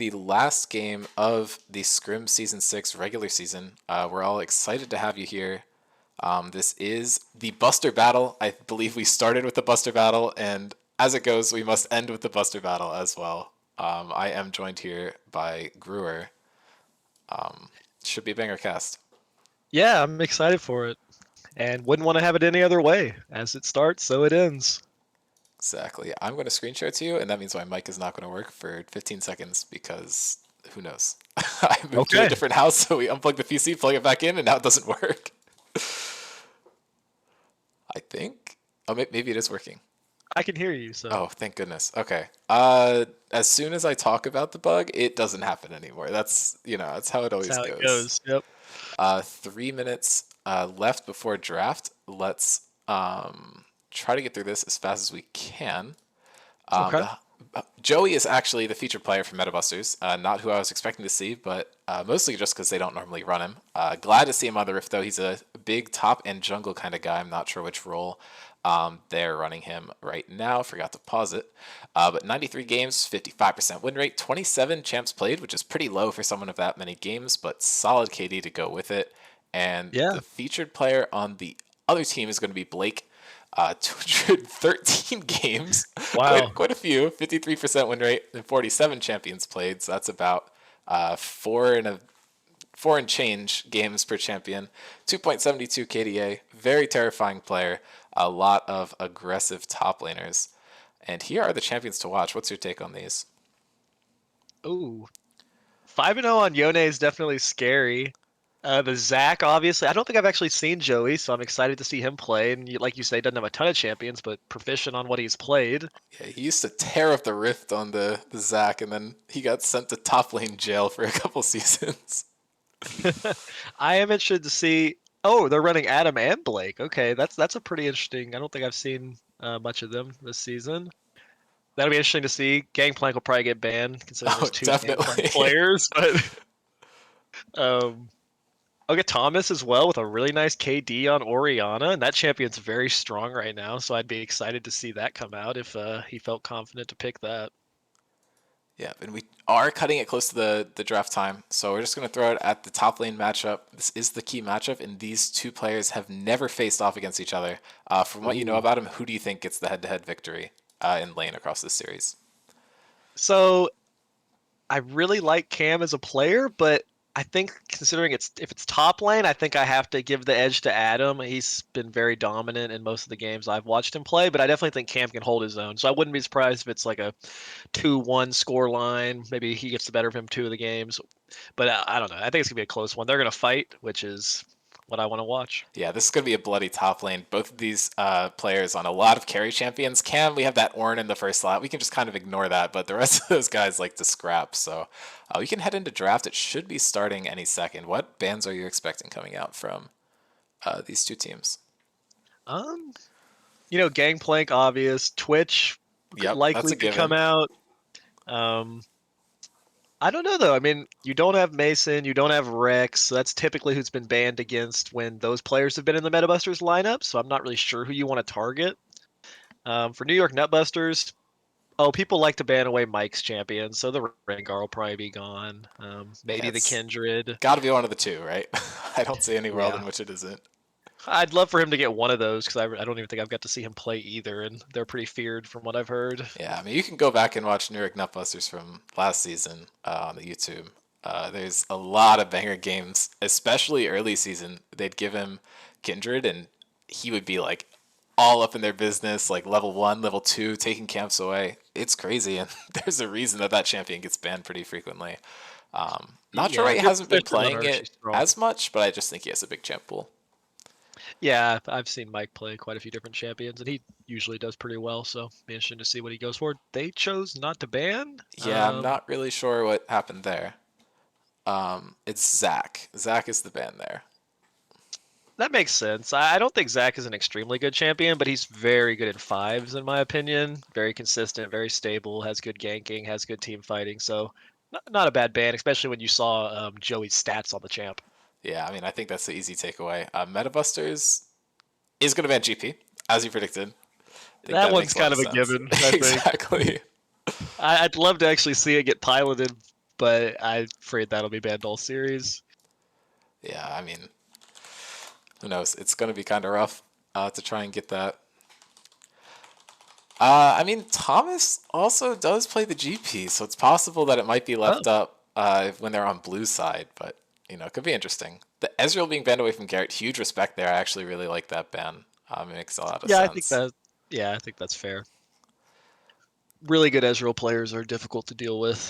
the last game of the Scrim Season 6 regular season. We're all excited to have you here. This is the Buster Battle. I believe we started with the Buster Battle, and as it goes, we must end with the Buster Battle as well. I am joined here by Grewer. Should be a banger cast. Yeah, I'm excited for it, and wouldn't want to have it any other way. As it starts, so it ends. Exactly. I'm going to screen share to you, and that means my mic is not going to work for 15 seconds because who knows? I moved to a Okay, different house, so we unplugged the PC, plug it back in, and now it doesn't work. I think. Oh, maybe it is working. I can hear you. So Oh, thank goodness. Okay. As soon as I talk about the bug, it doesn't happen anymore. That's how it that's always how it goes. goes. Yep. 3 minutes left before draft. Let's try to get through this as fast as we can. Okay. Joey is actually the featured player for MetaBusters. Not who I was expecting to see, but mostly just because they don't normally run him. Glad to see him on the Rift, though. He's a big top and jungle kind of guy. I'm not sure which role they're running him right now. Forgot to pause it. But 93 games, 55% win rate, 27 champs played, which is pretty low for someone of that many games, but solid KD to go with it. And Yeah. the featured player on the other team is going to be Blake. 213 games, Wow. quite a few, 53% win rate, and 47 champions played. So that's about four and change games per champion. 2.72 KDA, very terrifying player. A lot of aggressive top laners. And here are the champions to watch. What's your take on these? Ooh, 5-0 on Yone is definitely scary. The Zac, obviously, I don't think I've actually seen Joey, so I'm excited to see him play. And like you say, doesn't have a ton of champions, but proficient on what he's played. Yeah, he used to tear up the rift on the Zac, and then he got sent to top lane jail for a couple seasons. I am interested to see. Oh, they're running Adam and Blake. Okay, that's a pretty interesting. I don't think I've seen much of them this season. That'll be interesting to see. Gangplank will probably get banned considering Oh, there's two Gangplank definitely. players, but um, I'll get Thomas as well with a really nice KD on Oriana, and that champion's very strong right now. So I'd be excited to see that come out if he felt confident to pick that. Yeah, and we are cutting it close to the draft time, so we're just going to throw it at the top lane matchup. This is the key matchup, and these two players have never faced off against each other. From what you know Ooh. about them, who do you think gets the head-to-head victory in lane across this series? So I really like Cam as a player, but I think considering if it's top lane, I think I have to give the edge to Adam. He's been very dominant in most of the games I've watched him play, but I definitely think Cam can hold his own. So I wouldn't be surprised if it's like a 2-1 score line. Maybe he gets the better of him two of the games. But I don't know. I think it's gonna be a close one. They're gonna fight, which is what I want to watch. Yeah, this is going to be a bloody top lane. Both of these players on a lot of carry champions. Cam, we have that Ornn in the first slot. We can just kind of ignore that, but the rest of those guys like to scrap. So we can head into draft. It should be starting any second. What bans are you expecting coming out from these two teams? Um, Gangplank obvious. Twitch Yep, that's likely a could come given. out. Um, I don't know though. I mean, you don't have Mason, you don't have Rex. So that's typically who's been banned against when those players have been in the MetaBusters lineup. So I'm not really sure who you want to target. For New York Nutbusters, oh, people like to ban away Mike's champion, so the Rengar will probably be gone. Yeah, Maybe the it's Kindred. got to be one of the two, right? I don't see any world in Yeah, which it isn't. I'd love for him to get one of those because I don't even think I've got to see him play either, and they're pretty feared from what I've heard. Yeah, I mean, you can go back and watch New York Nutbusters from last season on the YouTube. There's a lot of banger games, especially early season. They'd give him Kindred, and he would be like all up in their business, like level 1, level 2, taking camps away. It's crazy, and there's a reason that that champion gets banned pretty frequently. Not sure Yeah, why he if you're hasn't been proficient on playing her, she's it strong. as much, but I just think he has a big champ pool. Yeah, I've seen Mike play quite a few different champions, and he usually does pretty well. So be interesting to see what he goes for. They chose not to ban. Yeah, I'm not really sure what happened there. It's Zach. Zach is the ban there. That makes sense. I don't think Zach is an extremely good champion, but he's very good in fives, in my opinion. Very consistent, very stable, has good ganking, has good team fighting. So not a bad ban, especially when you saw Joey's stats on the champ. Yeah, I mean, I think that's the easy takeaway. Metabusters is going to ban GP, as you predicted. I think That that one's makes a lot kind of of a sense. given, I think. Exactly. I'd love to actually see it get piloted but I'm afraid that'll be banned all series. Yeah, I mean, who knows? It's going to be kind of rough to try and get that. I mean, Thomas also does play the GP, so it's possible that it might be Oh, left up when they're on blue side, but, it could be interesting. The Ezreal being banned away from Garrett, huge respect there. I actually really like that ban. It makes a lot of yeah, I think sense. that. Yeah, I think that's fair. Really good Ezreal players are difficult to deal with.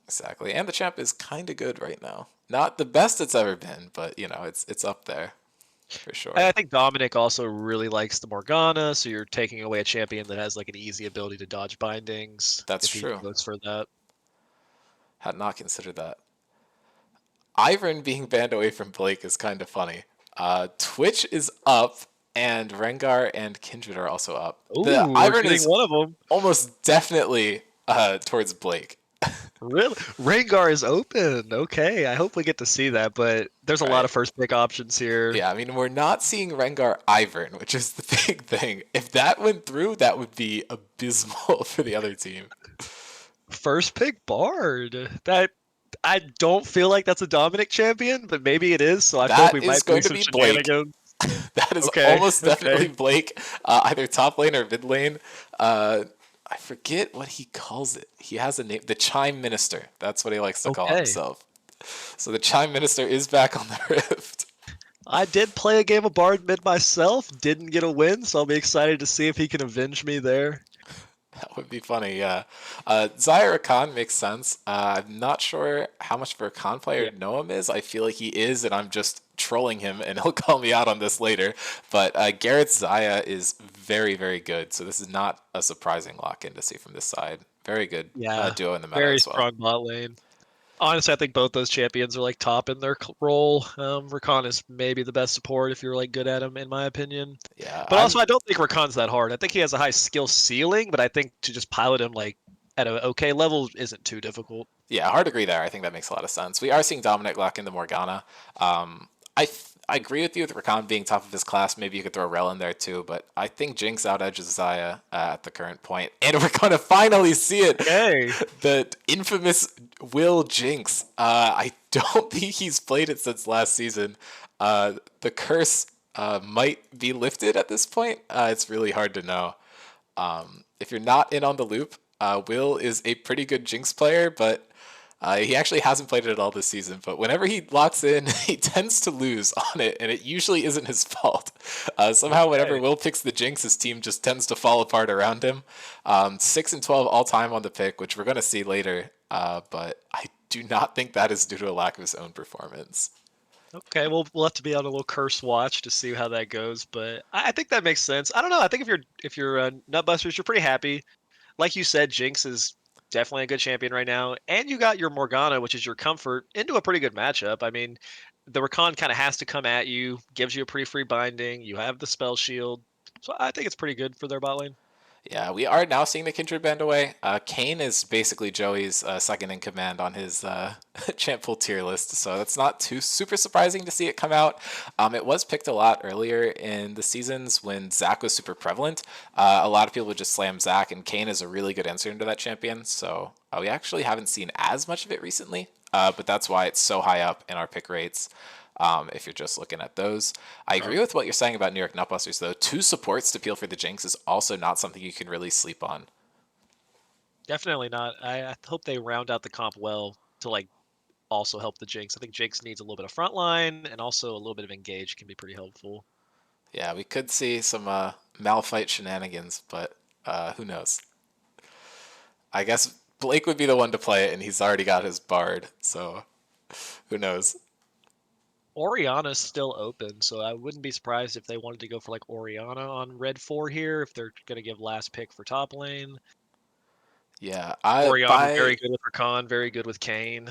Exactly. And the champ is kind of good right now. Not the best it's ever been, but, it's up there for And I sure. think Dominic also really likes the Morgana, so you're taking away a champion that has like an easy ability to dodge bindings That's if he true. goes for that. Had not considered that. Ivern being banned away from Blake is kind of funny. Twitch is up, and Rengar and Kindred are also up. The Ooh, we're Ivern getting is one of them. almost definitely towards Blake, Really? Rengar is open. Okay, I hope we get to see that, but there's a lot right? of first pick options here. Yeah, I mean, we're not seeing Rengar Ivern, which is the big thing. If that went through, that would be abysmal for the other team. First pick Bard. That I don't feel like that's a Dominic champion, but maybe it is, so I feel like That we is might see going to some be Blake. shenanigans. That is Okay, almost definitely okay. Blake, either top lane or mid lane. I forget what he calls it. He has a name, the Chime Minister. That's what he likes to call Okay. himself. So the Chime Minister is back on the Rift. I did play a game of Bard mid myself, didn't get a win, so I'll be excited to see if he can avenge me there. That would be funny, yeah. Zyra Khan makes sense. I'm not sure how much of a Khan player Yeah. Noam is. I feel like he is, and I'm just trolling him, and he'll call me out on this later. But Garrett's Zaya is very, very good, so this is not a surprising lock-in to see from this side. Very good Yeah. duo in the meta Very as well. strong bot lane. Honestly, I think both those champions are like top in their role. Rakan is maybe the best support if you're like good at him, in my opinion. Yeah, But also, I don't think Rakan's that hard. I think he has a high skill ceiling, but I think to just pilot him like at an okay level isn't too difficult. Yeah, hard to agree there. I think that makes a lot of sense. We are seeing Dominic lock into Morgana. I agree with you with Rakan being top of his class. Maybe you could throw Rel in there too, but I think Jinx out edges Zaya at the current point, and we're gonna finally see it. Okay. The infamous Will Jinx. I don't think he's played it since last season. The curse might be lifted at this point. It's really hard to know. If you're not in on the loop, Will is a pretty good Jinx player, but he actually hasn't played it at all this season. But whenever he locks in, he tends to lose on it, and it usually isn't his fault. Somehow, whenever Okay. Will picks the Jinx, his team just tends to fall apart around him. 6 and 12 all time on the pick, which we're going to see later. But I do not think that is due to a lack of his own performance. Okay, well, we'll have to be on a little curse watch to see how that goes, but I think that makes sense. I don't know. I think if you're Nutbusters, you're pretty happy. Like you said, Jinx is definitely a good champion right now, and you got your Morgana, which is your comfort, into a pretty good matchup. I mean, the Rakan kind of has to come at you, gives you a pretty free binding. You have the spell shield, so I think it's pretty good for their bot lane. Yeah, we are now seeing the Kindred band away. Kane is basically Joey's second in command on his champ full tier list, so that's not too super surprising to see it come out. It was picked a lot earlier in the seasons when Zac was super prevalent. A lot of people would just slam Zac, and Kane is a really good answer into that champion, so we actually haven't seen as much of it recently, but that's why it's so high up in our pick rates. If you're just looking at those. I agree with what you're saying about New York Nutbusters, though. Two supports to peel for the Jinx is also not something you can really sleep on. Definitely not. I hope they round out the comp well to like also help the Jinx. I think Jinx needs a little bit of frontline and also a little bit of engage can be pretty helpful. Yeah, we could see some Malphite shenanigans, but who knows? I guess Blake would be the one to play it, and he's already got his Bard, so who knows? Oriana's still open, so I wouldn't be surprised if they wanted to go for like Oriana on red 4 here, if they're gonna give last pick for top lane. Yeah, I Oriana very good with Rakan, very good with Kane.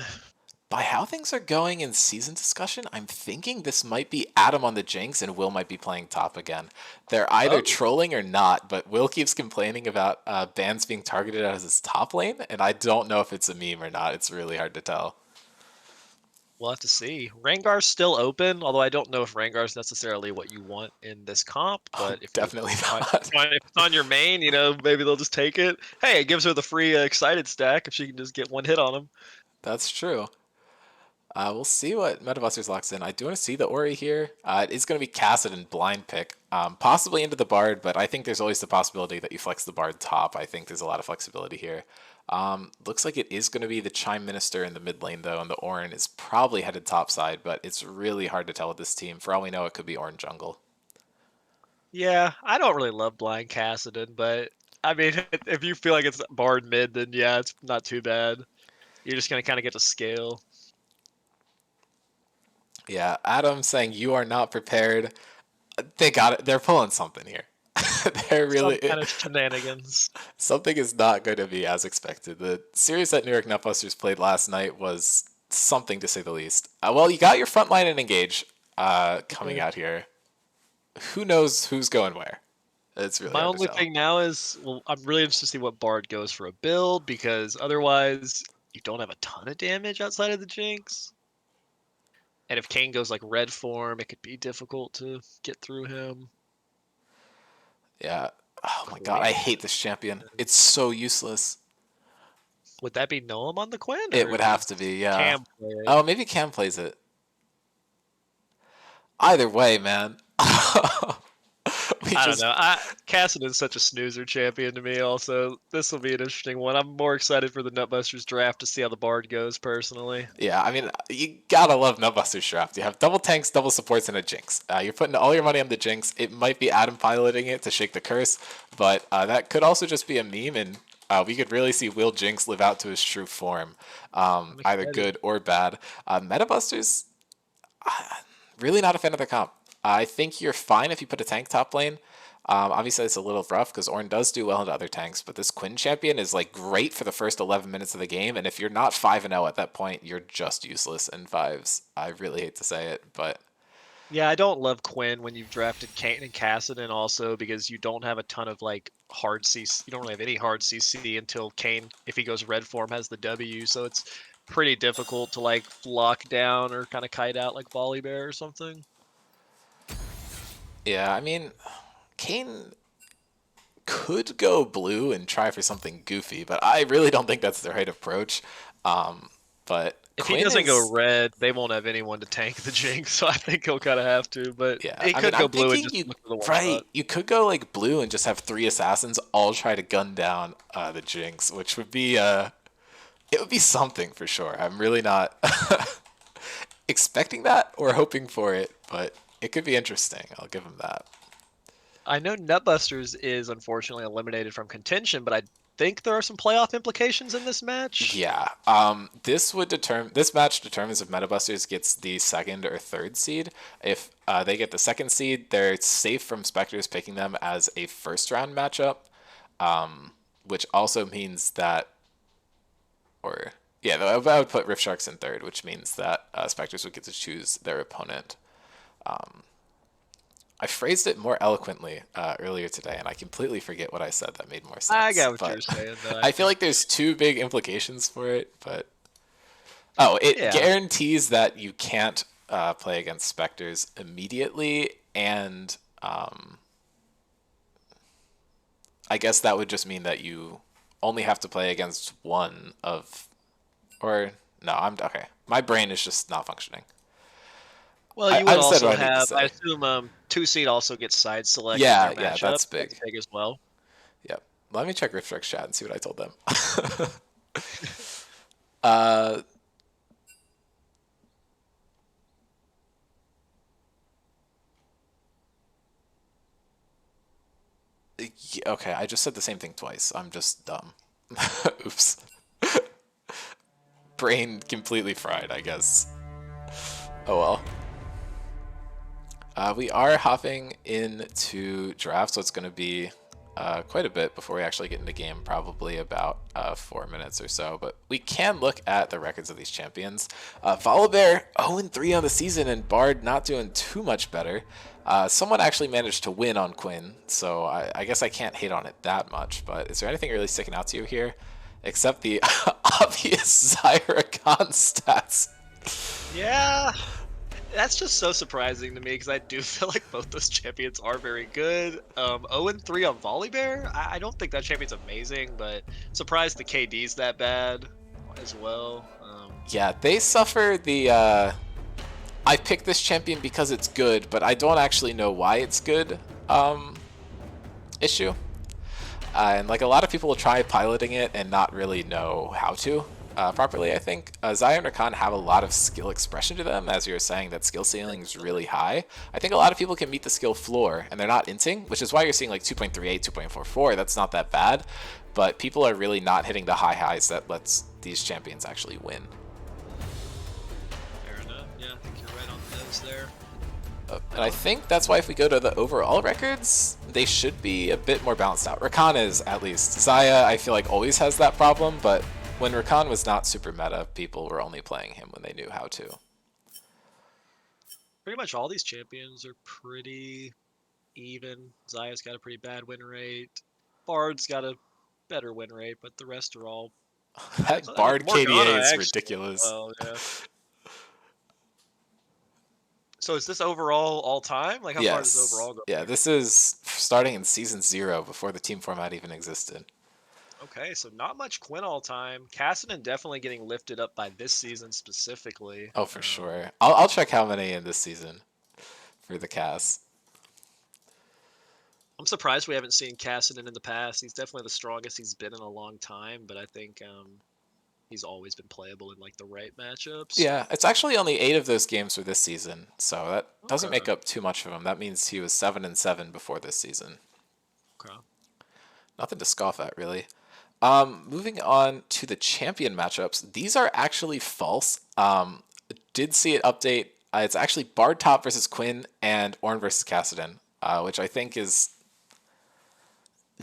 by how things are going in season discussion, I'm thinking this might be Adam on the Jinx and Will might be playing top again. They're either Oh, trolling or not, but Will keeps complaining about bans being targeted as his top lane, and I don't know if it's a meme or not. It's really hard to tell. we'll have to see. Rengar's still open, although I don't know if Rengar's necessarily what you want in this comp. Oh, But if you're definitely if not. it's on your main, maybe they'll just take it. Hey, it gives her the free excited stack if she can just get one hit on him. That's true. We'll see what Metabusters locks in. I do want to see the Ori here. It is going to be Cassidon blind pick, possibly into the Bard, but I think there's always the possibility that you flex the Bard top. I think there's a lot of flexibility here. Looks like it is going to be the Chime Minister in the mid lane, though, and the Orin is probably headed topside, but it's really hard to tell with this team. For all we know, it could be Orin jungle. Yeah, I don't really love blind Cassidon, but I mean, if you feel like it's Bard mid, then yeah, it's not too bad. You're just gonna kind of get to scale. Yeah, Adam saying you are not prepared. They got it. They're pulling something here. They're Some really kind of shenanigans. something is not going to be as expected. The series that New York Nutbusters played last night was something to say the least. Well, you got your front line and engage coming out here. Who knows who's going where? It's really My hard to only tell. thing now is, well, I'm really interested to see what Bard goes for a build, because otherwise you don't have a ton of damage outside of the Jinx. And if Kane goes like red form, it could be difficult to get through him. Yeah. Oh my god, I hate this champion. It's so useless. Would that be Noam on the Quinn? It Or would have does to be, yeah. Cam play it? Oh, maybe Cam plays it. Either way, man. I don't know. Cassidon's such a snoozer champion to me. Also, this will be an interesting one. I'm more excited for the Nutbusters draft to see how the Bard goes personally. Yeah, I mean, you gotta love Nutbusters draft. You have double tanks, double supports, and a Jinx. You're putting all your money on the Jinx. It might be Adam piloting it to shake the curse, but that could also just be a meme, and we could really see Will Jinx live out to his true form, either good or bad. Metabusters, really not a fan of the comp. I think you're fine if you put a tank top lane. Obviously, it's a little rough because Ornn does do well into other tanks, but this Quinn champion is like great for the first 11 minutes of the game, and if you're not 5-0 at that point, you're just useless in fives. I really hate to say it, but Yeah, I don't love Quinn when you've drafted Kane and Cassidon also, because you don't have a ton of like hard CC. You don't really have any hard CC until Kane, if he goes red form, has the W. So it's pretty difficult to like lock down or kind of kite out like Volibear or something. yeah, I mean, Kane could go blue and try for something goofy, but I really don't think that's the right approach. But If Quinn he doesn't is, go red, they won't have anyone to tank the Jinx, so I think he'll kind of have to. But yeah, he I could mean, go I'm blue and thinking just look for the one right, shot. you could go like blue and just have 3 assassins all try to gun down the Jinx, which would be it would be something for sure. I'm really not expecting that or hoping for it, but it could be interesting. I'll give him that. I know Nutbusters is unfortunately eliminated from contention, but I think there are some playoff implications in this match. Yeah. This match determines if Metabusters gets the second or third seed. If they get the second seed, they're safe from Spectres picking them as a first round matchup, which also means that, or yeah, I would put Rift Sharks in third, which means that Spectres would get to choose their opponent. I phrased it more eloquently earlier today, and I completely forget what I said that made more sense. I got what but you're saying. Though. I feel like there's 2 big implications for it, but it guarantees that you can't play against Spectres immediately, and I guess that would just mean that you only have to play against one of, or no, I'm okay. My brain is just not functioning. Well, you would I've said also what I need to have, I say. assume, 2 seed also gets side selected Yeah, in your yeah, matchup. that's big. That's big as well. Yep. Let me check Rift Sharks chat and see what I told them. uh, okay, I just said the same thing twice. I'm just dumb. Oops. Brain completely fried, I guess. Oh well. We are hopping into draft, so it's going to be quite a bit before we actually get into game, probably about 4 minutes or so. But we can look at the records of these champions. Volibear 0-3 on the season, and Bard not doing too much better. Someone actually managed to win on Quinn, so I guess I can't hate on it that much. But is there anything really sticking out to you here? Except the obvious Zyragon stats. Yeah, that's just so surprising to me, because I do feel like both those champions are very good. 0-3 on Volibear? I don't think that champion's amazing, but surprised the KD's that bad as well. Yeah, they suffer the I picked this champion because it's good, but I don't actually know why it's good issue. And like a lot of people will try piloting it and not really know how to properly, I think. Xayah and Rakan have a lot of skill expression to them, as you were saying, that skill ceiling is really high. I think a lot of people can meet the skill floor, and they're not inting, which is why you're seeing like 2.38, 2.44. That's not that bad, but people are really not hitting the high highs that lets these champions actually win. Fair enough. Yeah, I think you're right on the nose there. And I think that's why if we go to the overall records, they should be a bit more balanced out. Rakan is, at least. Xayah, I feel like, always has that problem, but when Rakan was not super meta, people were only playing him when they knew how to. Pretty much all these champions are pretty even. Xayah's got a pretty bad win rate. Bard's got a better win rate, but the rest are all... That Bard KDA is actually, ridiculous. well, yeah. So is this overall all time? Like how far does this overall go? Yeah, this is starting in Season 0, before the team format even existed. Okay, so not much Quinn all time. Cassidy definitely getting lifted up by this season specifically. Oh, for sure. I'll check how many in this season for the Cass. I'm surprised we haven't seen Cassidy in the past. He's definitely the strongest he's been in a long time, but I think he's always been playable in like the right matchups. Yeah, it's actually only 8 of those games for this season, so that doesn't make up too much of him. That means he was 7-7 before this season. Okay. Nothing to scoff at, really. Moving on to the champion matchups. These are actually false. Did see it update. It's actually Bard top versus Quinn and Ornn versus Kassadin, which I think is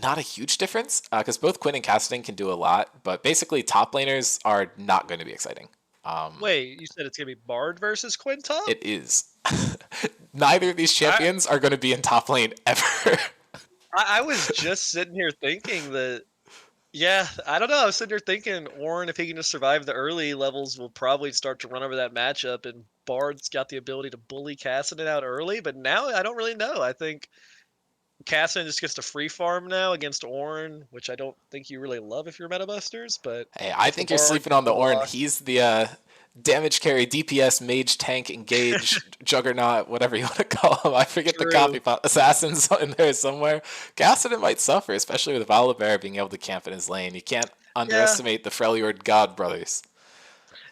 not a huge difference because both Quinn and Kassadin can do a lot, but basically top laners are not going to be exciting. Wait, you said it's going to be Bard versus Quinn top? It is. Neither of these champions are going to be in top lane ever. I was just sitting here thinking that, yeah, I don't know. I was sitting here thinking Ornn, if he can just survive the early levels, will probably start to run over that matchup, and Bard's got the ability to bully Kassadin out early, but now I don't really know. I think Kassadin just gets to free farm now against Ornn, which I don't think you really love if you're Metabusters, but... Hey, I think you're sleeping on the Ornn. He's the damage carry, DPS, mage, tank, engage, juggernaut, whatever you want to call him. I forget the copy assassins in there somewhere. Kassadin might suffer, especially with Volibear being able to camp in his lane. You can't underestimate the Freljord God brothers.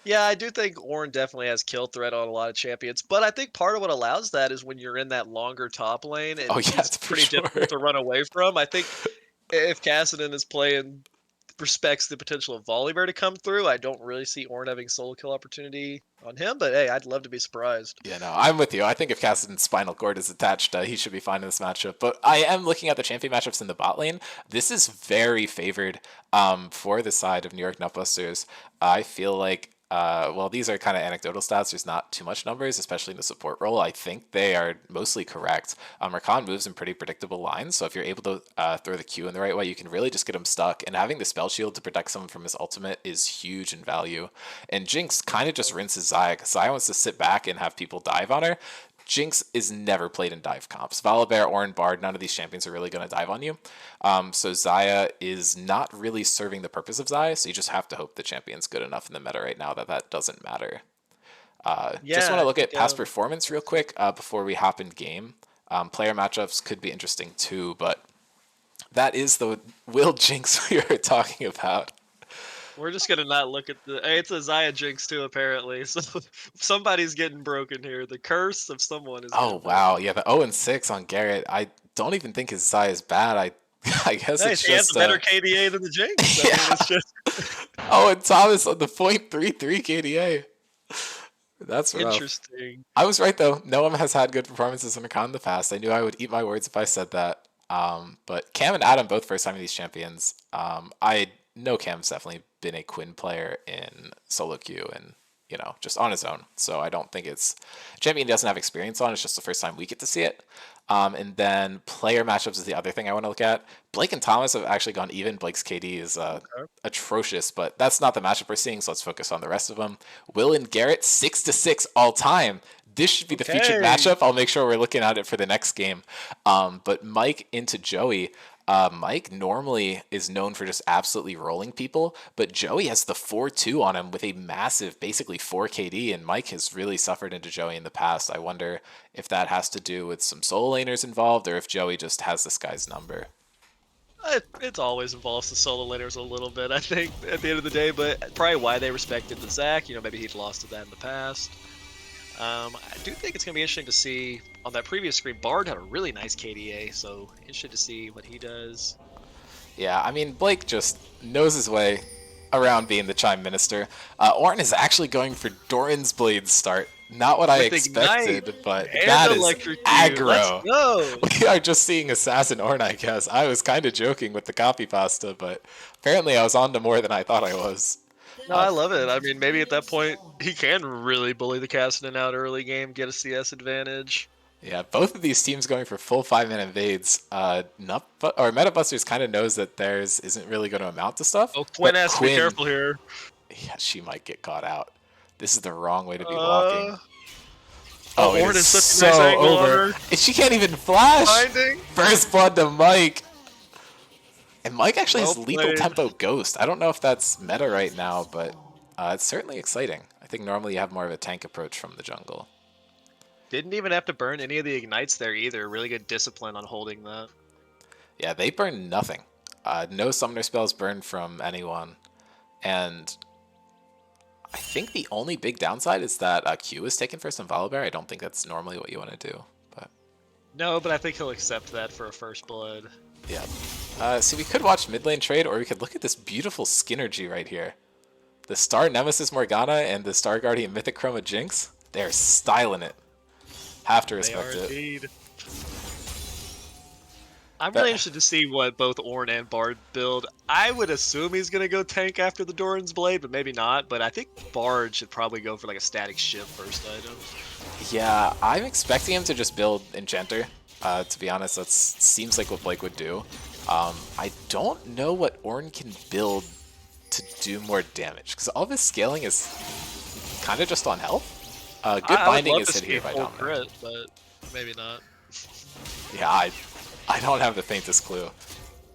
Yeah, I do think Ornn definitely has kill threat on a lot of champions, but I think part of what allows that is when you're in that longer top lane, and it's pretty difficult to run away from. I think if Kassadin is playing, respects the potential of Volibear to come through, I don't really see Ornn having solo kill opportunity on him, but hey, I'd love to be surprised. Yeah, no, I'm with you. I think if Kassadin's spinal cord is attached, he should be fine in this matchup. But I am looking at the champion matchups in the bot lane. This is very favored for the side of New York Nutbusters. I feel like well, these are kind of anecdotal stats. There's not too much numbers, especially in the support role. I think they are mostly correct. Rakan moves in pretty predictable lines, so if you're able to throw the Q in the right way, you can really just get him stuck. And having the spell shield to protect someone from his ultimate is huge in value. And Jinx kind of just rinses Xayah, because Xayah wants to sit back and have people dive on her. Jinx is never played in dive comps. Volibear, Ornn, Bard, none of these champions are really going to dive on you. So Xayah is not really serving the purpose of Xayah, so you just have to hope the champion's good enough in the meta right now that doesn't matter. Just want to look at past performance real quick before we hop in game. Player matchups could be interesting too, but that is the Will Jinx we were talking about. We're just gonna not look at the. Hey, it's a Xayah Jinx too, apparently. So somebody's getting broken here. The curse of someone is. Oh wow, yeah, the 0-6 on Garrett. I don't even think his Xayah is bad. I guess nice. It's he just has a better KDA than the Jinx. Yeah. I mean, it's just... Oh, and Thomas on the 0.33 KDA. That's rough. Interesting. I was right though. No one has had good performances in Rakan in the past. I knew I would eat my words if I said that. But Cam and Adam both first time of these champions. I know Cam's definitely been a Quinn player in solo queue and just on his own. So I don't think it's a champion he doesn't have experience on. It's just the first time we get to see it. And then player matchups is the other thing I want to look at. Blake and Thomas have actually gone even. Blake's KD is atrocious, but that's not the matchup we're seeing, so let's focus on the rest of them. Will and Garrett, 6-6 all time. This should be the featured matchup. I'll make sure we're looking at it for the next game. But Mike into Joey. Mike normally is known for just absolutely rolling people, but Joey has the 4-2 on him with a massive, basically 4 KD, and Mike has really suffered into Joey in the past. I wonder if that has to do with some solo laners involved, or if Joey just has this guy's number. It's always involves the solo laners a little bit, I think, at the end of the day, but probably why they respected the Zac. Maybe he'd lost to that in the past. I do think it's going to be interesting to see, on that previous screen, Bard had a really nice KDA, so interested to see what he does. Yeah, I mean, Blake just knows his way around being the Chime Minister. Orton is actually going for Doran's Blade start. Not what I With expected, Ignite but and that is Electrocute. aggro. Let's go! We are just seeing Assassin Orn, I guess. I was kind of joking with the copy pasta, but apparently I was on to more than I thought I was. No, I love it. I mean, maybe at that point, he can really bully the Cassidy out early game, get a CS advantage. Yeah, both of these teams going for full 5-minute invades. Metabusters kind of knows that theirs isn't really going to amount to stuff. Oh, Quinn has to be careful here. Yeah, she might get caught out. This is the wrong way to be walking. Oh, it is so over. And she can't even flash. Finding. First blood to Mike. And Mike actually has lethal tempo ghost. I don't know if that's meta right now, but it's certainly exciting. I think normally you have more of a tank approach from the jungle. Didn't even have to burn any of the ignites there either. Really good discipline on holding that. Yeah, they burn nothing. No summoner spells burned from anyone. And I think the only big downside is that Q is taken first on Volibear. I don't think that's normally what you want to do. But no, but I think he'll accept that for a first blood. Yeah. So we could watch mid lane trade, or we could look at this beautiful Skinnergy right here. The Star Nemesis Morgana and the Star Guardian Mythic Chroma Jinx. They're styling it. Have to respect it. Indeed. I'm really interested to see what both Ornn and Bard build. I would assume he's going to go tank after the Doran's Blade, but maybe not. But I think Bard should probably go for like a static shift first item. Yeah, I'm expecting him to just build Enchanter. To be honest, that seems like what Blake would do. I don't know what Ornn can build to do more damage, because all of his scaling is kind of just on health. Good binding is hit here by Dominic. Crit, but maybe not. Yeah, I don't have the faintest clue.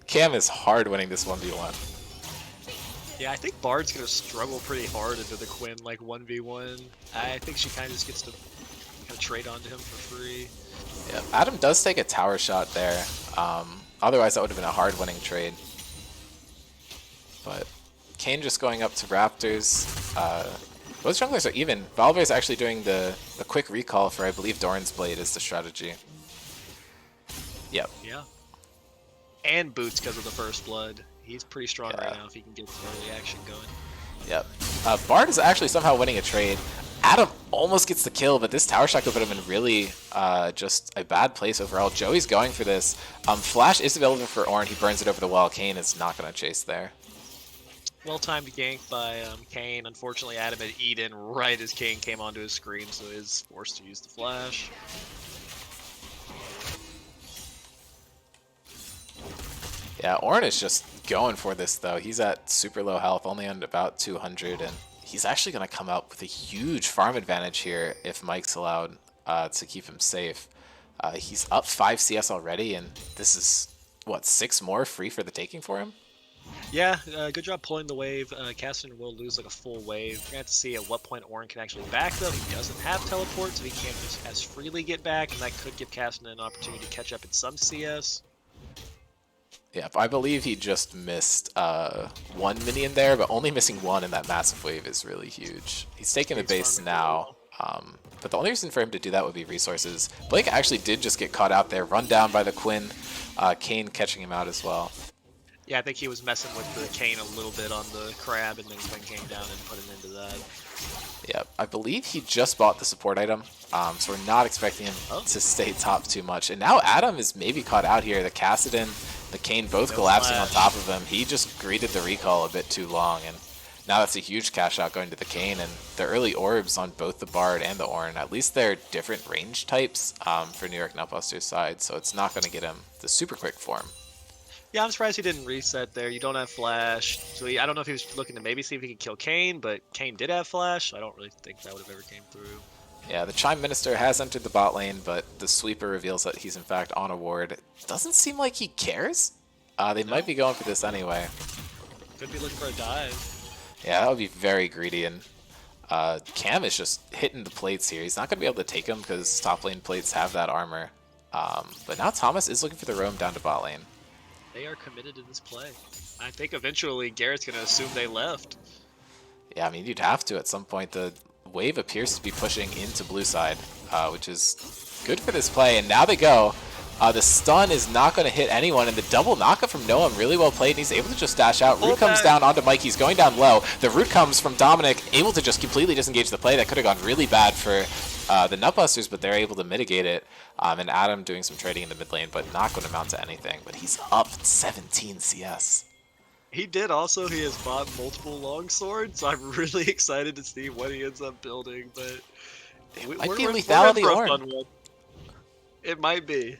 Cam is hard winning this 1v1. Yeah, I think Bard's going to struggle pretty hard into the Quinn, like 1v1. I think she kind of just gets to kind of trade onto him for free. Yeah, Adam does take a tower shot there. Otherwise, that would have been a hard winning trade. But Kayn just going up to Raptors. Both junglers are even. Volibear is actually doing the quick recall for, I believe, Doran's Blade is the strategy. Yep. Yeah. And Boots because of the first blood. He's pretty strong right now if he can get some early action going. Yep. Bard is actually somehow winning a trade. Adam almost gets the kill, but this tower shot could put him in really just a bad place overall. Joey's going for this. Flash is available for Ornn. He burns it over the wall. Kayn is not going to chase there. Well-timed gank by Kayn. Unfortunately, Adam had Eden right as Kayn came onto his screen, so is forced to use the flash. Yeah, Ornn is just going for this, though. He's at super low health, only on about 200, and he's actually going to come out with a huge farm advantage here if Mike's allowed to keep him safe. He's up 5 CS already, and this is, what, 6 more free for the taking for him? Yeah, good job pulling the wave. Cassidy will lose like a full wave. We're going to have to see at what point Ornn can actually back, though. He doesn't have teleport, so he can't just as freely get back, and that could give Cassidy an opportunity to catch up in some CS. Yeah, I believe he just missed 1 minion there, but only missing 1 in that massive wave is really huge. He's taking the base now, but the only reason for him to do that would be resources. Blake actually did just get caught out there, run down by the Quinn. Kayn catching him out as well. Yeah, I think he was messing with the Kayn a little bit on the crab, and then Quinn came down and put an end to that. Yeah, I believe he just bought the support item, so we're not expecting him to stay top too much. And now Adam is maybe caught out here. The Cassidy, the Kayn both collapsing on top of him. He just greeted the recall a bit too long, and now that's a huge cash out going to the Kayn. And the early orbs on both the Bard and the Ornn, at least they're different range types for New York Nutbusters' side, so it's not going to get him the super quick form. Yeah, I'm surprised he didn't reset there. You don't have flash, so I don't know if he was looking to maybe see if he could kill Kayn, but Kayn did have flash. I don't really think that would have ever came through. Yeah, the Chime Minister has entered the bot lane, but the sweeper reveals that he's in fact on a ward. It doesn't seem like he cares. They might be going for this anyway. Could be looking for a dive. Yeah, that would be very greedy, and Cam is just hitting the plates here. He's not going to be able to take them because top lane plates have that armor. But now Thomas is looking for the roam down to bot lane. They are committed to this play. I think eventually Garrett's going to assume they left. Yeah, I mean, you'd have to at some point. The wave appears to be pushing into blue side, which is good for this play. And now they go. The stun is not going to hit anyone, and the double knockup from Noam, really well played, and he's able to just dash out. Root comes down onto Mike. He's going down low. The root comes from Dominic, able to just completely disengage the play. That could have gone really bad for the Nutbusters, but they're able to mitigate it. And Adam doing some trading in the mid lane, but not going to amount to anything. But he's up 17 CS. He did also. He has bought multiple long swords, so I'm really excited to see what he ends up building. But it might be lethality Ornn. It might be.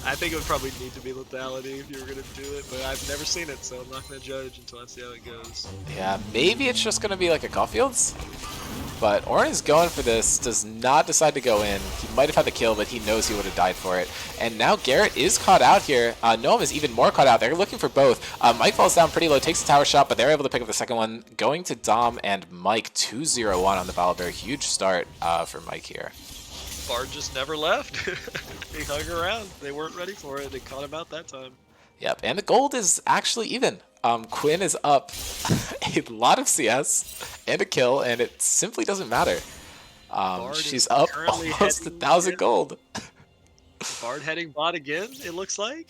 I think it would probably need to be lethality if you were going to do it, but I've never seen it, so I'm not going to judge until I see how it goes. Yeah, maybe it's just going to be like a Caulfield's, but Ornn is going for this, does not decide to go in. He might have had the kill, but he knows he would have died for it. And now Garrett is caught out here. Noam is even more caught out. They're looking for both. Mike falls down pretty low, takes a tower shot, but they're able to pick up the second one. Going to Dom and Mike, 2-0-1 on the Volibear. Huge start for Mike here. Bard just never left. He hung around. They weren't ready for it. They caught him out that time. Yep, and the gold is actually even. Quinn is up a lot of CS and a kill, and it simply doesn't matter. She's up almost 1,000 gold. Bard heading bot again, it looks like.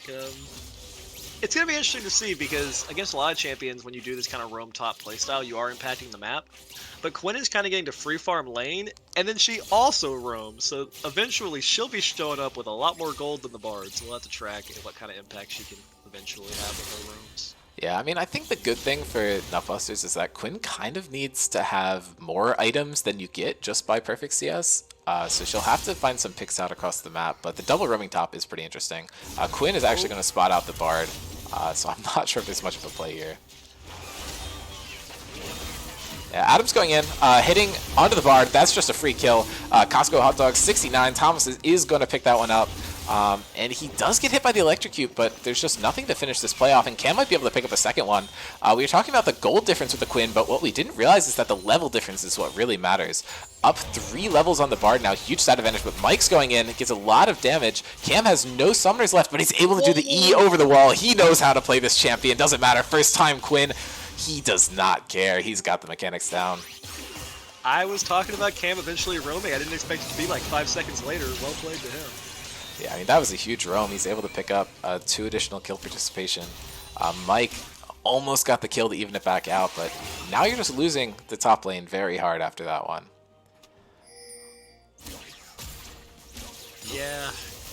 It's going to be interesting to see because against a lot of champions, when you do this kind of roam top playstyle, you are impacting the map. But Quinn is kind of getting to free farm lane, and then she also roams. So eventually she'll be showing up with a lot more gold than the Bard. So we'll have to track what kind of impact she can eventually have with her roams. Yeah, I mean, I think the good thing for Nutbusters is that Quinn kind of needs to have more items than you get just by perfect CS. So she'll have to find some picks out across the map, but the double roaming top is pretty interesting. Quinn is actually going to spot out the Bard, so I'm not sure if there's much of a play here. Yeah, Adam's going in, hitting onto the Bard. That's just a free kill. Costco Hot Dog 69. Thomas is going to pick that one up. And he does get hit by the electrocute, but there's just nothing to finish this play off, and Cam might be able to pick up a second one. We were talking about the gold difference with the Quinn, but what we didn't realize is that the level difference is what really matters. Up 3 levels on the Bard now, huge side advantage, but Mike's going in, gets a lot of damage. Cam has no summoners left, but he's able to do the E over the wall. He knows how to play this champion, doesn't matter. First time Quinn, he does not care. He's got the mechanics down. I was talking about Cam eventually roaming. I didn't expect it to be like 5 seconds later. Well played to him. Yeah, I mean, that was a huge roam. He's able to pick up 2 additional kill participation. Mike almost got the kill to even it back out, but now you're just losing the top lane very hard after that one. Yeah,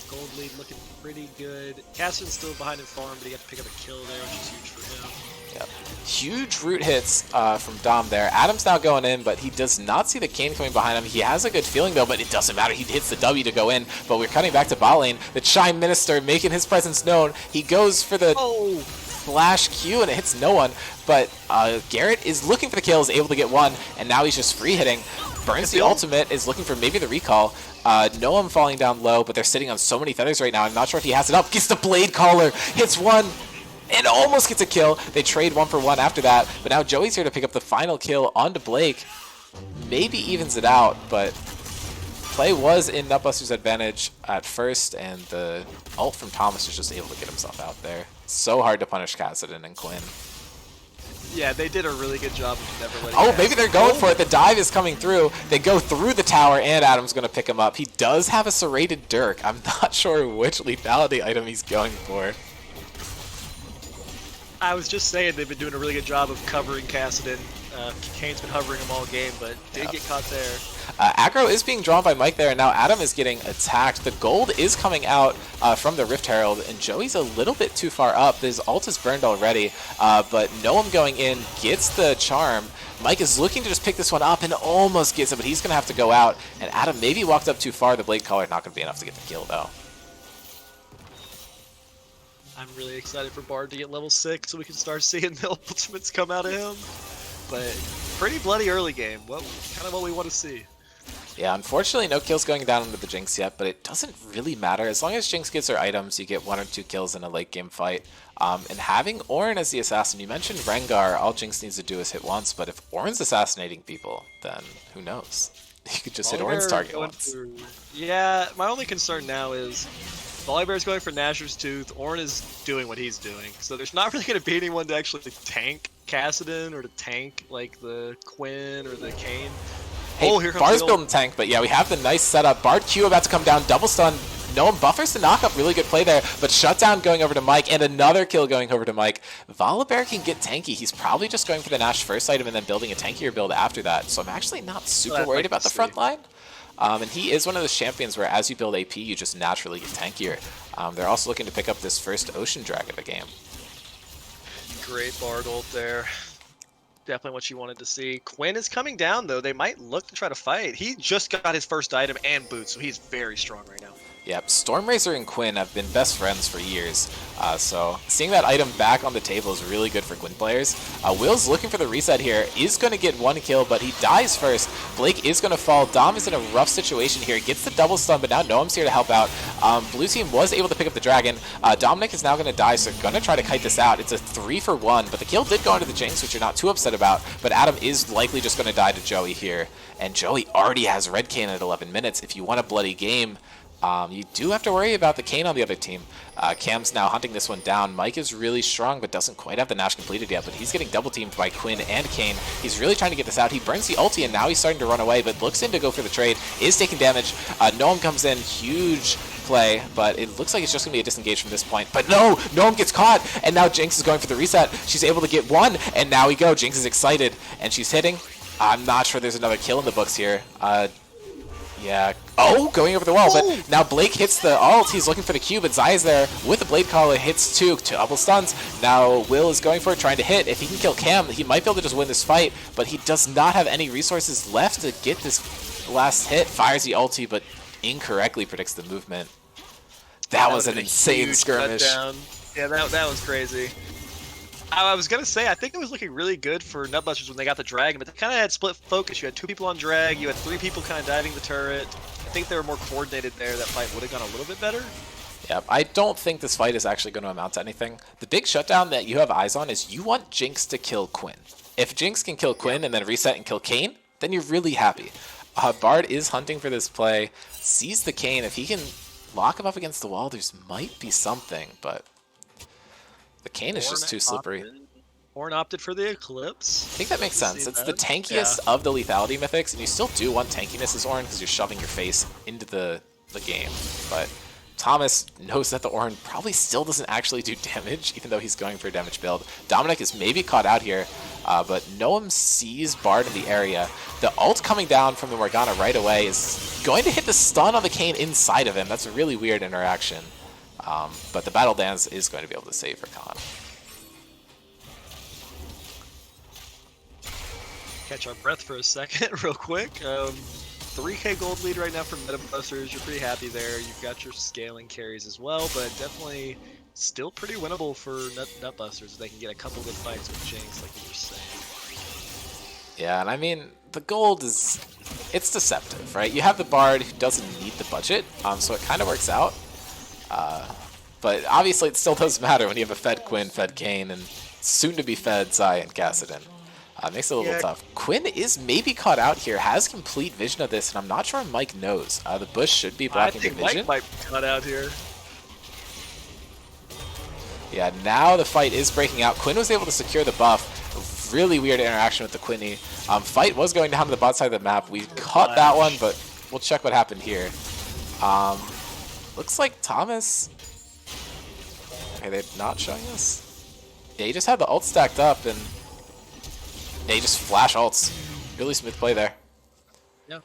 gold lead looking pretty good. Cassian's still behind in farm, but he got to pick up a kill there, which is huge for him. Yep. Huge root hits from Dom there. Adam's now going in, but he does not see the Kayn coming behind him. He has a good feeling, though, but it doesn't matter. He hits the W to go in, but we're cutting back to bot lane. The Chime Minister making his presence known. He goes for the flash Q, and it hits no one, but Garrett is looking for the kill, is able to get one, and now he's just free hitting. Burns the ultimate, is looking for maybe the recall. Noam falling down low, but they're sitting on so many feathers right now. I'm not sure if he has it up. Gets the Blade Caller, hits one, and almost gets a kill. They trade 1 for 1 after that, but now Joey's here to pick up the final kill onto Blake. Maybe evens it out, but play was in Nutbusters' advantage at first, and the ult from Thomas is just able to get himself out there. So hard to punish Kassadin and Quinn. Yeah, they did a really good job of never letting maybe they're going for it. The dive is coming through. They go through the tower, and Adam's going to pick him up. He does have a serrated Dirk. I'm not sure which lethality item he's going for. I was just saying they've been doing a really good job of covering Kassadin. Kane's been hovering him all game, but did get caught there. Aggro is being drawn by Mike there, and now Adam is getting attacked. The gold is coming out from the Rift Herald, and Joey's a little bit too far up. His ult is burned already, but Noam going in gets the charm. Mike is looking to just pick this one up and almost gets it, but he's going to have to go out. And Adam maybe walked up too far. The Blade Caller not going to be enough to get the kill, though. I'm really excited for Bard to get level 6 so we can start seeing the ultimates come out of him. But pretty bloody early game. Well, kind of what we want to see. Yeah, unfortunately no kills going down into the Jinx yet, but it doesn't really matter. As long as Jinx gets her items, you get 1 or 2 kills in a late game fight. And having Ornn as the assassin, you mentioned Rengar, all Jinx needs to do is hit once, but if Ornn's assassinating people, then who knows? You could just hit Ornn's target once. Yeah, my only concern now is Volibear's going for Nashor's Tooth, Ornn is doing what he's doing, so there's not really going to be anyone to actually tank Kassadin or to tank like the Quinn or the Kayn. Hey, oh, here comes Bard's building tank, but yeah, we have the nice setup. Bard Q about to come down, double stun. Noam buffers the knockup, really good play there, but shutdown going over to Mike, and another kill going over to Mike. Volibear can get tanky. He's probably just going for the Nash first item and then building a tankier build after that, so I'm actually not super worried about the front line. And he is one of those champions where as you build AP, you just naturally get tankier. They're also looking to pick up this first Ocean Drag of the game. Great Bard ult there. Definitely what you wanted to see. Quinn is coming down, though. They might look to try to fight. He just got his first item and boots, so he's very strong right now. Yep, Stormrazor and Quinn have been best friends for years, so seeing that item back on the table is really good for Quinn players. Will's looking for the reset here, is going to get 1 kill, but he dies first. Blake is going to fall. Dom is in a rough situation here, gets the double stun, but now Noam's here to help out. Blue team was able to pick up the dragon. Dominic is now going to die, so they're going to try to kite this out. It's a 3-for-1, but the kill did go into the Jinx, which you're not too upset about, but Adam is likely just going to die to Joey here, and Joey already has Red Kayn at 11 minutes. If you want a bloody game, you do have to worry about the Kayn on the other team. Cam's now hunting this one down. Mike is really strong, but doesn't quite have the Nash completed yet, but he's getting double teamed by Quinn and Kayn. He's really trying to get this out. He burns the ulti, and now he's starting to run away, but looks in to go for the trade. Is taking damage. Noam comes in. Huge play, but it looks like it's just going to be a disengage from this point. But no! Noam gets caught, and now Jinx is going for the reset. She's able to get 1, and now we go. Jinx is excited, and she's hitting. I'm not sure there's another kill in the books here. Yeah. Oh, going over the wall, but now Blake hits the ult. He's looking for the Q, but Zai's there with the Blade Caller, hits 2 double stuns. Now Will is going for it, trying to hit. If he can kill Cam, he might be able to just win this fight, but he does not have any resources left to get this last hit. Fires the ulti, but incorrectly predicts the movement. That was an insane skirmish. Yeah, that was crazy. I was going to say, I think it was looking really good for Nutbusters when they got the dragon, but they kind of had split focus. You had 2 people on drag, you had 3 people kind of diving the turret. I think they were more coordinated there. That fight would have gone a little bit better. Yeah, I don't think this fight is actually going to amount to anything. The big shutdown that you have eyes on is you want Jinx to kill Quinn. If Jinx can kill Quinn and then reset and kill Kayn, then you're really happy. Bard is hunting for this play, sees the Kayn. If he can lock him up against the wall, there's might be something, but the Kayn is just too slippery. Ornn opted for the Eclipse. I think that makes sense. It's the tankiest of the lethality mythics, and you still do want tankiness as Ornn because you're shoving your face into the game. But Thomas knows that the Ornn probably still doesn't actually do damage, even though he's going for a damage build. Dominic is maybe caught out here, but Noam sees Bard in the area. The ult coming down from the Morgana right away is going to hit the stun on the Kayn inside of him. That's a really weird interaction. But the Battle Dance is going to be able to save Rakan. Catch our breath for a second real quick. 3k gold lead right now for Metabusters. You're pretty happy there. You've got your scaling carries as well, but definitely still pretty winnable for Nutbusters. They can get a couple good fights with Jinx, like you were saying. Yeah, and I mean, the gold is, it's deceptive, right? You have the Bard who doesn't need the budget, so it kind of works out. But obviously it still doesn't matter when you have a fed Quinn, fed Kayn, and soon to be fed Zai and Kassadin. Makes it a little tough. Quinn is maybe caught out here, has complete vision of this, and I'm not sure Mike knows. The bush should be blocking the vision. I think Mike might be caught out here. Yeah, now the fight is breaking out. Quinn was able to secure the buff. Really weird interaction with the Quinny. Fight was going down to the bot side of the map. We caught that one, but we'll check what happened here. Looks like Thomas... Okay, they're not showing us. Yeah, he just had the ult stacked up, and yeah, he just flash ults. Really smooth play there. Yeah.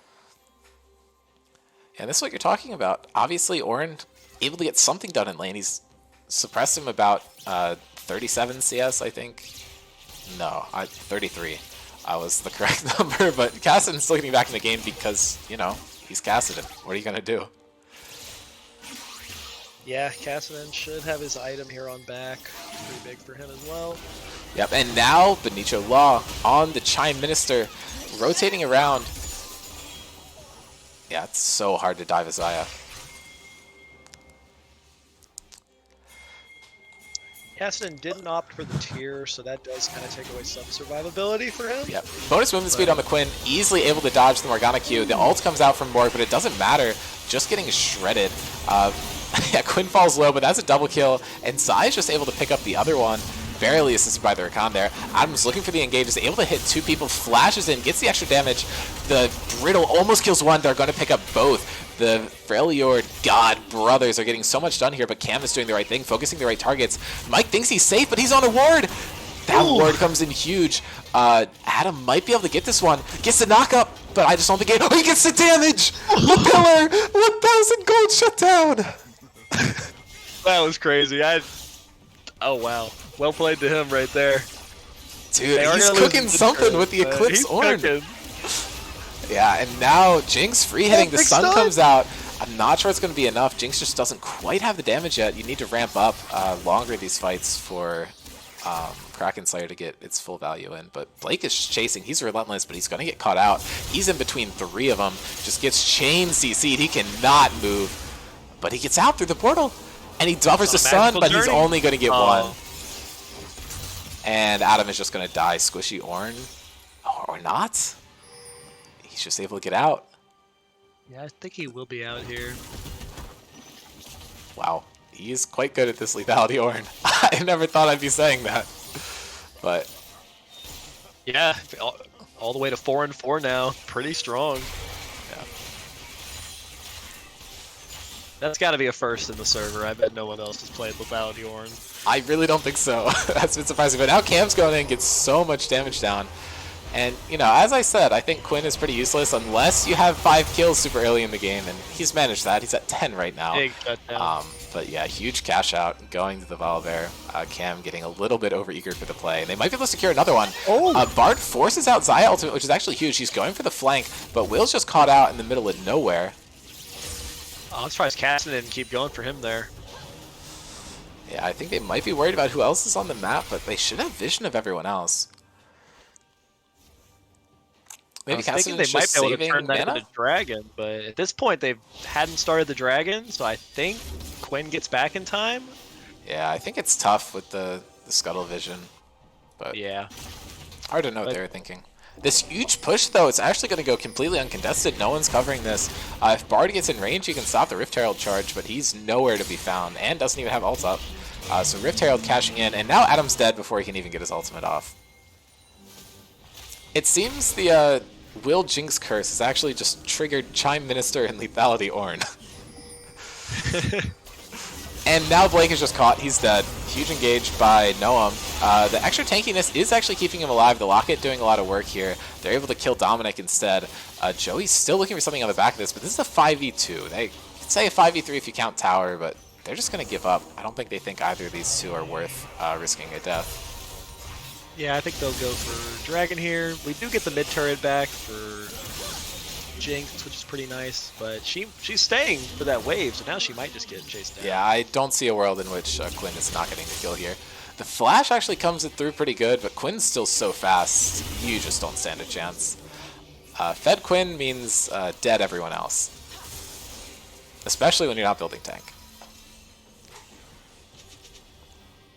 And this is what you're talking about. Obviously, Ornn able to get something done in lane. He's suppressed him about 37 CS, I think. No, 33 was the correct number, but Kassadin's still getting back in the game because, you know, he's Kassadin. What are you going to do? Yeah, Kassadin should have his item here on back. Pretty big for him as well. Yep, and now Benicio Law on the Chime Minister, rotating around. Yeah, it's so hard to dive a Zaya. Cassidy didn't opt for the tier, so that does kind of take away some survivability for him. Yep. Bonus movement speed on the Quinn, easily able to dodge the Morgana Q. The ult comes out from Morg, but it doesn't matter. Just getting shredded. Yeah, Quinn falls low, but that's a double kill, and Zai's just able to pick up the other one. Barely assisted by the Rakan there. Adam's looking for the engage, is able to hit 2 people, flashes in, gets the extra damage. The Brittle almost kills 1. They're going to pick up both. The Freljord God brothers are getting so much done here, but Cam is doing the right thing, focusing the right targets. Mike thinks he's safe, but he's on a ward. That ward comes in huge. Adam might be able to get this one. Gets the knock up, but I just don't think he gets the damage. The pillar, 1,000 gold shut down. That was crazy. Oh wow. Well played to him right there. Dude, he's cooking something with the Eclipse Orn. Yeah, and now Jinx free hitting. The sun comes out. I'm not sure it's going to be enough. Jinx just doesn't quite have the damage yet. You need to ramp up longer these fights for Kraken Slayer to get its full value in. But Blake is chasing. He's relentless, but he's going to get caught out. He's in between 3 of them. Just gets chain CC'd. He cannot move. But he gets out through the portal. And he buffers the sun, but he's only going to get 1. And Adam is just going to die. Squishy Orn. Or not. He's just able to get out. Yeah, I think he will be out here. Wow. He's quite good at this lethality Orn. I never thought I'd be saying that. But yeah, all the way to 4-4 now. Pretty strong. yeah. That's got to be a first in the server. I bet no one else has played lethality Orn. I really don't think so. That's been surprising. But now Cam's going in and gets so much damage down. And, you know, as I said, I think Quinn is pretty useless unless you have 5 kills super early in the game. And he's managed that. He's at 10 right now. Big shutdown. But yeah, huge cash out going to the Volibear. Cam getting a little bit overeager for the play. And they might be able to secure another one. Bard forces out Zaya ultimate, which is actually huge. He's going for the flank, but Will's just caught out in the middle of nowhere. I'm surprised Cassidy didn't keep going for him there. Yeah, I think they might be worried about who else is on the map, but they should have vision of everyone else. Maybe I was thinking they might be able to turn that into dragon, but at this point they hadn't started the dragon, so I think Quinn gets back in time. Yeah, I think it's tough with the scuttle vision, but yeah, hard to know what they were thinking. This huge push, though, it's actually going to go completely uncontested. No one's covering this. If Bard gets in range, you can stop the Rift Herald charge, but he's nowhere to be found and doesn't even have ult up. So Rift Herald cashing in, and now Adam's dead before he can even get his ultimate off. It seems the Will Jinx curse has actually just triggered Chime Minister and Lethality Orn. And now Blake is just caught. He's dead. Huge engage by Noam. The extra tankiness is actually keeping him alive. The Locket doing a lot of work here. They're able to kill Dominic instead. Joey's still looking for something on the back of this, but this is a 5v2. They could say a 5v3 if you count Tower, but they're just going to give up. I don't think they think either of these two are worth risking a death. Yeah, I think they'll go for Dragon here. We do get the mid turret back for Jinx, which is pretty nice, but she's staying for that wave, so now she might just get chased down. Yeah, I don't see a world in which Quinn is not getting the kill here. The flash actually comes through pretty good, but Quinn's still so fast, you just don't stand a chance. Fed Quinn means dead everyone else, especially when you're not building tank.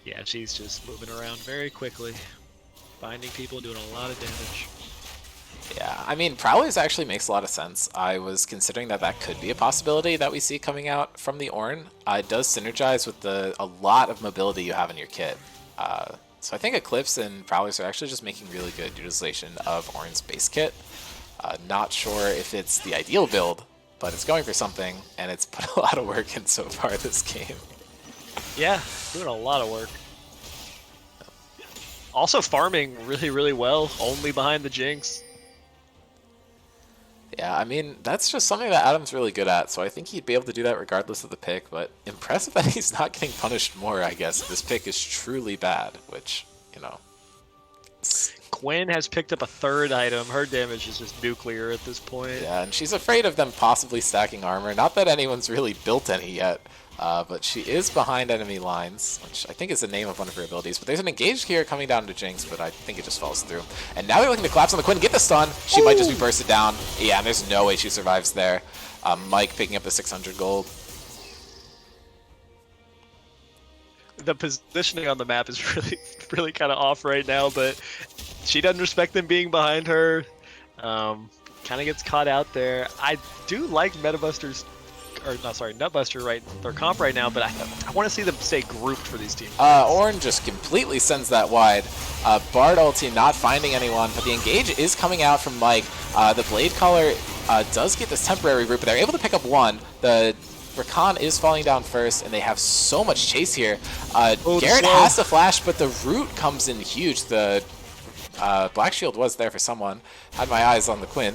Yeah, she's just moving around very quickly, binding people, doing a lot of damage. Yeah, I mean, Prowlers actually makes a lot of sense. I was considering that that could be a possibility that we see coming out from the Ornn. It does synergize with a lot of mobility you have in your kit. So I think Eclipse and Prowlers are actually just making really good utilization of Ornn's base kit. Not sure if it's the ideal build, but it's going for something, and it's put a lot of work in so far this game. Yeah, doing a lot of work. Also farming really, really well, only behind the Jinx. Yeah, I mean, that's just something that Adam's really good at, so I think he'd be able to do that regardless of the pick, but impressive that he's not getting punished more, I guess. This pick is truly bad, which, you know. Quinn has picked up a 3rd item. Her damage is just nuclear at this point. Yeah, and she's afraid of them possibly stacking armor. Not that anyone's really built any yet. But she is behind enemy lines, which I think is the name of one of her abilities. But there's an engage here coming down to Jinx, but I think it just falls through. And now they're looking to collapse on the Quinn, get the stun. She might just be bursted down. Yeah, and there's no way she survives there. Mike picking up the 600 gold. The positioning on the map is really kind of off right now, but she doesn't respect them being behind her. Kind of gets caught out there. I do like Nutbuster right, their comp right now, but I want to see them stay grouped for these teams. Ornn just completely sends that wide. Bard ulti not finding anyone, but the engage is coming out from Mike. The Blade Caller does get this temporary root, but they're able to pick up one. The Rakan is falling down first, and they have so much chase here. Garrett has to flash, but the root comes in huge. The Black Shield was there for someone. Had my eyes on the Quinn.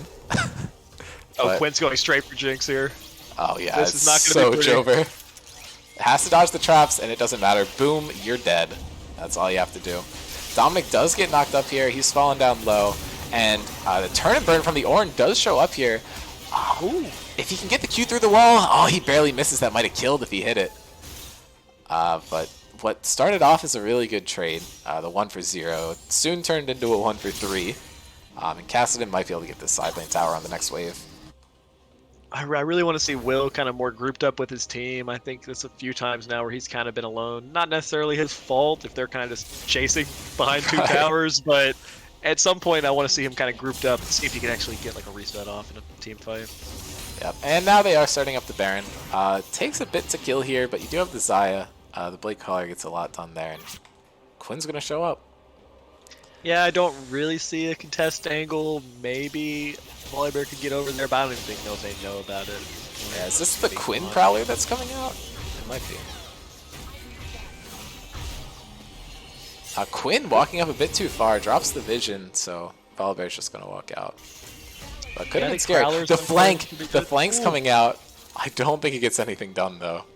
Quinn's going straight for Jinx here. Oh yeah, this it's is not so gonna be pretty. Jover. Has to dodge the traps, and it doesn't matter. Boom, you're dead. That's all you have to do. Dominic does get knocked up here. He's fallen down low, and the turn and burn from the Ornn does show up here. Ooh. If he can get the Q through the wall, oh, he barely misses. That might have killed if he hit it. But what started off as a really good trade, the 1 for 0, soon turned into a 1 for 3. And Cassidy might be able to get this side lane tower on the next wave. I really want to see Will kind of more grouped up with his team. I think there's a few times now where he's kind of been alone. Not necessarily his fault if they're kind of just chasing behind two towers, but at some point I want to see him kind of grouped up and see if he can actually get like a reset off in a team fight. Yep, and now they are starting up the Baron. Takes a bit to kill here, but you do have the Xayah. The Blade Caller gets a lot done there, and Quinn's going to show up. Yeah, I don't really see a contest angle. Maybe Volibear could get over there, but I don't even think they know about it. Yeah, is this the Quinn Prowler that's coming out? It might be. Quinn walking up a bit too far, drops the vision, so Volibear's just going to walk out. But could have been scary. The flank's coming out. I don't think he gets anything done, though.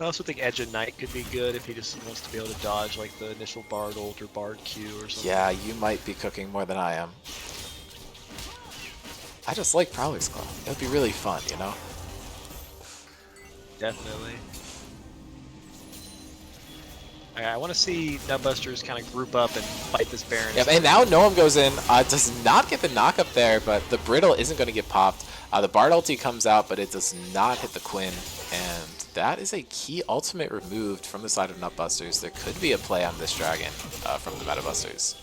I also think Edge of Knight could be good if he just wants to be able to dodge like the initial Bard ult or Bard Q or something. Yeah, you might be cooking more than I am. I just like Prowler's Claw. It would be really fun, you know? Definitely. I want to see Nutbusters kind of group up and fight this Baron. Yep, and now Noam goes in, does not get the knock up there, but the Brittle isn't going to get popped. The Bard ulti comes out, but it does not hit the Quinn, and that is a key ultimate removed from the side of Nutbusters. There could be a play on this dragon from the Metabusters.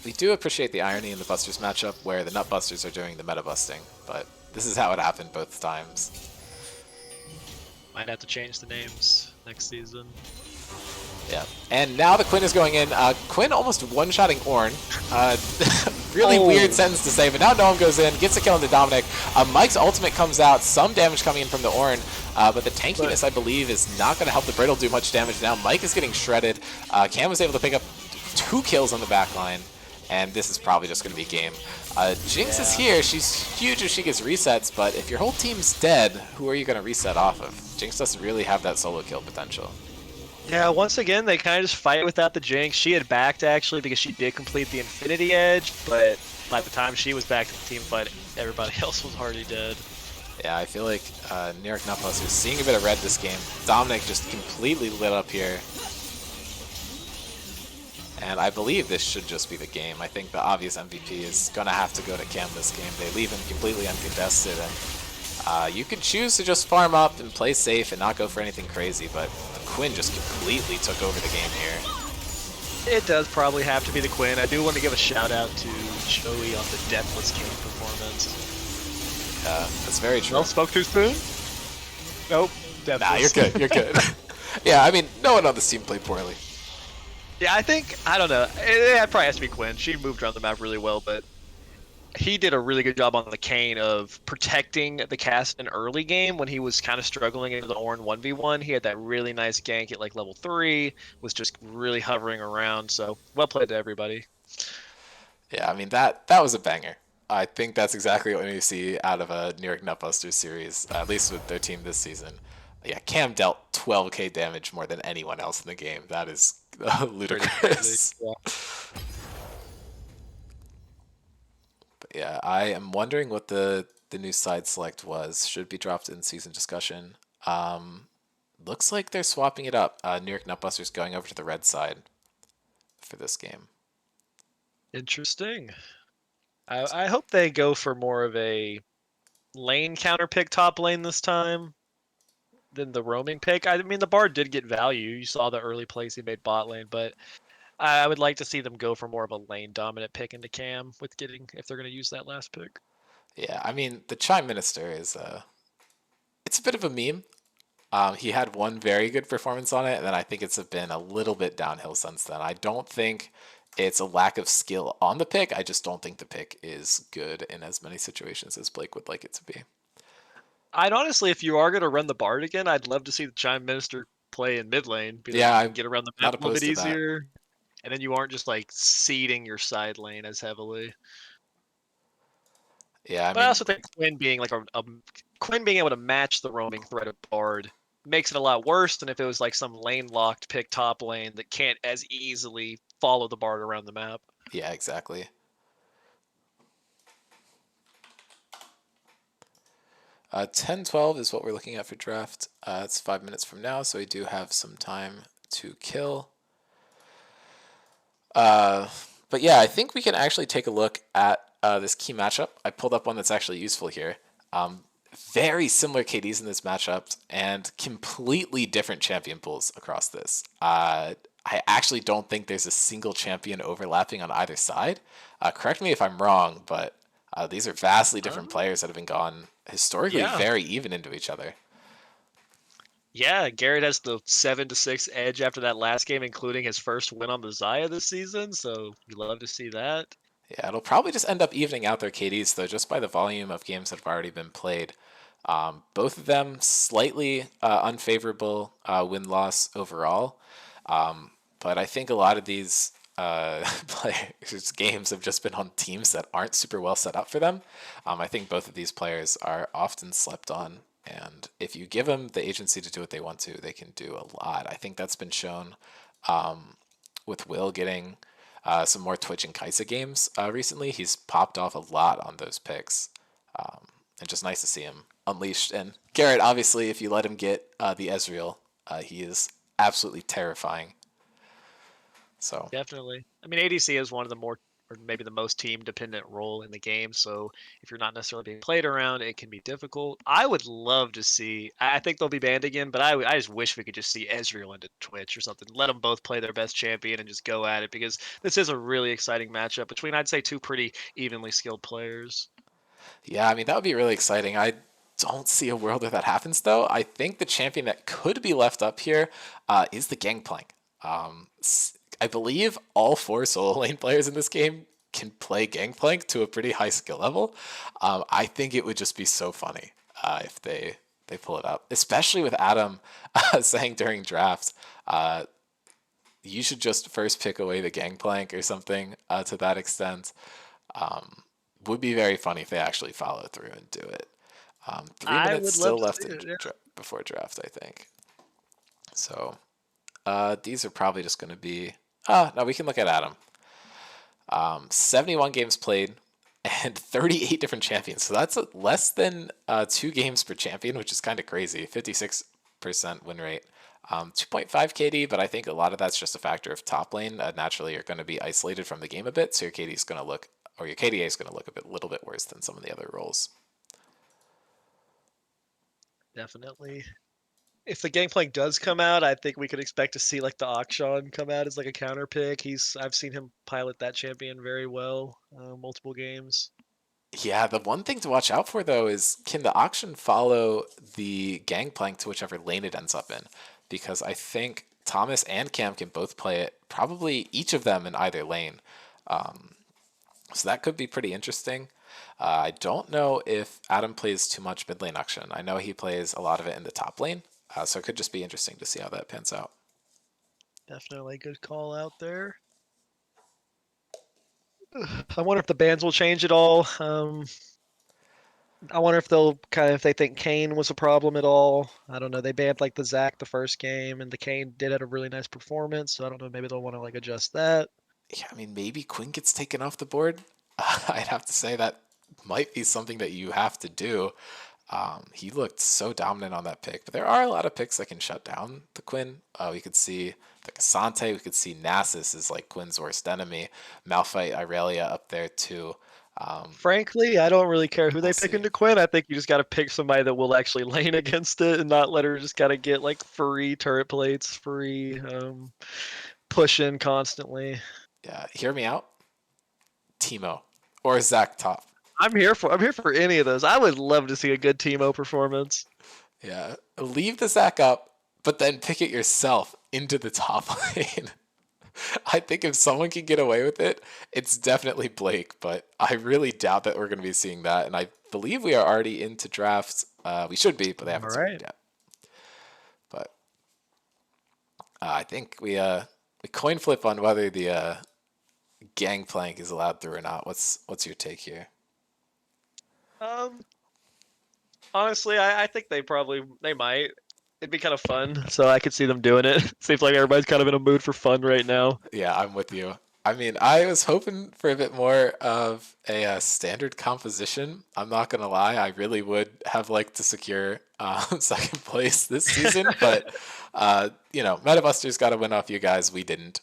We do appreciate the irony in the Busters matchup where the Nutbusters are doing the Metabusting, but this is how it happened both times. Might have to change the names next season. Yeah, and now the Quinn is going in. Quinn almost one-shotting Ornn. Really weird sentence to say, but now Noam goes in, gets a kill into Dominic. Mike's ultimate comes out, some damage coming in from the Ornn, but the tankiness, I believe, is not going to help the Brittle do much damage now. Mike is getting shredded. Cam was able to pick up 2 kills on the back line, and this is probably just going to be game. Jinx is here. She's huge if she gets resets, but if your whole team's dead, who are you going to reset off of? Jinx doesn't really have that solo kill potential. Yeah, once again, they kind of just fight without the Jinx. She had backed, actually, because she did complete the Infinity Edge, but by the time she was back to the team fight, everybody else was already dead. Yeah, I feel like New York Nutbusters seeing a bit of red this game. Dominic just completely lit up here. And I believe this should just be the game. I think the obvious MVP is going to have to go to Cam this game. They leave him completely uncontested, and you could choose to just farm up and play safe and not go for anything crazy, but the Quinn just completely took over the game here. It does probably have to be the Quinn. I do want to give a shout out to Joey on the Deathless King performance. That's very true. Well, spoke too soon? Nope. Deathless. Nah, you're good. You're good. Yeah, I mean, no one on this team played poorly. Yeah, I don't know. It probably has to be Quinn. She moved around the map really well, but he did a really good job on the Kayn of protecting the cast in early game when he was kind of struggling into the Ornn 1v1. He had that really nice gank at like level 3, was just really hovering around, so well played to everybody. Yeah, I mean, that was a banger. I think that's exactly what we see out of a New York Nutbusters series, at least with their team this season. Yeah, Cam dealt 12k damage more than anyone else in the game. That is Pretty crazy. ludicrous. Yeah. But yeah, I am wondering what the new side select was. Should be dropped in season discussion. Looks like they're swapping it up. New York Nutbusters going over to the red side for this game. Interesting. I hope they go for more of a lane counter pick top lane this time than the roaming pick. I mean, the Bard did get value. You saw the early plays he made bot lane, but I would like to see them go for more of a lane dominant pick into Cam with getting if they're going to use that last pick. Yeah, I mean the Chime Minister is it's a bit of a meme. He had one very good performance on it, and then I think it's been a little bit downhill since then. I don't think it's a lack of skill on the pick. I just don't think the pick is good in as many situations as Blake would like it to be. I'd honestly, if you are going to run the Bard again, I'd love to see the Chime Minister play in mid lane because Yeah, you can I'm get around the map not a little bit opposed to that. easier, and then you aren't just like seeding your side lane as heavily. Yeah, I But I mean, also think Quinn being like a Quinn being able to match the roaming threat of Bard makes it a lot worse than if it was like some lane locked pick top lane that can't as easily follow the Bard around the map. yeah, exactly. 10-12 is what we're looking at for draft. It's 5 minutes from now, so we do have some time to kill. But yeah, I think we can actually take a look at this key matchup. I pulled up one that's actually useful here. Very similar KDs in this matchup and completely different champion pools across this. I actually don't think there's a single champion overlapping on either side. Correct me if I'm wrong, but these are vastly different Um, players that have been gone historically yeah, very even into each other. yeah. Garrett has the 7-6 edge after that last game, including his first win on the Zaya this season. So we love to see that. Yeah, it'll probably just end up evening out their KDs, though, just by the volume of games that have already been played. Both of them slightly unfavorable win loss overall. But I think a lot of these players' games have just been on teams that aren't super well set up for them. I think both of these players are often slept on. And if you give them the agency to do what they want to, they can do a lot. I think that's been shown with Will getting some more Twitch and Kaisa games recently. He's popped off a lot on those picks. And just nice to see him unleashed. And Garrett, obviously, if you let him get the Ezreal, he is absolutely terrifying. So Definitely. I mean, ADC is one of the more, or maybe the most team dependent role in the game. So if you're not necessarily being played around, it can be difficult. I would love to see, I think they'll be banned again, but I just wish we could just see Ezreal into Twitch or something. Let them both play their best champion and just go at it because this is a really exciting matchup between, I'd say, two pretty evenly skilled players. yeah, I mean, that would be really exciting. I don't see a world where that happens, though. I think the champion that could be left up here is the Gangplank. I believe all four solo lane players in this game can play Gangplank to a pretty high skill level. I think it would just be so funny if they pull it up, especially with Adam saying during drafts, you should just first pick away the Gangplank or something to that extent. Would be very funny if they actually follow through and do it. Three I minutes would love still to left see it. Yeah. before draft, I think. So these are probably just going to be. No, we can look at Adam. 71 games played and 38 different champions. So that's less than 2 games per champion, which is kind of crazy. 56% win rate. 2.5 KD, but I think a lot of that's just a factor of top lane. Naturally, you're going to be isolated from the game a bit, so your KD is going to look, or your KDA is going to look little bit worse than some of the other roles. Definitely. If the Gangplank does come out, I think we could expect to see like the Akshan come out as like a counter pick. I've seen him pilot that champion very well, multiple games. Yeah, the one thing to watch out for though is can the auction follow the Gangplank to whichever lane it ends up in? Because I think Thomas and Cam can both play it, probably each of them in either lane. So that could be pretty interesting. I don't know if Adam plays too much mid lane auction. I know he plays a lot of it in the top lane, so it could just be interesting to see how that pans out. Definitely a good call out there. I wonder if the bans will change at all. I wonder if they'll if they think Kane was a problem at all. I don't know. They banned like the Zach the first game, and the Kane did have a really nice performance. So I don't know. Maybe they'll want to like adjust that. Yeah, I mean, maybe Quinn gets taken off the board. I'd have to say that might be something that you have to do. He looked so dominant on that pick, but there are a lot of picks that can shut down the Quinn. We could see the Asante, we could see Nasus is like Quinn's worst enemy. Malphite, Irelia up there too. Frankly, I don't really care who We'll they pick see. into Quinn. I think you just got to pick somebody that will actually lane against it and not let her just kind of get like free turret plates, free push in constantly. Yeah, hear me out. Timo or Zach top. I'm here for any of those. I would love to see a good Teemo performance. Yeah, leave the Zach up, but then pick it yourself into the top lane. I think if someone can get away with it, it's definitely Blake, but I really doubt that we're going to be seeing that. And I believe we are already into drafts. We should be, but they All haven't started right. yet. But I think we coin flip on whether the gangplank is allowed through or not. What's your take here? Um, Honestly, I think they might. It'd be kind of fun, so I could see them doing it. Seems like everybody's kind of in a mood for fun right now. Yeah, I'm with you. I mean, I was hoping for a bit more of a standard composition. I'm not gonna lie, I really would have liked to secure second place this season, but Metabusters got to win off you guys. We didn't.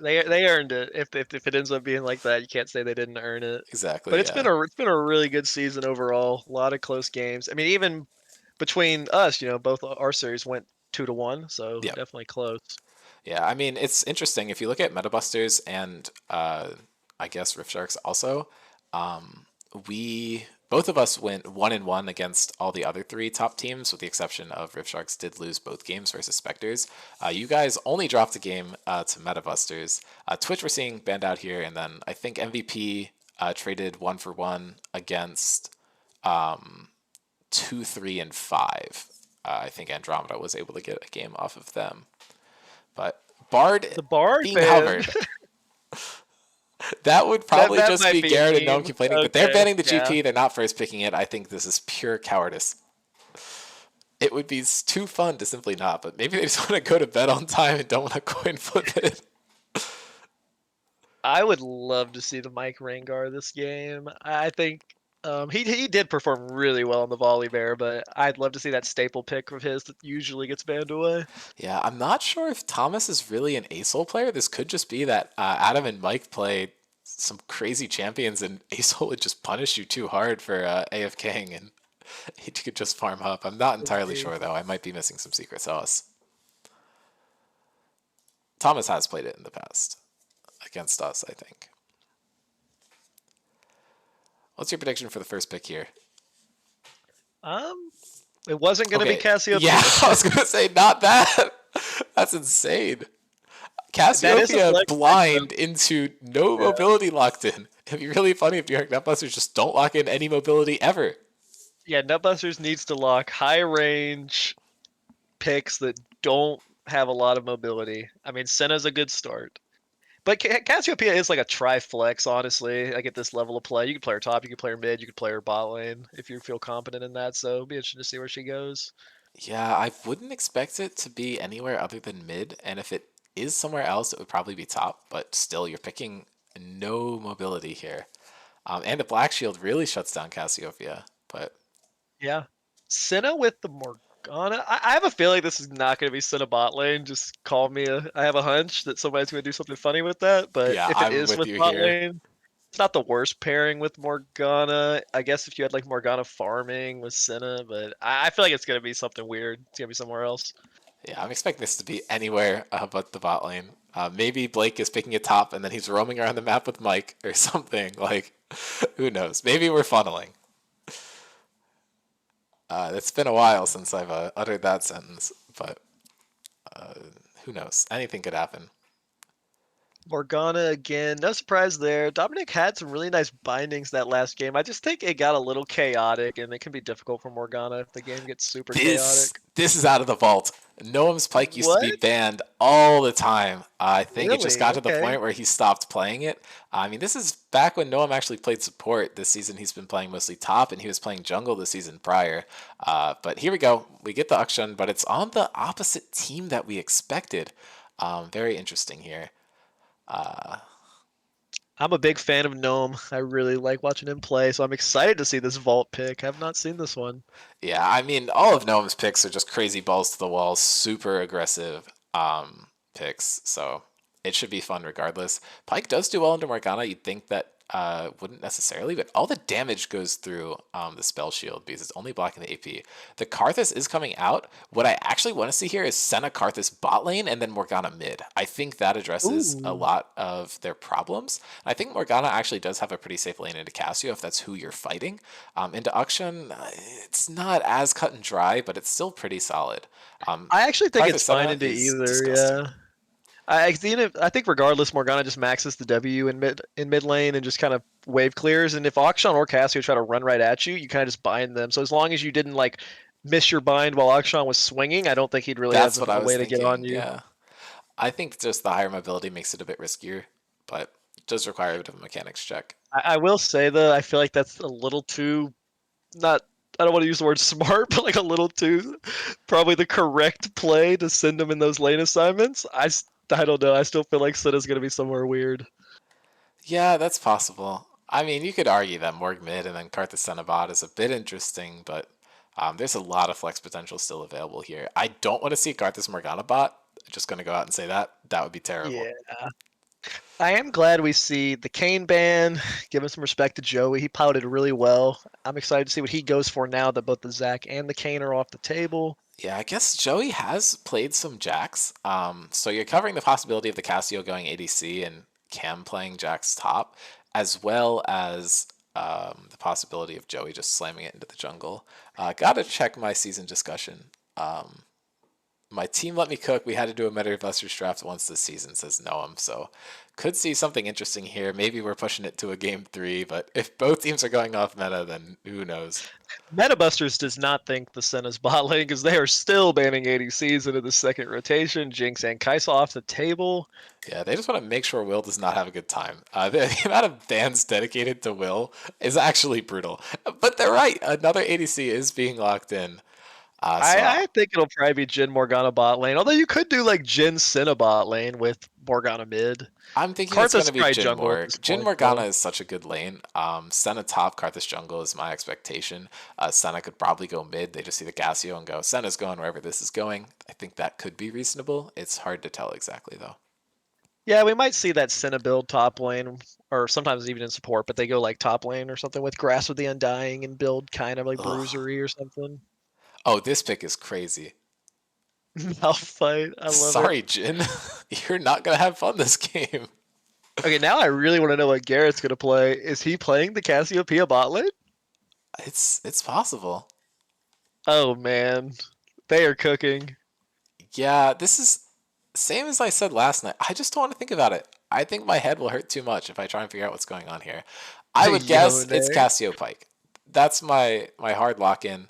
They earned it. If it ends up being like that, you can't say they didn't earn it. But Exactly. it's been Yeah. a really good season overall. A lot of close games. I mean, even between us, both our series went 2-1, so Yeah. definitely close. Yeah. I mean, it's interesting if you look at Metabusters and I guess Rift Sharks also. We both of us went 1-1 against all the other three top teams, with the exception of Rift Sharks did lose both games versus Spectres. You guys only dropped a game to Metabusters. Twitch we're seeing banned out here, and then I think MVP traded 1-for-1 against 2, 3, and 5. I think Andromeda was able to get a game off of them. But Bard The Bard being ban. hovered, that would that probably that just might be be a Garrett and no one meme. complaining, but they're Okay, banning the yeah. GP. They're not first picking it. I think this is pure cowardice. It would be too fun to simply not, but maybe they just want to go to bed on time and don't want to coin flip it. I would love to see the Mike Rangar this game. I think he did perform really well in the volley bear, but I'd love to see that staple pick of his that usually gets banned away. Yeah, I'm not sure if Thomas is really an ASOL player. This could just be that Adam and Mike play some crazy champions and ASOL would just punish you too hard for AFKing and he could just farm up. I'm not entirely sure though. I might be missing some secret sauce. Thomas has played it in the past against us, I think. What's your prediction for the first pick here? Um, it wasn't going to be Okay, yeah, Cassiopeia. I was gonna say not that. That's insane. That is a Cassiopeia flex pick, though. blind into no Yeah. mobility locked in. It'd be really funny if New York Nutbusters just don't lock in any mobility ever. Yeah, Nutbusters needs to lock high range picks that don't have a lot of mobility. I mean, Senna's a good start. But Cassiopeia is like a tri-flex, honestly. Like at this level of play, you can play her top, you can play her mid, you can play her bot lane if you feel confident in that. So it'll be interesting to see where she goes. Yeah, I wouldn't expect it to be anywhere other than mid, and if it is somewhere else, it would probably be top, but still, you're picking no mobility here. And the Black Shield really shuts down Cassiopeia, but Yeah, Senna with the Morgana. I have a feeling this is not going to be Senna bot lane. Just call me. I have a hunch that somebody's going to do something funny with that. But yeah, if it I'm is with with you bot here. lane, it's not the worst pairing with Morgana. I guess if you had like Morgana farming with Senna, but I feel like it's going to be something weird. It's going to be somewhere else. Yeah, I'm expecting this to be anywhere but the bot lane. Maybe Blake is picking a top and then he's roaming around the map with Mike or something. Like, who knows? Maybe we're funneling. It's been a while since I've uttered that sentence, but who knows? Anything could happen. Morgana again. No surprise there. Dominic had some really nice bindings that last game. I just think it got a little chaotic, and it can be difficult for Morgana if the game gets super This chaotic. this is out of the vault. Noam's Pike used to be What? banned all the time. I think it just Really? got to the Okay. point where he stopped playing it. I mean, this is back when Noam actually played support. This season he's been playing mostly top, and he was playing jungle the season prior. But here we go. We get the Akshan, but it's on the opposite team that we expected. Very interesting here. Uh, I'm a big fan of Gnome. I really like watching him play, so I'm excited to see this vault pick. I've not seen this one. Yeah, I mean, all of Noam's picks are just crazy balls to the wall, super aggressive picks. So it should be fun regardless. Pike does do well into Morgana. You'd think that wouldn't necessarily, but all the damage goes through the spell shield because it's only blocking the AP. The Karthus is coming out. What I actually want to see here is Senna Karthus bot lane and then Morgana mid. I think that addresses a Ooh. lot of their problems. I think Morgana actually does have a pretty safe lane into Cassio if that's who you're fighting. Into Akshan, it's not as cut and dry, but it's still pretty solid. I actually think Karthus it's fine Senna into is either, disgusting. yeah. I think regardless, Morgana just maxes the W in mid lane and just kind of wave clears. And if Akshan or Cassio try to run right at you, you kind of just bind them. So as long as you didn't like miss your bind while Akshan was swinging, I don't think he'd really That's have what a I was way to get on thinking. you. Yeah, I think just the higher mobility makes it a bit riskier, but it does require a bit of a mechanics check. I will say though, I feel like that's a little too not. I don't want to use the word smart, but like a little too probably the correct play to send them in those lane assignments. I don't know. I still feel like Senna's gonna be somewhere weird. Yeah, that's possible. I mean, you could argue that Morg mid and then Karthus Senabot is a bit interesting, but there's a lot of flex potential still available here. I don't want to see Karthus Morgana bot. Just going to go out and say that. That would be terrible. Yeah. I am glad we see the Kane ban, giving some respect to Joey. He piloted really well. I'm excited to see what he goes for now that both the Zach and the Kane are off the table. Yeah, I guess Joey has played some Jax. So you're covering the possibility of the Cassio going ADC and Cam playing Jax top, as well as the possibility of Joey just slamming it into the jungle. Gotta check my season discussion. My team let me cook. We had to do a Meta Busters draft once this season, says Noam. So could see something interesting here. Maybe we're pushing it to a game 3, but if both teams are going off meta, then who knows? Metabusters does not think the Senna's bot lane because they are still banning ADCs into the second rotation. Jinx and Kai'Sa off the table. Yeah, they just want to make sure Will does not have a good time. The amount of bans dedicated to Will is actually brutal. But they're right. Another ADC is being locked in. I think it'll probably be Jin Morgana bot lane. Although you could do like Jin Senna bot lane with Morgana mid. I'm thinking it's Karthus going is to be probably Jin jungle at Morg. this Jin point Morgana though. is such a good lane. Senna top, Karthus jungle is my expectation. Senna could probably go mid. They just see the Cassio and go, Senna's going wherever this is going. I think that could be reasonable. It's hard to tell exactly, though. Yeah, we might see that Senna build top lane, or sometimes even in support, but they go like top lane or something with Grass with the Undying and build kind of like Ugh. Bruisery or something. Oh, this pick is crazy. Malphite, I love it. Sorry, Jin. You're not going to have fun this game. Okay, now I really want to know what Garrett's gonna play. Is he playing the Cassiopeia bot lane? It's possible. Oh man, they are cooking. Yeah, this is same as I said last night. I just don't want to think about it. I think my head will hurt too much if I try and figure out what's going on here. I would guess it's Yone. Cassio Pike. That's my hard lock in.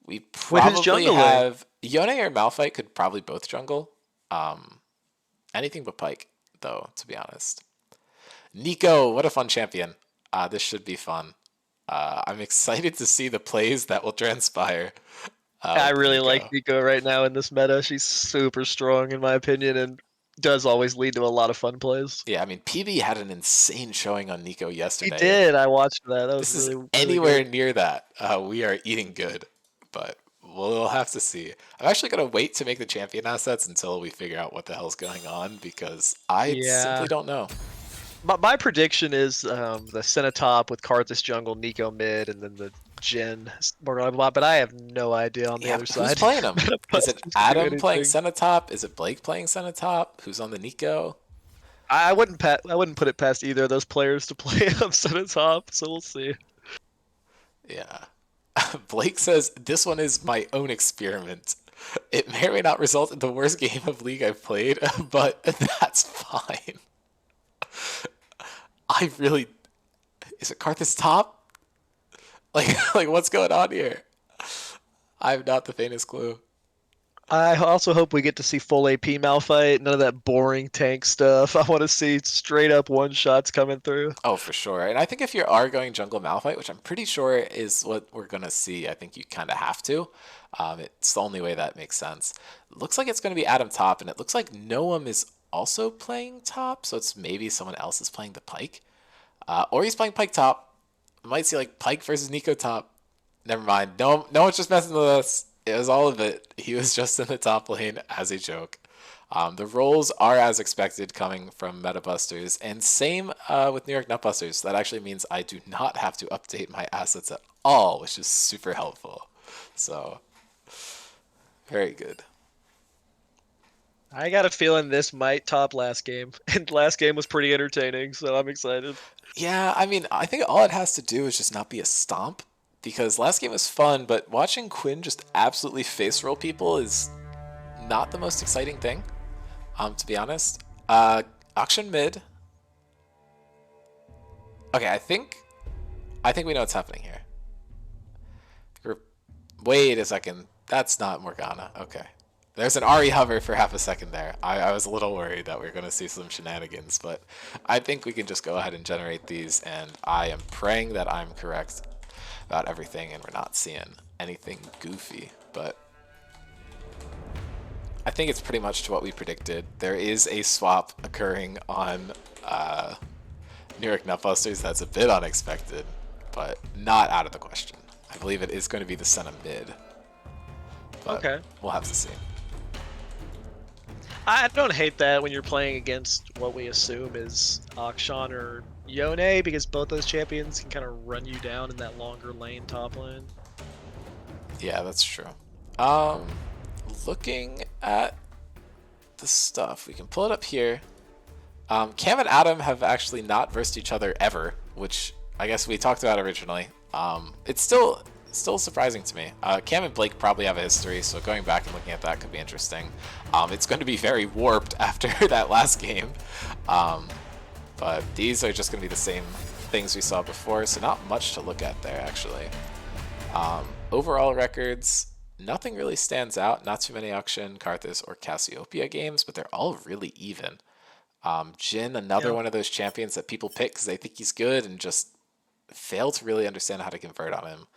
We With his probably jungling. have Yone or Malphite could probably both jungle. Anything but Pike, though, to be honest. Nico, what a fun champion. This should be fun. I'm excited to see the plays that will transpire I with really like Nico. Nico right now in this meta. She's super strong in my opinion and does always lead to a lot of fun plays. Yeah, I mean, PB had an insane showing on Nico He yesterday. If did. I watched that. That was this is really, really anywhere good. near that, we are eating good. But we'll have to see. I'm actually going to wait to make the champion assets until we figure out what the hell's going on because I Yeah. simply don't know. My prediction is the Senna top with Karthus jungle, Nico mid, and then the Jin Morgana bot, but I have no idea on the Yeah, other who's side. playing him? Is it Metapusters can do Adam playing anything. Senatop? Is it Blake playing Senatop? Who's on the Nico? I wouldn't put it past either of those players to play up Senna top, so we'll see. Yeah. Blake says, this one is my own experiment. It may or may not result in the worst game of League I've played, but that's fine. I really is it Karthus top? Like what's going on here? I have not the faintest clue. I also hope we get to see full AP Malphite, none of that boring tank stuff. I want to see straight up one shots coming through. Oh, for sure. And I think if you are going jungle Malphite, which I'm pretty sure is what we're gonna see, I think you kind of have to. It's the only way that makes sense. Looks like it's gonna be Adam top, and it looks like Noam is also playing top, so it's maybe someone else is playing the Pike, or he's playing Pike top. I might see like Pike versus Nico top. Never mind. No one's just messing with us. It was all of it. He was just in the top lane as a joke. The rolls are as expected coming from Metabusters, and same with New York Nutbusters. That actually means I do not have to update my assets at all, which is super helpful. So, very good. I got a feeling this might top last game, and last game was pretty entertaining, so I'm excited. Yeah, I mean, I think all it has to do is just not be a stomp, because last game was fun, but watching Quinn just absolutely face roll people is not the most exciting thing, to be honest. Auction mid. Okay, I think we know what's happening here. Wait a second. That's not Morgana. Okay. There's an Ari hover for half a second there. I was a little worried that we were going to see some shenanigans, but I think we can just go ahead and generate these, and I am praying that I'm correct about everything and we're not seeing anything goofy, but I think it's pretty much to what we predicted. There is a swap occurring on New York Nutbusters that's a bit unexpected, but not out of the question. I believe it is going to be the Senna mid, but Okay. we'll have to see. I don't hate that when you're playing against what we assume is Akshan or Yone, because both those champions can kind of run you down in that longer lane top lane. Yeah, that's true. Looking at the stuff, we can pull it up here. Cam and Adam have actually not versed each other ever, which I guess we talked about originally. It's still surprising to me. Cam and Blake probably have a history, so going back and looking at that could be interesting. It's going to be very warped after that last game, but these are just going to be the same things we saw before, so not much to look at there actually. Overall records, nothing really stands out. Not too many Auction, Karthus, or Cassiopeia games, but they're all really even. Jin, another one of those champions that people pick because they think he's good and just fail to really understand how to convert on him.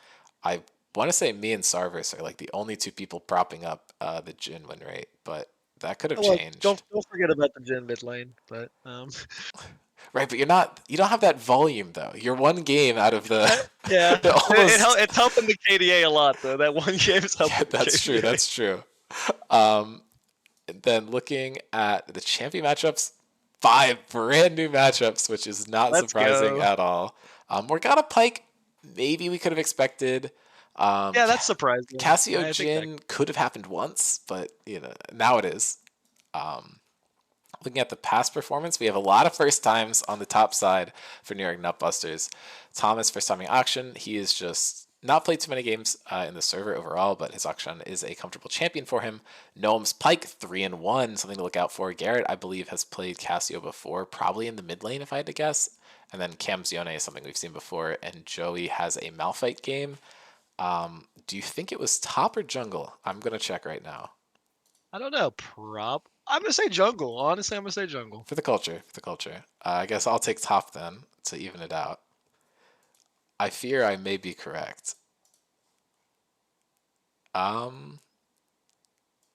I want to say me and Sarvis are like the only two people propping up the Jin win rate, but that could have Well, changed. don't forget about the Jin mid lane, but Right, but you don't have that volume though. You're one game out of the yeah, almost. it's helping the KDA a lot though. That one game is helping. Yeah, that's the true. KDA. That's true. Then looking at the champion matchups, 5 brand new matchups, which is not Let's surprising go. at all. Morgana Pike, maybe we could have expected. Yeah, that's surprising. Cassio I think that Jin could have happened once, but now it is. Looking at the past performance, we have a lot of first times on the top side for New York Nutbusters. Thomas, first timing Auction, he is just not played too many games in the server overall, but his Auction is a comfortable champion for him. Gnome's Pike, 3-1, something to look out for. Garrett, I believe, has played Cassio before, probably in the mid lane if I had to guess. And then Cam's Yone is something we've seen before, and Joey has a Malphite game. Do you think it was top or jungle? I'm going to check right now. I don't know. I'm gonna say jungle. Honestly, I'm gonna say jungle. For the culture, for the culture. I guess I'll take top then to even it out. I fear I may be correct.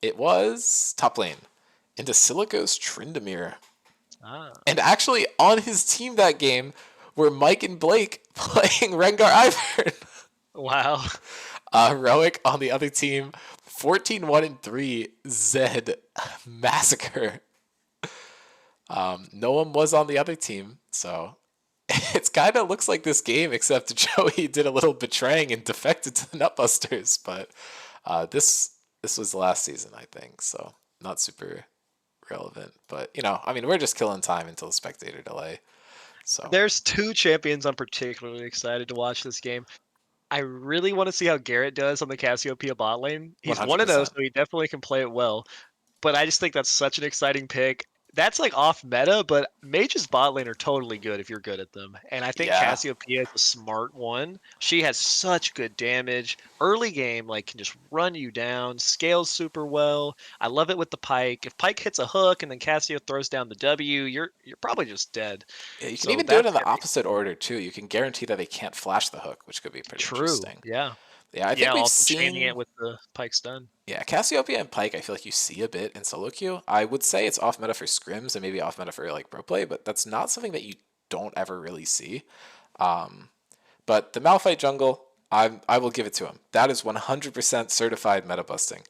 It was top lane into Silico's Tryndamere. Ah. And actually on his team that game were Mike and Blake playing Rengar Ivern. Wow. Heroic on the other team, 14-1-3 Zed massacre. No one was on the other team, so it's kind of looks like this game, except Joey did a little betraying and defected to the Nutbusters. But this was the last season, I think, so not super relevant. But I mean, we're just killing time until spectator delay. So There's 2 champions I'm particularly excited to watch this game. I really want to see how Garrett does on the Cassiopeia bot lane. He's 1-0, 100%. so he definitely can play it well. But I just think that's such an exciting pick. That's like off meta, but mages bot lane are totally good if you're good at them. And I think Yeah. Cassiopeia is a smart one. She has such good damage. Early game, like can just run you down, scales super well. I love it with the Pike. If Pike hits a hook and then Cassio throws down the W, you're probably just dead. Yeah, you can So even do it that's in the gonna be opposite order too. You can guarantee that they can't flash the hook, which could be pretty true. interesting. Yeah. Yeah, I Yeah, think we've also chaining seen. it with the Pike stun. Yeah, Cassiopeia and Pike, I feel like you see a bit in solo queue. I would say it's off meta for scrims and maybe off meta for like pro play, but that's not something that you don't ever really see. Um, but the Malphite jungle, I will give it to him. That is 100% certified meta busting.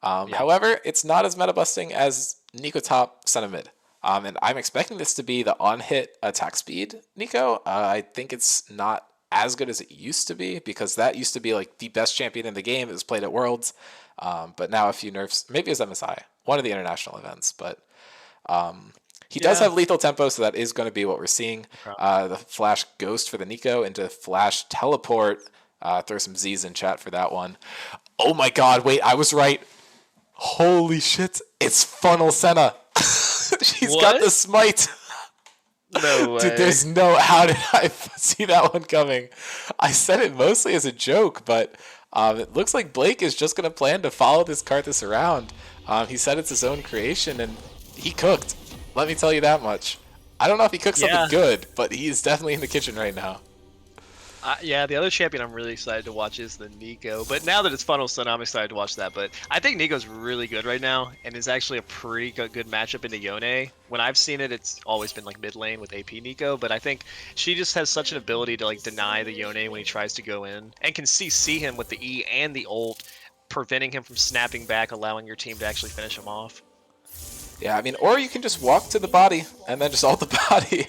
Yeah. However, it's not as meta busting as Nico top Senna mid. And I'm expecting this to be the on-hit attack speed, Nico. I think it's not as good as it used to be because that used to be like the best champion in the game. It was played at Worlds. But now a few nerfs, maybe it's MSI, one of the international events. But he does Yeah. have lethal tempo, so that is going to be what we're seeing. Okay. The flash ghost for the Nico into flash teleport. Throw some Z's in chat for that one. Oh my god, wait, I was right. Holy shit, it's Funnel Senna. She's got What? the smite. No way. Dude, there's no, how did I see that one coming? I said it mostly as a joke, but it looks like Blake is just going to plan to follow this Karthus around. He said it's his own creation, and he cooked. Let me tell you that much. I don't know if he cooked Yeah. something good, but he's definitely in the kitchen right now. Yeah, the other champion I'm really excited to watch is the Nico. But now that it's Funnel Sun, I'm excited to watch that. But I think Nico's really good right now and is actually a pretty good matchup into Yone. When I've seen it, it's always been like mid lane with AP Nico. But I think she just has such an ability to like deny the Yone when he tries to go in and can see him with the E and the ult, preventing him from snapping back, allowing your team to actually finish him off. Yeah, I mean, or you can just walk to the body and then just ult the body.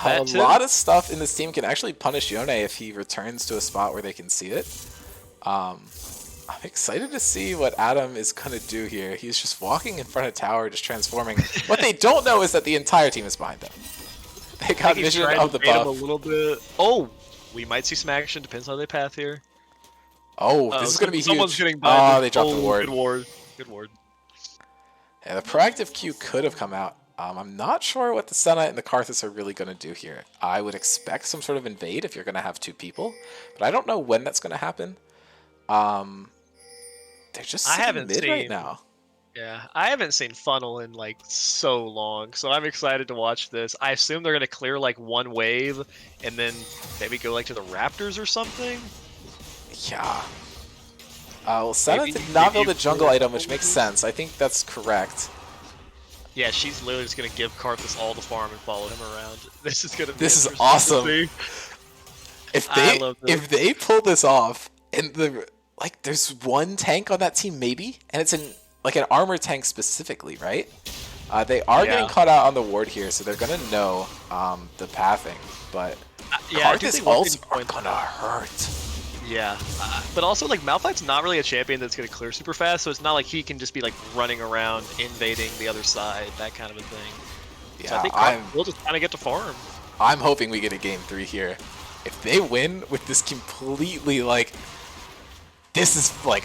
A lot of stuff in this team can actually punish Yone if he returns to a spot where they can see it. I'm excited to see what Adam is going to do here. He's just walking in front of tower, just transforming. What they don't know is that the entire team is behind them. They got vision of the buff. A little bit. Oh, we might see some action. Depends on how they path here. Oh, this is going to be huge. Someone's getting Oh, they dropped the ward. Good ward. Good ward. Yeah, the proactive Q could have come out. I'm not sure what the Senna and the Karthus are really going to do here. I would expect some sort of invade if you're going to have two people, but I don't know when that's going to happen. They're just sitting mid right now. Yeah, I haven't seen Funnel in like so long, so I'm excited to watch this. I assume they're going to clear like one wave and then maybe go like to the Raptors or something. Yeah. Well, Senna did not build a jungle item, which makes sense. I think that's correct. Yeah, she's literally just gonna give Karthus all the farm and follow him around. This is gonna be awesome. I If they pull this off, and there's one tank on that team maybe, and it's like an armor tank specifically, right? They are getting caught out on the ward here, so they're gonna know the pathing, but Karthus ults are gonna hurt. Yeah, but also like Malphite's not really a champion that's gonna clear super fast, so it's not like he can just be like running around invading the other side, that kind of a thing. Yeah, so I think we'll just kind of get to farm. I'm hoping we get a game 3 here. If they win with this completely like, this is like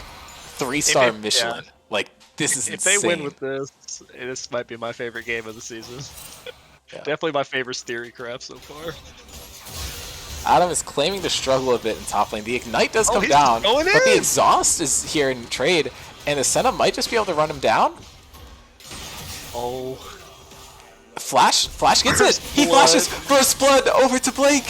3-star Michelin. Yeah. Like this is insane. If they win with this might be my favorite game of the season. Yeah. Definitely my favorite theory craft so far. Adam is claiming to struggle a bit in top lane. The Ignite does come down, but the Exhaust is here in trade, and the Senna might just be able to run him down. Oh. Flash gets it! He flashes! First blood over to Blake!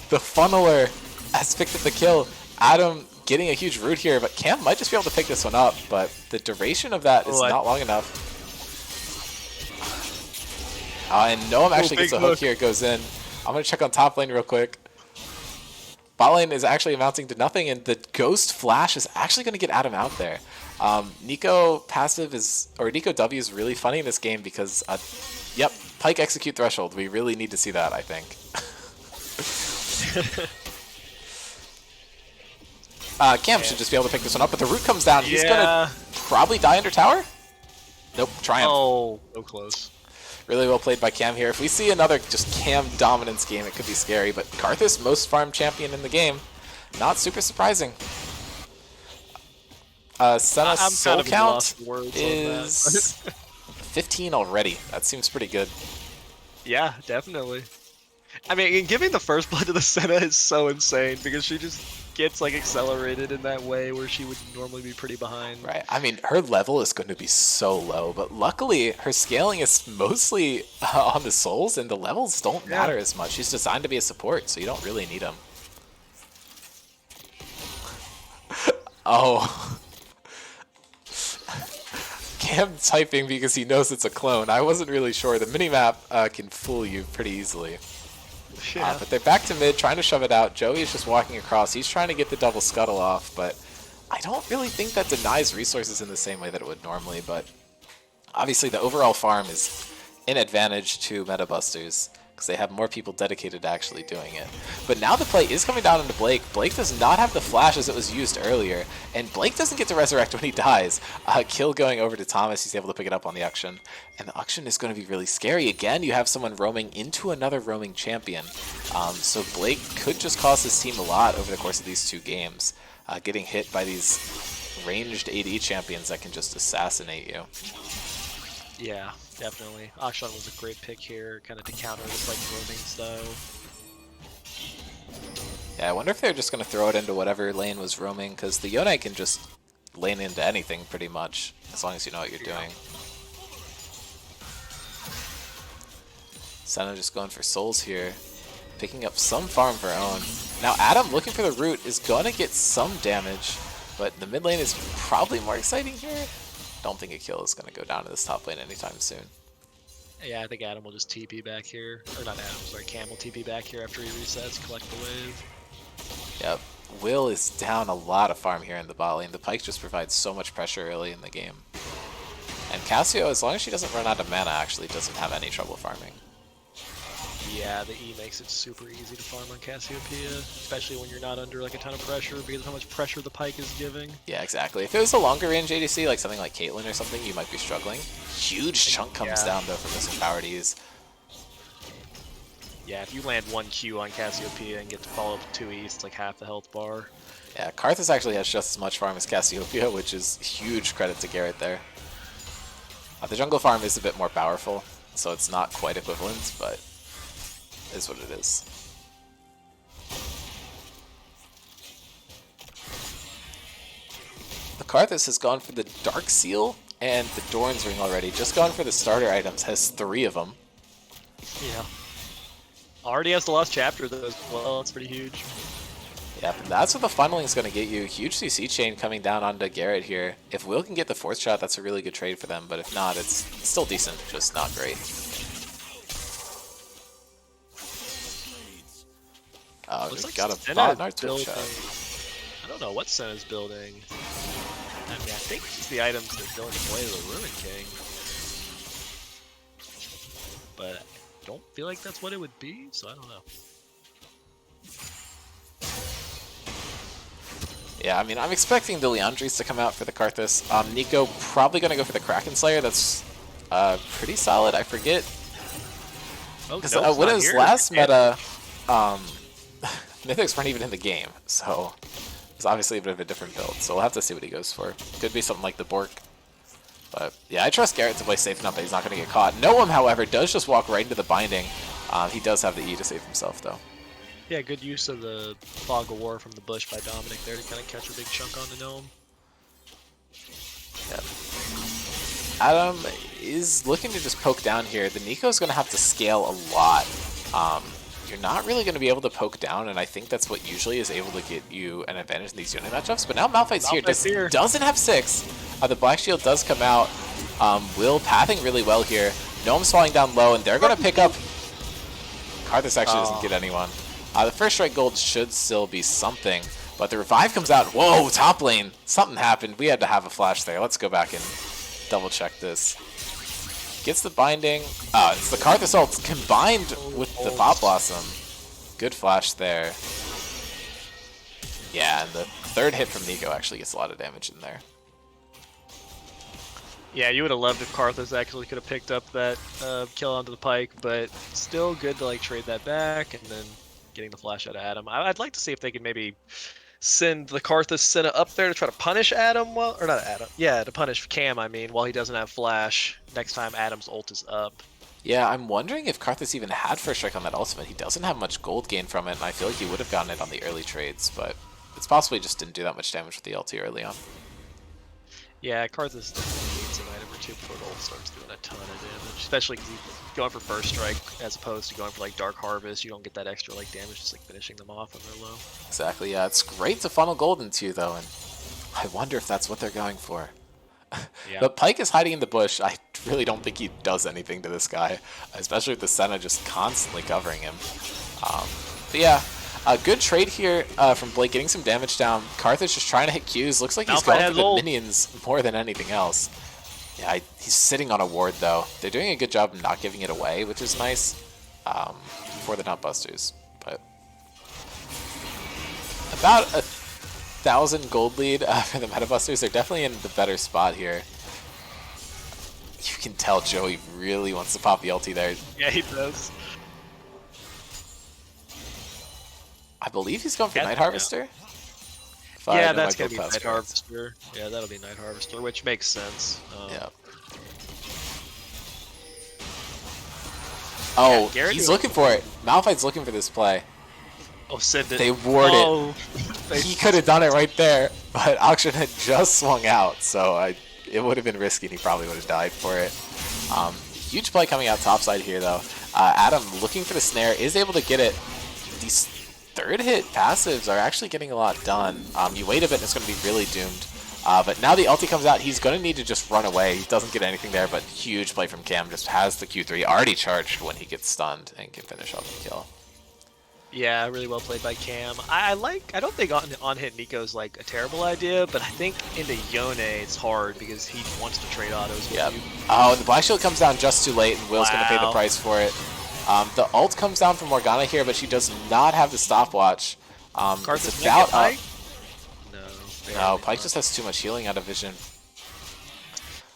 The Funneler has picked up the kill. Adam getting a huge root here, but Cam might just be able to pick this one up, but the duration of that is not long enough. And Noam actually gets a hook here, goes in. I'm going to check on top lane real quick. Bot lane is actually amounting to nothing, and the Ghost Flash is actually going to get Adam out there. Nico passive Nico W is really funny in this game because, yep, Pike execute threshold. We really need to see that, I think. Cam should just be able to pick this one up, but the root comes down. He's going to probably die under tower? Nope, triumph. Oh, so close. Really well played by Cam here. If we see another just Cam dominance game, it could be scary. But Karthus, most farm champion in the game. Not super surprising. Senna's I'm soul kind of at a count loss for words on is that. 15 already. That seems pretty good. Yeah, definitely. I mean, giving the first blood to the Senna is so insane because she just gets like accelerated in that way where she would normally be pretty behind. Right. I mean, her level is going to be so low, but luckily her scaling is mostly on the souls, and the levels don't Yeah. matter as much. She's designed to be a support, so you don't really need them. Oh. Cam typing because he knows it's a clone. I wasn't really sure. The minimap can fool you pretty easily. Yeah. But they're back to mid, trying to shove it out. Joey is just walking across. He's trying to get the double scuttle off, but I don't really think that denies resources in the same way that it would normally. But obviously the overall farm is an advantage to meta busters because they have more people dedicated to actually doing it. But now the play is coming down into Blake. Blake does not have the flash as it was used earlier, and Blake doesn't get to resurrect when he dies. Kill going over to Thomas. He's able to pick it up on the auction. And the auction is going to be really scary. Again, you have someone roaming into another roaming champion. So Blake could just cost his team a lot over the course of these 2 games, getting hit by these ranged AD champions that can just assassinate you. Yeah, definitely. Akshan was a great pick here, kind of to counter this like roaming stuff. Yeah, I wonder if they're just going to throw it into whatever lane was roaming, because the Yone can just lane into anything pretty much, as long as you know what you're doing. Senna just going for souls here, picking up some farm of her own. Now Adam, looking for the root, is going to get some damage, but the mid lane is probably more exciting here. Don't think a kill is going to go down to this top lane anytime soon. Yeah, I think Adam will just TP back here. Or not Adam, sorry, Cam will TP back here after he resets, collect the wave. Yep. Will is down a lot of farm here in the bot lane. The Pyke just provides so much pressure early in the game. And Cassio, as long as she doesn't run out of mana, actually doesn't have any trouble farming. Yeah, the E makes it super easy to farm on Cassiopeia, especially when you're not under like a ton of pressure because of how much pressure the Pyke is giving. Yeah, exactly. If it was a longer range ADC, like something like Caitlyn or something, you might be struggling. Huge chunk comes down though from this empowered E's. Yeah, if you land 1 Q on Cassiopeia and get to follow up with 2 E's, it's like half the health bar. Yeah, Karthus actually has just as much farm as Cassiopeia, which is huge credit to Garrett there. The jungle farm is a bit more powerful, so it's not quite equivalent, but is what it is. The Karthus has gone for the Dark Seal and the Doran's Ring already. Just gone for the starter items, has 3 of them. Yeah. Already has the Lost Chapter though as well, it's pretty huge. Yep, and that's what the funneling is going to get you. Huge CC chain coming down onto Garrett here. If Will can get the 4th shot, that's a really good trade for them, but if not, it's still decent, just not great. Looks like got a Senna bot in our is Twitch building. chat. I don't know what Senna's building. I mean, I think it's the items that go into play the Ruin King. But I don't feel like that's what it would be, so I don't know. Yeah, I mean, I'm expecting the Leandries to come out for the Karthus. Nico probably going to go for the Kraken Slayer. That's pretty solid. I forget. Because when it was last meta, Mythics weren't even in the game, so it's obviously a bit of a different build. So we'll have to see what he goes for. Could be something like the Bork. But yeah, I trust Garrett to play safe enough that he's not going to get caught. Noam, however, does just walk right into the binding. He does have the E to save himself, though. Yeah, good use of the Fog of War from the bush by Dominic there to kind of catch a big chunk on the Gnome. Yep. Adam is looking to just poke down here. The Nico's going to have to scale a lot. You're not really going to be able to poke down, and I think that's what usually is able to get you an advantage in these Yone matchups. But now Malphite's here. Doesn't have 6. The Black Shield does come out. Will pathing really well here. Gnome's falling down low, and they're going to pick up... Karthus actually doesn't get anyone. The first strike gold should still be something, but the revive comes out. Whoa, top lane. Something happened. We had to have a flash there. Let's go back and double check this. Gets the binding. It's the Karthus ult combined with the Pop Blossom. Good flash there. Yeah, and the 3rd hit from Nico actually gets a lot of damage in there. Yeah, you would have loved if Karthus actually could have picked up that kill onto the Pyke, but still good to like trade that back and then getting the flash out of Adam. I'd like to see if they could maybe send the Karthus Senna up there to try to punish Adam. Well, or not Adam. Yeah, to punish Cam. I mean, while he doesn't have flash. Next time Adam's ult is up. Yeah, I'm wondering if Karthus even had first strike on that ultimate. He doesn't have much gold gain from it, and I feel like he would have gotten it on the early trades, but it's possible he just didn't do that much damage with the LT early on. Yeah, Karthus definitely needs an item or two before the ult starts doing a ton of damage, especially because he's going for first strike as opposed to going for like Dark Harvest. You don't get that extra like damage just like finishing them off when they're low. Exactly, yeah. It's great to funnel gold into you, though, and I wonder if that's what they're going for. Yeah. But Pyke is hiding in the bush. I really don't think he does anything to this guy, especially with the Senna just constantly covering him. But yeah, a good trade here from Blake, getting some damage down. Karthus just trying to hit Qs. Looks like he's going for the minions more than anything else. Yeah, he's sitting on a ward, though. They're doing a good job of not giving it away, which is nice for the Nutbusters. But about 1,000 gold lead for the Metabusters. They're definitely in the better spot here. You can tell Joey really wants to pop the ulti there. Yeah, he does. I believe he's going for Night Harvester. Yeah, that's going to be Night Harvester. Yeah, that'll be Night Harvester, which makes sense. Yeah. Oh, yeah, he's looking for it. Malphite's looking for this play. Oh, send it. They ward it. He could have done it right there, but Auction had just swung out, so it would have been risky, and he probably would have died for it. Huge play coming out topside here, though. Adam looking for the snare, is able to get it. These third hit passives are actually getting a lot done. You wait a bit, and it's going to be really doomed. But now the ulti comes out, he's going to need to just run away. He doesn't get anything there, but huge play from Cam. Just has the Q3 already charged when he gets stunned and can finish off the kill. Yeah, really well played by Cam. I don't think on hit Nico's like a terrible idea, but I think into Yone it's hard because he wants to trade autos. Yep. Oh, and the Black Shield comes down just too late, and Will's going to pay the price for it. The ult comes down from Morgana here, but she does not have the stopwatch. It's about up. No, Pyke just has too much healing out of vision.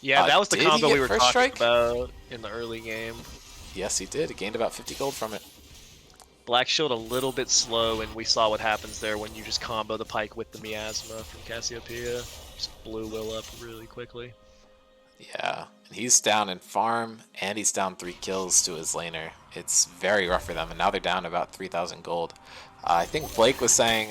Yeah, that was the combo we were talking about in the early game. Yes, he did. He gained about 50 gold from it. Black Shield a little bit slow, and we saw what happens there when you just combo the Pyke with the Miasma from Cassiopeia. Just blew Will up really quickly. Yeah, and he's down in farm, and he's down 3 kills to his laner. It's very rough for them, and now they're down about 3,000 gold. I think Blake was saying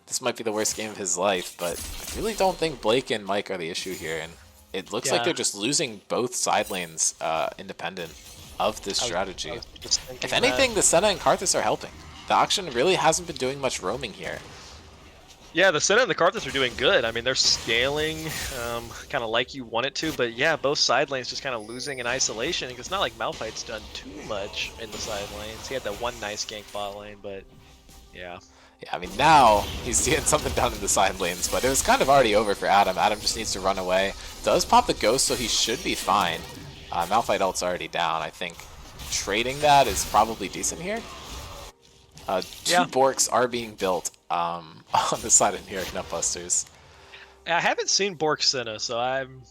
this might be the worst game of his life, but I really don't think Blake and Mike are the issue here, and it looks like they're just losing both side lanes independent of this strategy. If anything, the Senna and Karthus are helping. The Auction really hasn't been doing much roaming here. Yeah, the Senna and the Karthus are doing good. I mean, they're scaling kind of like you want it to, but yeah, both side lanes just kind of losing in isolation. It's not like Malphite's done too much in the side lanes. He had that one nice gank bot lane, but yeah. Yeah, I mean, now he's getting something done in the side lanes, but it was kind of already over for Adam. Adam just needs to run away. Does pop the Ghost, so he should be fine. Malphite ult's already down. I think trading that is probably decent here. Two Borks are being built on the side of New York Nutbusters. I haven't seen Bork Senna, so I'm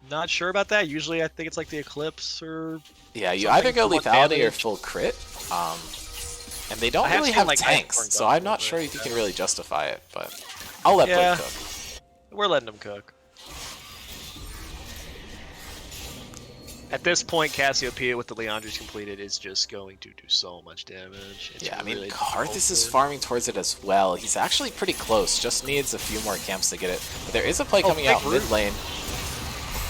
not sure about that. Usually I think it's like the Eclipse or... Yeah, you either go lethality or full crit. And they don't really have tanks, so I'm not sure if you can really justify it, but I'll let Blake cook. We're letting him cook. At this point, Cassiopeia with the Leandris completed is just going to do so much damage. It's I mean, Karthus is farming towards it as well. He's actually pretty close, just needs a few more camps to get it. But there is a play coming out mid lane.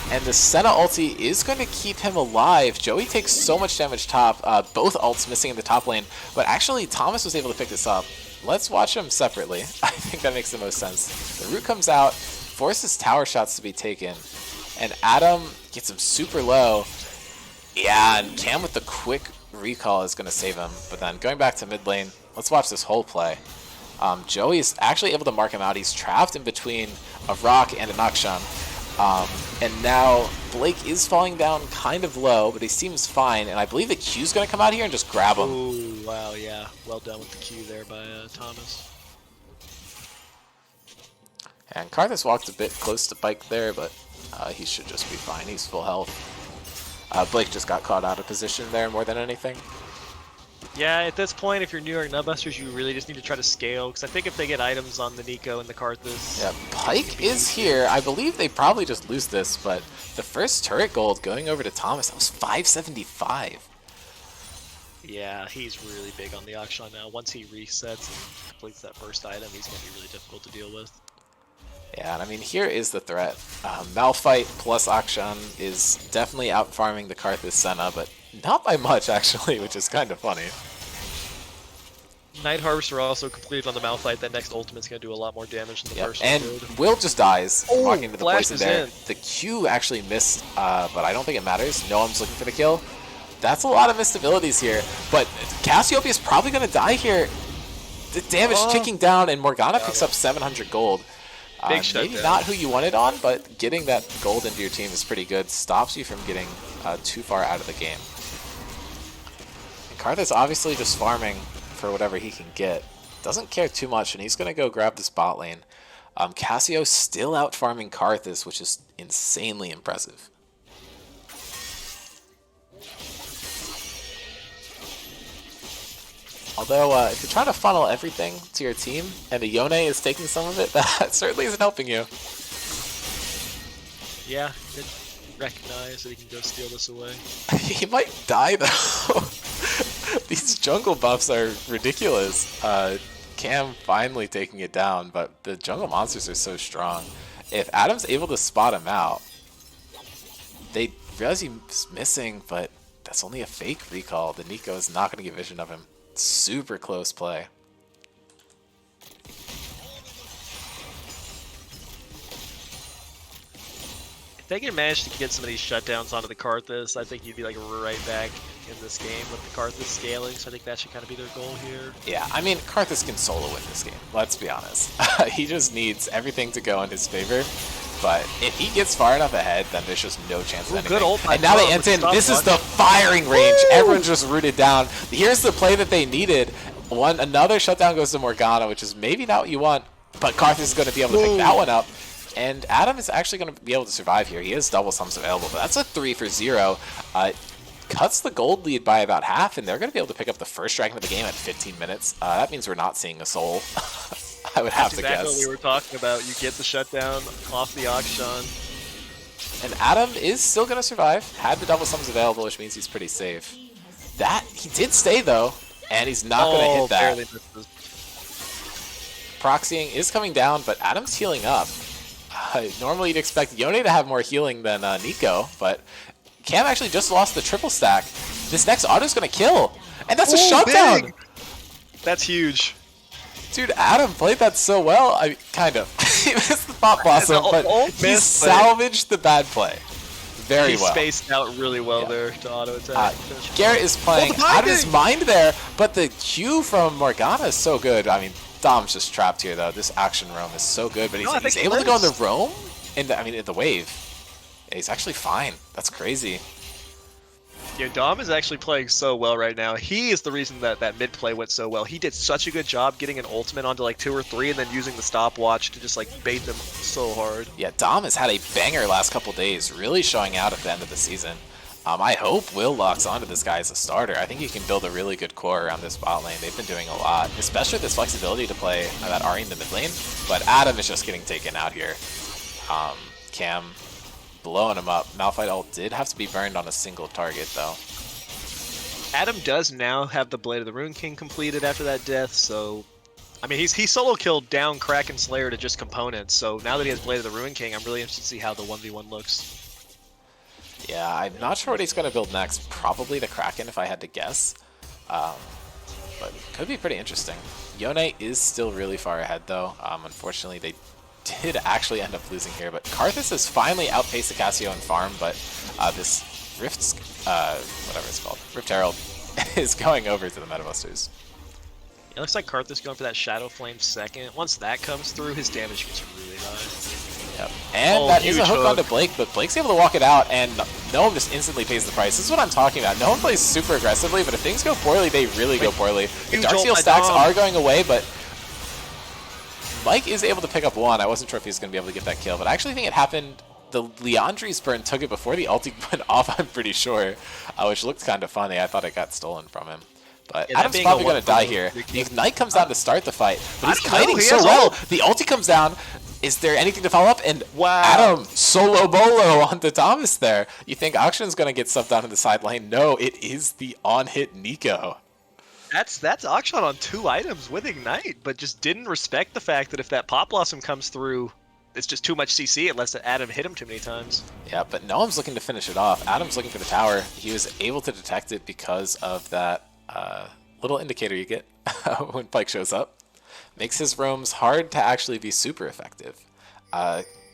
And the Senna ulti is going to keep him alive. Joey takes so much damage top, both ults missing in the top lane. But actually, Thomas was able to pick this up. Let's watch them separately. I think that makes the most sense. The root comes out, forces tower shots to be taken. And Adam gets him super low. Yeah, and Cam with the quick recall is going to save him. But then going back to mid lane, let's watch this whole play. Joey is actually able to mark him out. He's trapped in between a rock and an Akshan. And now Blake is falling down kind of low, but he seems fine. And I believe the Q's going to come out here and just grab him. Ooh, wow, yeah. Well done with the Q there by Thomas. And Karthus walked a bit close to Pyke there, but he should just be fine. He's full health. Blake just got caught out of position there more than anything. Yeah, at this point, if you're New York Nutbusters, you really just need to try to scale, because I think if they get items on the Nico and the Karthus... Yeah, Pike is here. I believe they probably just lose this, but the first turret gold going over to Thomas, that was 575. Yeah, he's really big on the Akshan now. Once he resets and completes that first item, he's going to be really difficult to deal with. Yeah, and I mean, here is the threat. Malphite plus Akshan is definitely out-farming the Karthus Senna, but not by much, actually, which is kind of funny. Night Harvester also completed on the Malphite. That next ultimate's going to do a lot more damage than the first and one. Will just dies, walking into the poison there. In. The Q actually missed, but I don't think it matters. Noam's looking for the kill. That's a lot of missed abilities here, but Cassiopeia is probably going to die here. The damage ticking down, and Morgana picks up 700 gold. Maybe not who you wanted on, but getting that gold into your team is pretty good. Stops you from getting too far out of the game. And Karthus obviously just farming for whatever he can get. Doesn't care too much, and he's going to go grab this bot lane. Cassio still out farming Karthus, which is insanely impressive. Although, if you're trying to funnel everything to your team, and the Yone is taking some of it, that certainly isn't helping you. Yeah, he did recognize that he can go steal this away. He might die, though. These jungle buffs are ridiculous. Cam finally taking it down, but the jungle monsters are so strong. If Adam's able to spot him out, they realize he's missing, but that's only a fake recall. The Nico is not going to get vision of him. Super close play. If they can manage to get some of these shutdowns onto the Karthus, I think you'd be like right back in this game with the Karthus scaling, so I think that should kind of be their goal here. Yeah, I mean, Karthus can solo win this game, let's be honest. He just needs everything to go in his favor, but if he gets far enough ahead, then there's just no chance of anything. And now they enter in, this is the firing range. Everyone's just rooted down. Here's the play that they needed. Another shutdown goes to Morgana, which is maybe not what you want, but Karthus is going to be able to pick that one up. And Adam is actually going to be able to survive here. He has double sums available, but that's a 3 for 0. Cuts the gold lead by about half, and they're going to be able to pick up the first dragon of the game at 15 minutes. That means we're not seeing a soul. I would have to guess. That's exactly what we were talking about. You get the shutdown off the Akshan. And Adam is still going to survive. Had the double sums available, which means he's pretty safe. He did stay, though, and he's not going to hit that. Proxying is coming down, but Adam's healing up. Normally you'd expect Yone to have more healing than Nico, but Cam actually just lost the triple stack. This next auto's going to kill, and that's a shutdown! Big. That's huge. Dude, Adam played that so well. Kind of. He missed the Thought Blossom, but he salvaged the bad play very well. He spaced out really well there to auto-attack. Garrett is playing out of his mind there, but the Q from Morgana is so good. I mean, Dom's just trapped here, though. This action roam is so good, but he's able to go in the roam? In the wave. Yeah, he's actually fine. That's crazy. Yeah, Dom is actually playing so well right now. He is the reason that mid play went so well. He did such a good job getting an ultimate onto like 2 or 3 and then using the stopwatch to just like bait them so hard. Yeah, Dom has had a banger last couple days, really showing out at the end of the season. I hope Will locks onto this guy as a starter. I think he can build a really good core around this bot lane. They've been doing a lot, especially this flexibility to play that Ahri in the mid lane. But Adam is just getting taken out here. Cam blowing him up. Malphite ult did have to be burned on a single target, though. Adam does now have the Blade of the Rune King completed after that death, so... I mean, he solo killed down Kraken Slayer to just components, so now that he has Blade of the Rune King, I'm really interested to see how the 1v1 looks. Yeah, I'm not sure what he's going to build next. Probably the Kraken, if I had to guess. But could be pretty interesting. Yone is still really far ahead, though. Unfortunately, they did actually end up losing here. But Karthus has finally outpaced the Cassio in farm, but this Rift, whatever it's called, Rift Herald, is going over to the Metabusters. It looks like Karthus going for that Shadow Flame second. Once that comes through, his damage gets really high. Yep. And that is a hook onto Blake, but Blake's able to walk it out, and Noam just instantly pays the price. This is what I'm talking about. No one plays super aggressively, but if things go poorly, they really go poorly. The Darksteel stacks are going away, but Mike is able to pick up one. I wasn't sure if he was going to be able to get that kill, but I actually think it happened. The Leandri's burn took it before the ulti went off, I'm pretty sure, which looked kind of funny. I thought it got stolen from him. But Yeah, that Adam's being probably a going to die one-for-one here. is a big The deal. Ignite comes down to start the fight, but he's I don't know, kiting he so has well. ult. The ulti comes down. Is there anything to follow up? And Wow. Adam solo bolo onto Thomas there. You think Auction's going to get subbed down to the side lane? No, it is the on-hit Nico. That's Akshan on 2 items with Ignite, but just didn't respect the fact that if that Pop Blossom comes through, it's just too much CC unless Adam hit him too many times. Yeah, but Noam's looking to finish it off. Adam's looking for the tower. He was able to detect it because of that little indicator you get when Pyke shows up. Makes his roams hard to actually be super effective.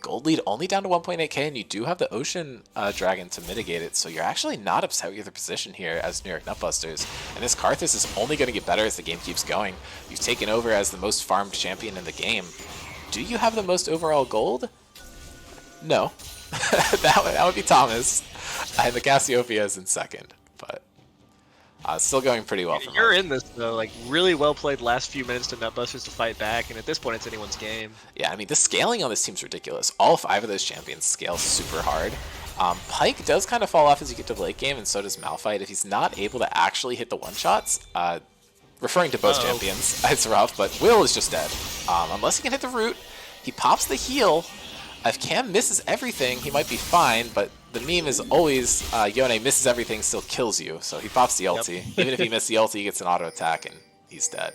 Gold lead only down to 1.8k, and you do have the Ocean Dragon to mitigate it, so you're actually not upset with your position here as New York Nutbusters. And this Karthus is only going to get better as the game keeps going. You've taken over as the most farmed champion in the game. Do you have the most overall gold? No. that would be Thomas. And the Cassiopeia is in second, but still going pretty well for him. You're in this, though. Like, really well played last few minutes to Nutbusters to fight back, and at this point, it's anyone's game. Yeah, I mean, the scaling on this team's ridiculous. All 5 of those champions scale super hard. Pyke does kind of fall off as you get to the late game, and so does Malphite. If he's not able to actually hit the one-shots, referring to both champions, it's rough, but Will is just dead. Unless he can hit the root, he pops the heal. If Cam misses everything, he might be fine, but the meme is always Yone misses everything, still kills you. So he pops the ulti. Even if he misses the ulti, he gets an auto attack and he's dead.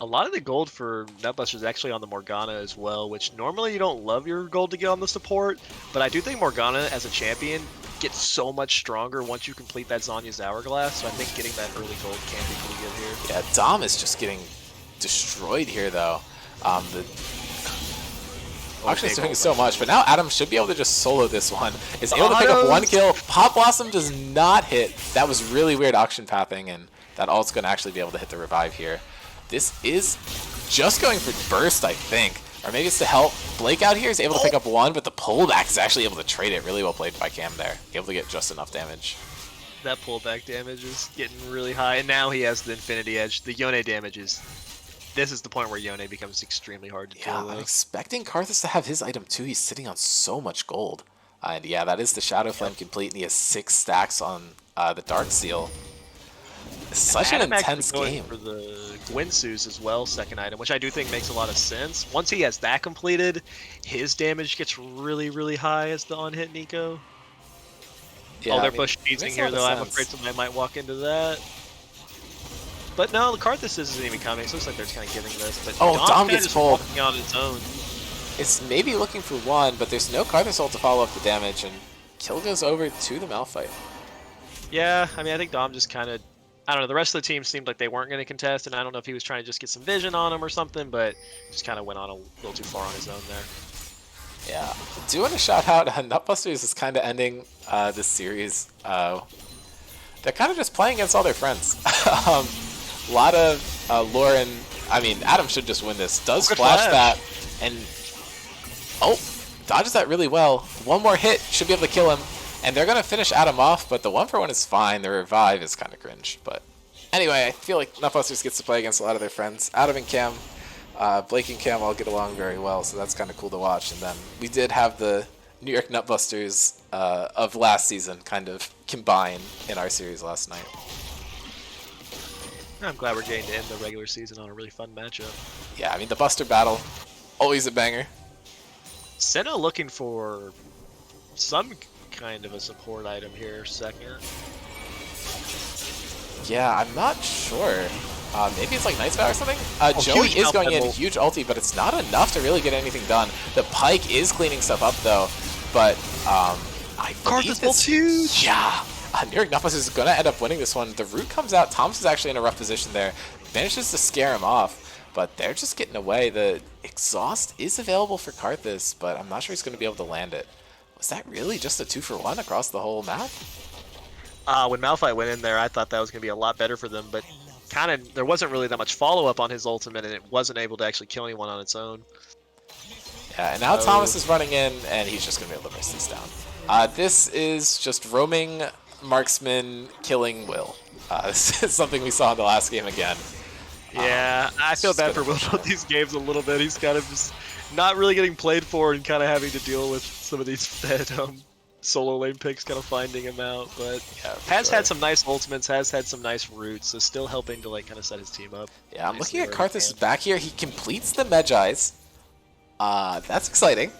A lot of the gold for Nutbusters is actually on the Morgana as well, which normally you don't love your gold to get on the support, but I do think Morgana as a champion gets so much stronger once you complete that Zhonya's Hourglass, so I think getting that early gold can be pretty good here. Yeah, Dom is just getting destroyed here, though. Auction's doing so much, but now Adam should be able to just solo this one. Is able to pick up 1 kill. Pop Blossom does not hit. That was really weird Auction pathing, and that ult's going to actually be able to hit the revive here. This is just going for burst, I think. Or maybe it's to help. Blake out here is able to pick up 1, but the pullback is actually able to trade it. Really well played by Cam there. Able to get just enough damage. That pullback damage is getting really high, and now he has the Infinity Edge. The Yone damage is... This is the point where Yone becomes extremely hard to deal with. I'm expecting Karthus to have his item too. He's sitting on so much gold. And yeah, that is the Shadow Flame complete, and he has 6 stacks on the Dark Seal. Such an intense game. For the Gwynsu's as well, second item, which I do think makes a lot of sense. Once he has that completed, his damage gets really, really high as the on-hit Nico. Yeah, they're bush cheesing here, though. I'm afraid somebody might walk into that. But no, the Karthus isn't even coming. So it looks like they're just kind of giving this. But Dom gets pulled. Walking on its own. It's maybe looking for 1, but there's no Karthus ult to follow up the damage, and kill goes over to the Malphite. Yeah, I mean, I think Dom just kind of... I don't know, the rest of the team seemed like they weren't going to contest, and I don't know if he was trying to just get some vision on him or something, but just kind of went on a little too far on his own there. Yeah. Do want to shout out Nutbusters is kind of ending this series. They're kind of just playing against all their friends. A lot of Lauren, I mean, Adam should just win this. Does flash that, and dodges that really well. 1 more hit, should be able to kill him. And they're going to finish Adam off, but the 1-for-1 is fine. The revive is kind of cringe. But anyway, I feel like Nutbusters gets to play against a lot of their friends. Adam and Cam, Blake and Cam all get along very well, so that's kind of cool to watch. And then we did have the New York Nutbusters of last season kind of combine in our series last night. I'm glad we're getting to end the regular season on a really fun matchup. Yeah, I mean, the Buster battle, always a banger. Senna looking for some kind of a support item here, second. Yeah, I'm not sure. Maybe it's like Night's Vow or something? Joey is going in, huge ulti, but it's not enough to really get anything done. The Pyke is cleaning stuff up, though, but I believe it's huge! Yeah! New York Nutbusters is going to end up winning this one. The root comes out. Thomas is actually in a rough position there. Manages to scare him off, but they're just getting away. The exhaust is available for Karthus, but I'm not sure he's going to be able to land it. Was that really just a 2-for-1 across the whole map? When Malphite went in there, I thought that was going to be a lot better for them, but kind of there wasn't really that much follow-up on his ultimate, and it wasn't able to actually kill anyone on its own. Yeah, and now Thomas is running in, and he's just going to be able to burst this down. This is just roaming marksman killing Will. This is something we saw in the last game again. Yeah, I feel bad for Will about these games a little bit. He's kind of just not really getting played for and kind of having to deal with some of these solo lane picks kind of finding him out, but Yeah, for has sure. had some nice ultimates, has had some nice roots, so still helping to like kind of set his team up. Yeah, I'm looking nicely at where he Karthus' can. back here. He completes the Medjais. That's exciting.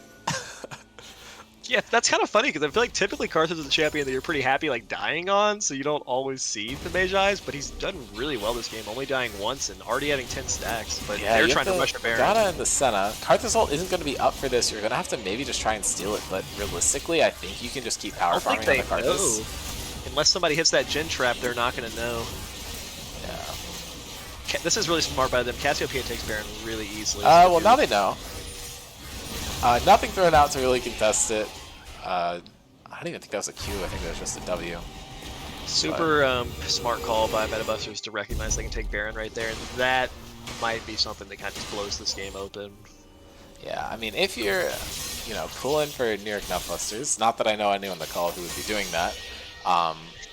Yeah, that's kind of funny because I feel like typically Karthus is a champion that you're pretty happy like dying on, so you don't always see the Mage Eyes, but he's done really well this game, only dying once and already having 10 stacks. But Yeah, they're you have trying to rush a Baron. Morgana in the Senna. Karthus ult isn't going to be up for this. You're going to have to maybe just try and steal it, but realistically, I think you can just keep I power don't think farming they on the Karthus. know. Unless somebody hits that Gen Trap, they're not going to know. Yeah. This is really smart by them. Cassiopeia takes Baron really easily. Well, now they know. Nothing thrown out to really contest it. I don't even think that was a Q. I think that was just a W. Super smart call by MetaBusters to recognize they can take Baron right there, and that might be something that kind of just blows this game open. Yeah, I mean, if you're, pulling for New York Nutbusters, not that I know anyone on the call who would be doing that,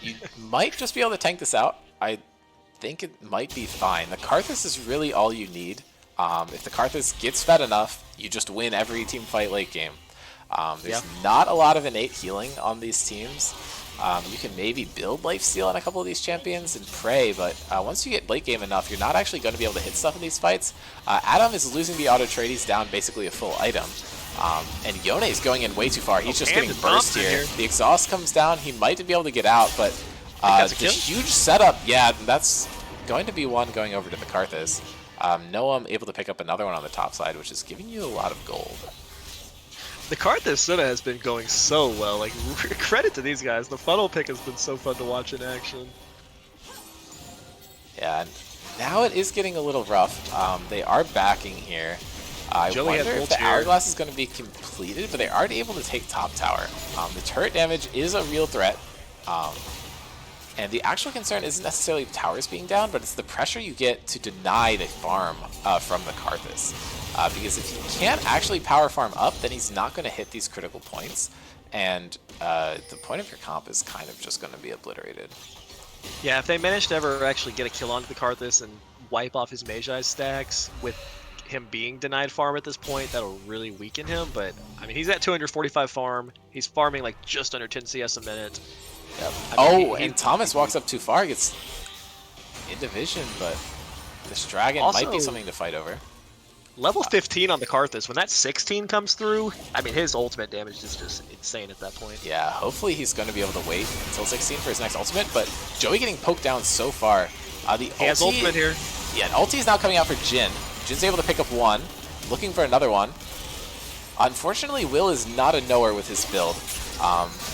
you might just be able to tank this out. I think it might be fine. The Karthus is really all you need. If the Karthus gets fed enough, you just win every team fight late game. There's not a lot of innate healing on these teams. You can maybe build lifesteal on a couple of these champions and pray, but once you get late game enough, you're not actually going to be able to hit stuff in these fights. Adam is losing the auto trade. He's down basically a full item. And Yone is going in way too far. He's just getting burst here. The exhaust comes down. He might be able to get out, but the huge setup, yeah, that's going to be one going over to the Karthus. Noam able to pick up another one on the top side, which is giving you a lot of gold. The Karthus Senna has been going so well. Like, credit to these guys. The funnel pick has been so fun to watch in action. Yeah, and now it is getting a little rough. They are backing here. I wonder if the Hourglass is going to be completed, but they are able to take top tower. The turret damage is a real threat. And the actual concern isn't necessarily the towers being down, but it's the pressure you get to deny the farm from the Karthus. Because if he can't actually power farm up, then he's not going to hit these critical points. And the point of your comp is kind of just going to be obliterated. Yeah, if they manage to ever actually get a kill onto the Karthus and wipe off his Magi stacks with him being denied farm at this point, that'll really weaken him. But, I mean, he's at 245 farm. He's farming like just under 10 CS a minute. Yep. I mean, and Thomas walks up too far, gets in division, but this dragon might be something to fight over. Level 15 on the Karthus, when that 16 comes through, I mean, his ultimate damage is just insane at that point. Yeah, hopefully he's going to be able to wait until 16 for his next ultimate, but Joey getting poked down so far. He has ultimate here. Yeah, an ulti is now coming out for Jin. Jin's able to pick up one, looking for another one. Unfortunately, Will is not a knower with his build.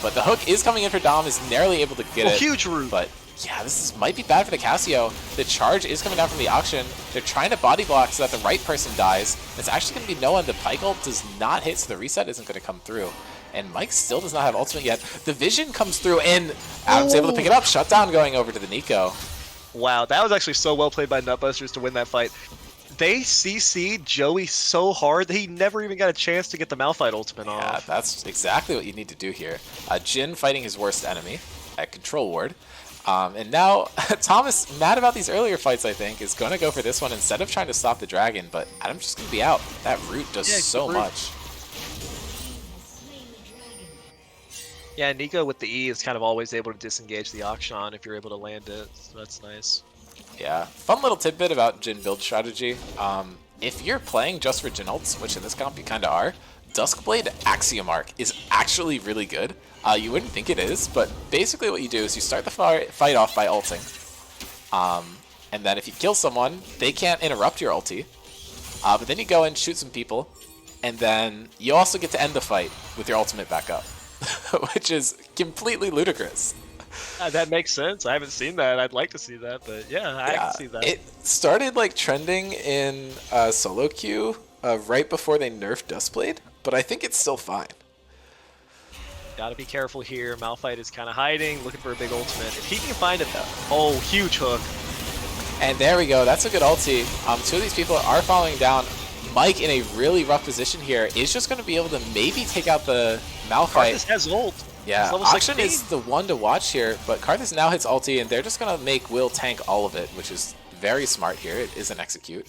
But the hook is coming in for Dom, is narrowly able to get it. Huge root. But yeah, might be bad for the Cassio. The charge is coming down from the auction. They're trying to body block so that the right person dies. It's actually going to be no one. The Pike ult does not hit, so the reset isn't going to come through. And Mike still does not have ultimate yet. The vision comes through, and Adam's able to pick it up. Shutdown going over to the Nico. Wow, that was actually so well played by Nutbusters to win that fight. They CC'd Joey so hard that he never even got a chance to get the Malphite ultimate off. Yeah, that's exactly what you need to do here. Jin fighting his worst enemy at Control Ward. And now, Thomas, mad about these earlier fights, I think, is going to go for this one instead of trying to stop the dragon, but Adam's just going to be out. That root does so much. Yeah, Nico with the E is kind of always able to disengage the Akshan if you're able to land it, so that's nice. Yeah, fun little tidbit about Jin build strategy. If you're playing just for Jin ults, which in this comp you kind of are, Duskblade Axiom Arc is actually really good. You wouldn't think it is, but basically what you do is you start the fight off by ulting. And then if you kill someone, they can't interrupt your ulti. But then you go and shoot some people, and then you also get to end the fight with your ultimate back up, which is completely ludicrous. That makes sense. I haven't seen that. I'd like to see that, but yeah, I can see that. It started like trending in solo queue right before they nerfed Duskblade, but I think it's still fine. Gotta be careful here. Malphite is kind of hiding, looking for a big ultimate. If he can find it, oh, huge hook. And there we go. That's a good ulti. Two of these people are falling down. Mike in a really rough position here is just going to be able to maybe take out the Malphite. Karthus has ult. Yeah, Auction is the one to watch here, but Karthus now hits ulti, and they're just going to make Will tank all of it, which is very smart here. It is an execute.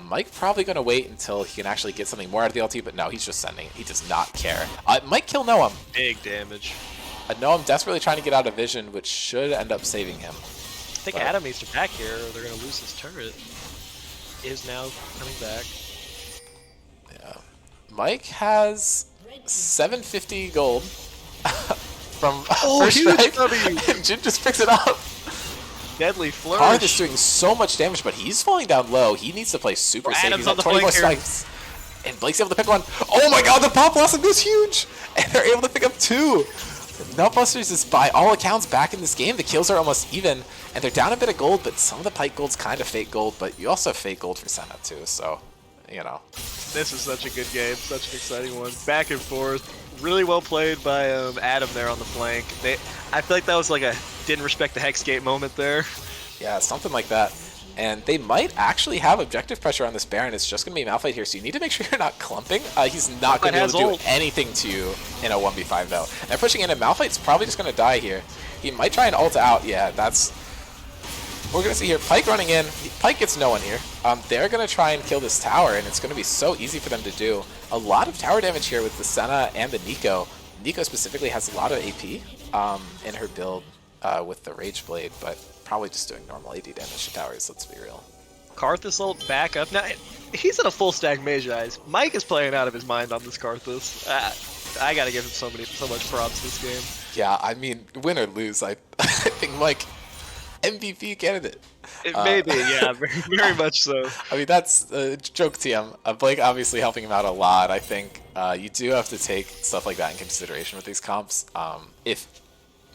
Mike probably going to wait until he can actually get something more out of the ulti, but no, he's just sending it. He does not care. Might kill Noam. Big damage. Noam desperately trying to get out of vision, which should end up saving him. I think Adam needs to back here, or they're going to lose his turret. Is now coming back. Yeah. Mike has 750 gold from first strike, and Jin just picks it up. Deadly flourish. Karth is doing so much damage, but he's falling down low. He needs to play super safe. Adam's He's on at the 24 flank strikes. And Blake's able to pick one. Oh my god, the Pop Blossom goes huge! And they're able to pick up 2. Nutbusters is, by all accounts, back in this game. The kills are almost even, and they're down a bit of gold, but some of the Pike gold's kind of fake gold, but you also have fake gold for Senna too, so, you know. This is such a good game, such an exciting one. Back and forth. Really well played by Adam there on the flank. I feel like that was like a didn't respect the Hex Gate moment there. Yeah, something like that. And they might actually have objective pressure on this Baron. It's just going to be a Malphite here, so you need to make sure you're not clumping. He's not going to be able to do anything to you in a 1v5, though. And pushing in, and Malphite's probably just going to die here. He might try and ult out. Yeah, that's... We're going to see here. Pyke running in. Pyke gets no one here. They're going to try and kill this tower, and it's going to be so easy for them to do. A lot of tower damage here with the Senna and the Nico. Nico specifically has a lot of AP in her build with the Rage Blade, but probably just doing normal AD damage to towers, let's be real. Karthus ult back up. Now, he's in a full stack Mage Eyes. Mike is playing out of his mind on this Karthus. I gotta give him so much props this game. Yeah, I mean, win or lose, I think Mike, MVP candidate. It may be, yeah, very much so. I mean, that's a joke TM. Blake obviously helping him out a lot. I think you do have to take stuff like that in consideration with these comps. If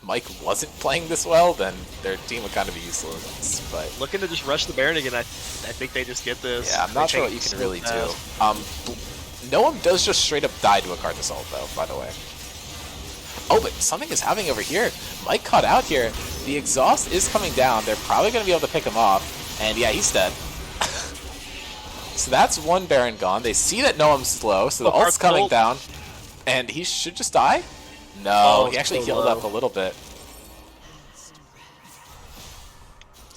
Mike wasn't playing this well, then their team would kind of be useless. But looking to just rush the Baron again, I think they just get this. Yeah, I'm not sure what you can really do. Noam does just straight up die to a Karthus ult, though, by the way. Oh, but something is happening over here. Mike caught out here. The exhaust is coming down. They're probably going to be able to pick him off. And yeah, he's dead. So that's one Baron gone. They see that Noam's slow, so the ult's coming down. And he should just die? No, he actually healed up a little bit.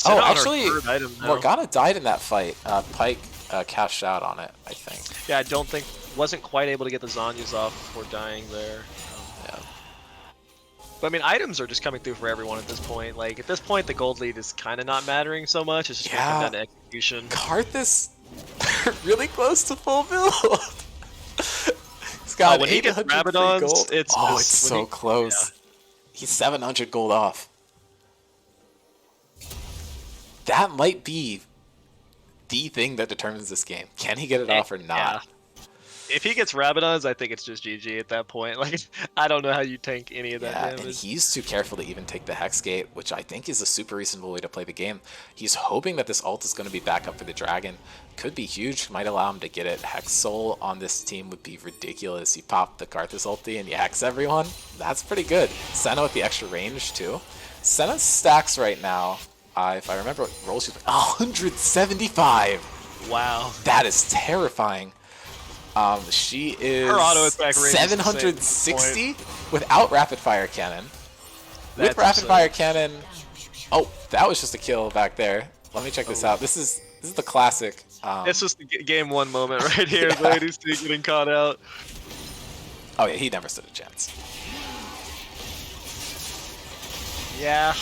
Oh, actually, Morgana died in that fight. Pyke cashed out on it, I think. Yeah, wasn't quite able to get the Zhonya's off before dying there. Yeah. But I mean, items are just coming through for everyone at this point. Like, at this point, the gold lead is kind of not mattering so much. It's just going to come down to execution. Karthus really close to full build. He's got when he gets Rabadons, gold. It's so close. Yeah. He's 700 gold off. That might be the thing that determines this game. Can he get it off or not? Yeah. If he gets Rabadons, I think it's just GG at that point. Like, I don't know how you tank any of that damage. And he's too careful to even take the Hex Gate, which I think is a super reasonable way to play the game. He's hoping that this ult is going to be back up for the Dragon. Could be huge, might allow him to get it. Hex Soul on this team would be ridiculous. You pop the Karthus ulti and you hex everyone. That's pretty good. Senna with the extra range too. Senna's stacks right now, if I remember what roll she's like, 175. Wow. That is terrifying. She is her auto attack range 760 without rapid fire cannon. With rapid fire cannon, oh, that was just a kill back there. Let me check this out. This is the classic. It's just the game one moment right here. The lady's getting caught out. Oh yeah, he never stood a chance. Yeah.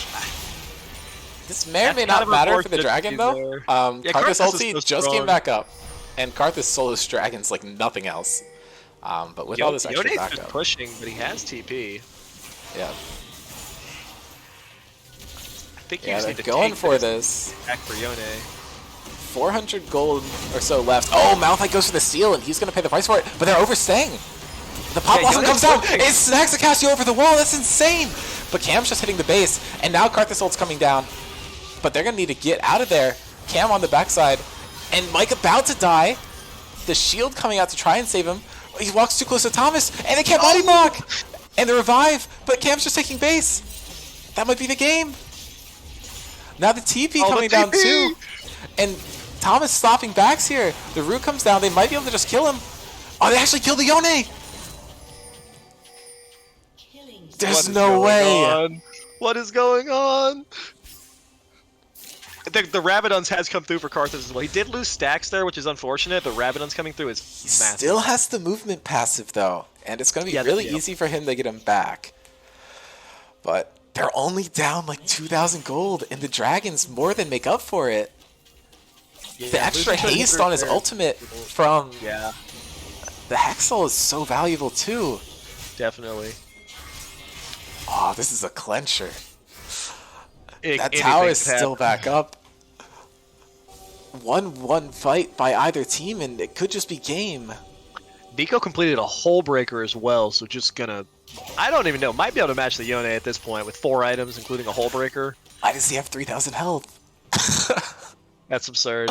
This may or may not matter for the Dragon though. Karthus ulti just came back up. And Karthus solos dragons like nothing else. But with all this extra Yone's backup. just pushing, but he has TP. Yeah. I think you just need to going for this. Back for Yone. 400 gold or so left. Oh, Malphite goes for the steal, and he's going to pay the price for it. But they're overstaying. The Pop Blossom comes down. It snacks the Cassio over the wall. That's insane. But Cam's just hitting the base. And now Karthus ult's coming down. But they're going to need to get out of there. Cam on the backside. And Mike about to die. The shield coming out to try and save him. He walks too close to Thomas. And they can't body block. And the revive. But Cam's just taking base. That might be the game. Now the TP coming down too. And Thomas stopping backs here. The root comes down. They might be able to just kill him. Oh, they actually killed the Yone. There's no way. What is going on? The Rabadons has come through for Karthus as well. He did lose stacks there, which is unfortunate, but Rabadon's coming through is He massive. still has the movement passive, though, and it's going to be really easy for him to get him back. But they're only down like 2,000 gold, and the dragons more than make up for it. Yeah, the extra haste on his ultimate from the Hexal is so valuable too. Definitely. Oh, this is a clencher. That Anything tower is could still happen. back up. 1-1 fight by either team, and it could just be game. Nico completed a hull breaker as well, so just gonna... I don't even know. Might be able to match the Yone at this point with 4 items, including a hull breaker. Why does he have 3,000 health? That's absurd.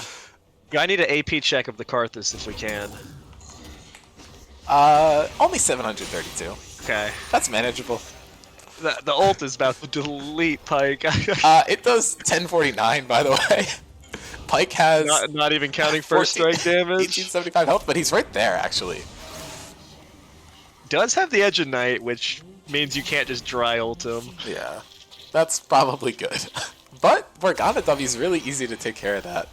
Yeah, I need an AP check of the Karthus if we can. Only 732. Okay. That's manageable. The ult is about to delete Pike. It does 1049, by the way. Pike has... Not even counting first strike damage. 1875 health, but he's right there, actually. Does have the Edge of Night, which means you can't just dry ult him. Yeah, that's probably good. But Morgana W is really easy to take care of that.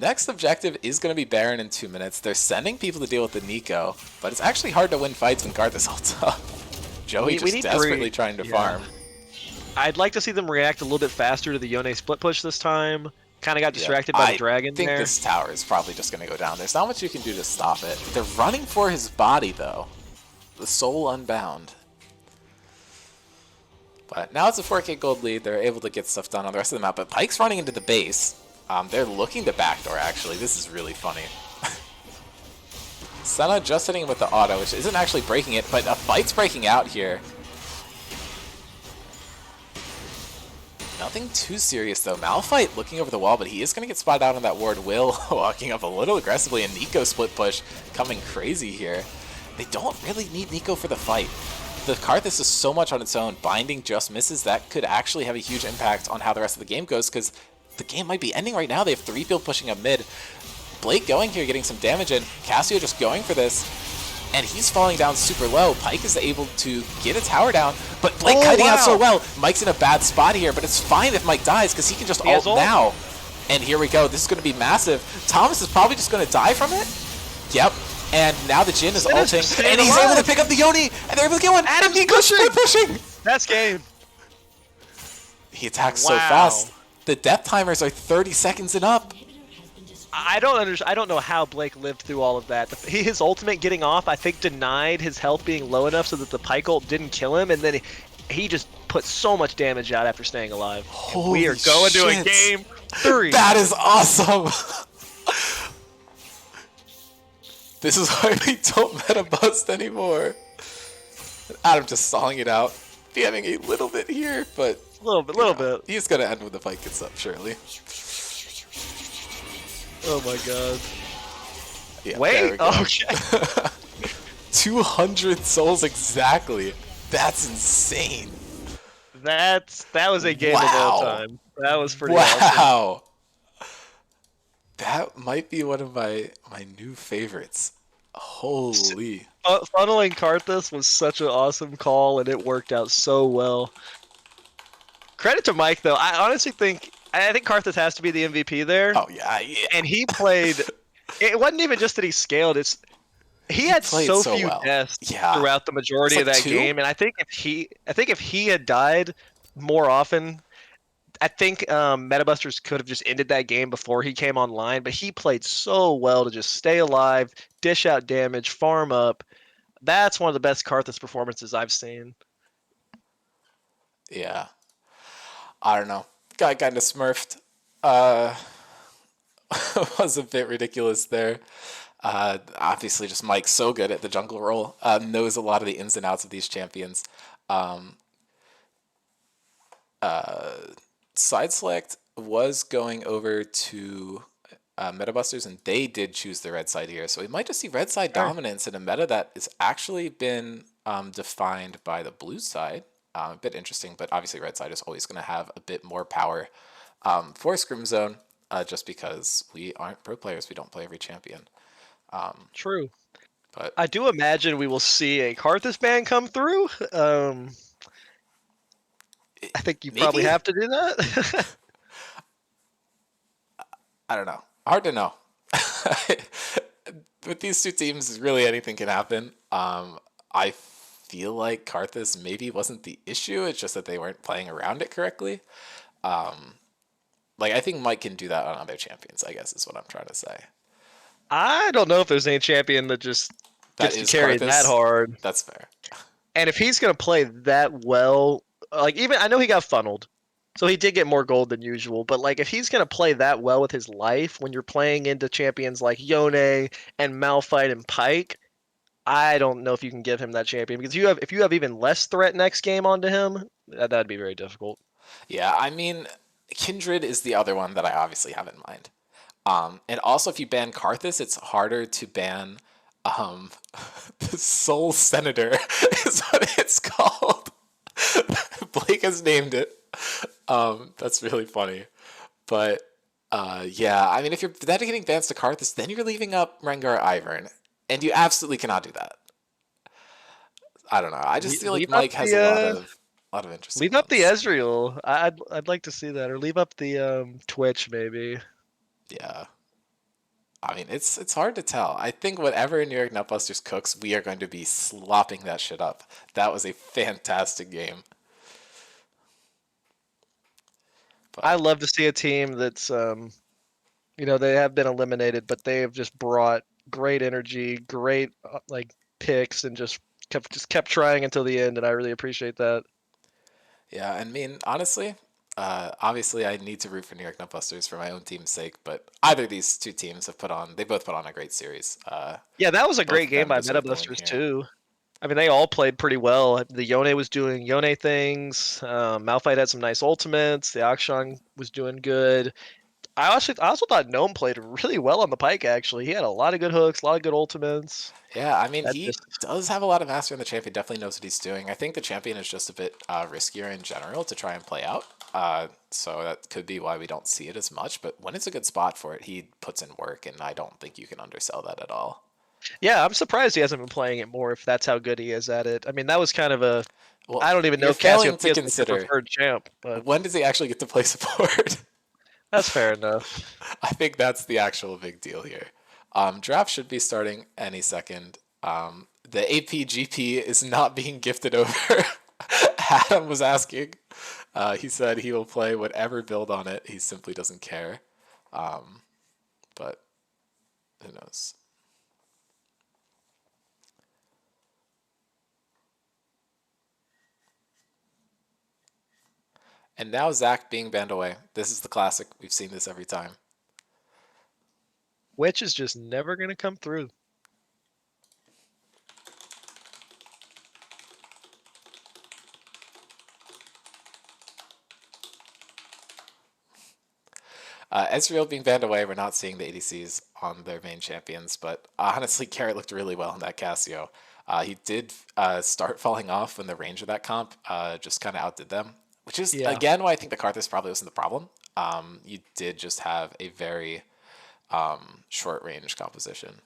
Next objective is going to be Baron in 2 minutes. They're sending people to deal with the Nico, but it's actually hard to win fights when Karthus ults up. Joey just desperately trying to farm. I'd like to see them react a little bit faster to the Yone split push this time. Kind of got distracted by the dragon there. I think this tower is probably just going to go down. There's not much you can do to stop it. They're running for his body, though. The soul unbound. But now it's a 4k gold lead. They're able to get stuff done on the rest of the map. But Pike's running into the base. They're looking to backdoor, actually. This is really funny. Senna just hitting him with the auto, which isn't actually breaking it, but a fight's breaking out here. Nothing too serious, though. Malphite looking over the wall, but he is going to get spotted out on that ward. Will walking up a little aggressively, and Nico split push coming crazy here. They don't really need Nico for the fight. The Karthus is so much on its own. Binding just misses. That could actually have a huge impact on how the rest of the game goes, because the game might be ending right now. They have 3 field pushing up mid. Blake going here, getting some damage in. Cassio just going for this, and he's falling down super low. Pike is able to get a tower down, but Blake kiting out so well. Mike's in a bad spot here, but it's fine if Mike dies, because he can just ult now. And here we go. This is going to be massive. Thomas is probably just going to die from it. Yep. And now the Jhin is ulting, and he's able to pick up the Yone, and they're able to get one. Adam's pushing. That's game. He attacks so fast. The death timers are 30 seconds and up. I don't know how Blake lived through all of that. His ultimate getting off, I think, denied his health being low enough so that the Pike ult didn't kill him, and then he just put so much damage out after staying alive. We are going to a game 3. That is awesome. This is why we don't meta bust anymore. Adam just sawing it out, DMing a little bit here, but a little bit. He's gonna end when the fight gets up, surely. Oh my god. Yeah, wait, okay. 200 souls exactly. That's insane. That was a game of all time. That was pretty awesome. Wow. That might be one of my new favorites. Holy. Funneling Karthus was such an awesome call, and it worked out so well. Credit to Mike, though. I honestly think Karthus has to be the MVP there. Oh, yeah. And he played... It wasn't even just that he scaled. He had so few deaths throughout the majority of that game, and I think if he had died more often, I think Metabusters could have just ended that game before he came online, but he played so well to just stay alive, dish out damage, farm up. That's one of the best Karthus performances I've seen. Yeah. I don't know. Got kind of smurfed. Was a bit ridiculous there. Obviously, just Mike's so good at the jungle role. Knows a lot of the ins and outs of these champions. Side select was going over to Metabusters, and they did choose the red side here. So we might just see red side dominance in a meta that has actually been defined by the blue side. A bit interesting, but obviously red side is always going to have a bit more power for Scrim Zone, just because we aren't pro players. We don't play every champion. True. But I do imagine we will see a Karthus ban come through. I think you probably have to do that. I don't know. Hard to know. With these two teams, really anything can happen. I feel like Karthus maybe wasn't the issue. It's just that they weren't playing around it correctly. Like I think Mike can do that on other champions, I guess is what I'm trying to say. I don't know if there's any champion that just That gets to is carry that Karthus. hard. That's fair. And if he's gonna play that well, like even I know he got funneled, so he did get more gold than usual. But like if he's gonna play that well with his life, when you're playing into champions like Yone and Malphite and Pike, I don't know if you can give him that champion because if you have even less threat next game onto him, that'd be very difficult. Yeah, I mean, Kindred is the other one that I obviously have in mind. And also, if you ban Karthus, it's harder to ban um, the Soul Senator, is what it's called. Blake has named it. That's really funny. But yeah, I mean, if you're dedicating bans to Karthus, then you're leaving up Rengar Ivern. And you absolutely cannot do that. I don't know. I just feel like Leave up Mike has the a lot of interesting leave up the ones. Ezreal. I'd like to see that, or leave up the Twitch maybe. Yeah. I mean, it's hard to tell. I think whatever New York Nutbusters cooks, we are going to be slopping that shit up. That was a fantastic game. I But love to see a team that's they have been eliminated, but they have just brought great energy, great like picks, and just kept trying until the end, and I really appreciate that. yeah, I mean, honestly, obviously I need to root for New York Nutbusters for my own team's sake, but either of these two teams they both put on a great series. Yeah, that was a Both great of game them by deserve the win Metabusters here. too. I mean, they all played pretty well. The Yone was doing Yone things. Malphite had some nice ultimates. The Akshan was doing good. I also thought Gnome played really well on the Pike. Actually, he had a lot of good hooks, a lot of good ultimates. Yeah, I mean, That he just does have a lot of mastery, and the champion definitely knows what he's doing. I think the champion is just a bit riskier in general to try and play out. So that could be why we don't see it as much. But when it's a good spot for it, he puts in work, and I don't think you can undersell that at all. Yeah, I'm surprised he hasn't been playing it more if that's how good he is at it. I mean, that was kind of a Well, I don't even know you're if failing to Cassiopeia is like your consider preferred champ, but when does he actually get to play support? that's fair enough. I think that's the actual big deal here. Draft should be starting any second. The APGP is not being gifted over. Adam was asking. He said he will play whatever build on it. He simply doesn't care. But who knows? And now Zach being banned away. This is the classic. We've seen this every time. Which is just never gonna come through. Ezreal being banned away, we're not seeing the ADCs on their main champions, but honestly, Carrot looked really well in that Cassio. He did start falling off when the range of that comp just kind of outdid them, which is, Yeah. again, why I think the Karthus probably wasn't the problem. You did just have a very short range composition.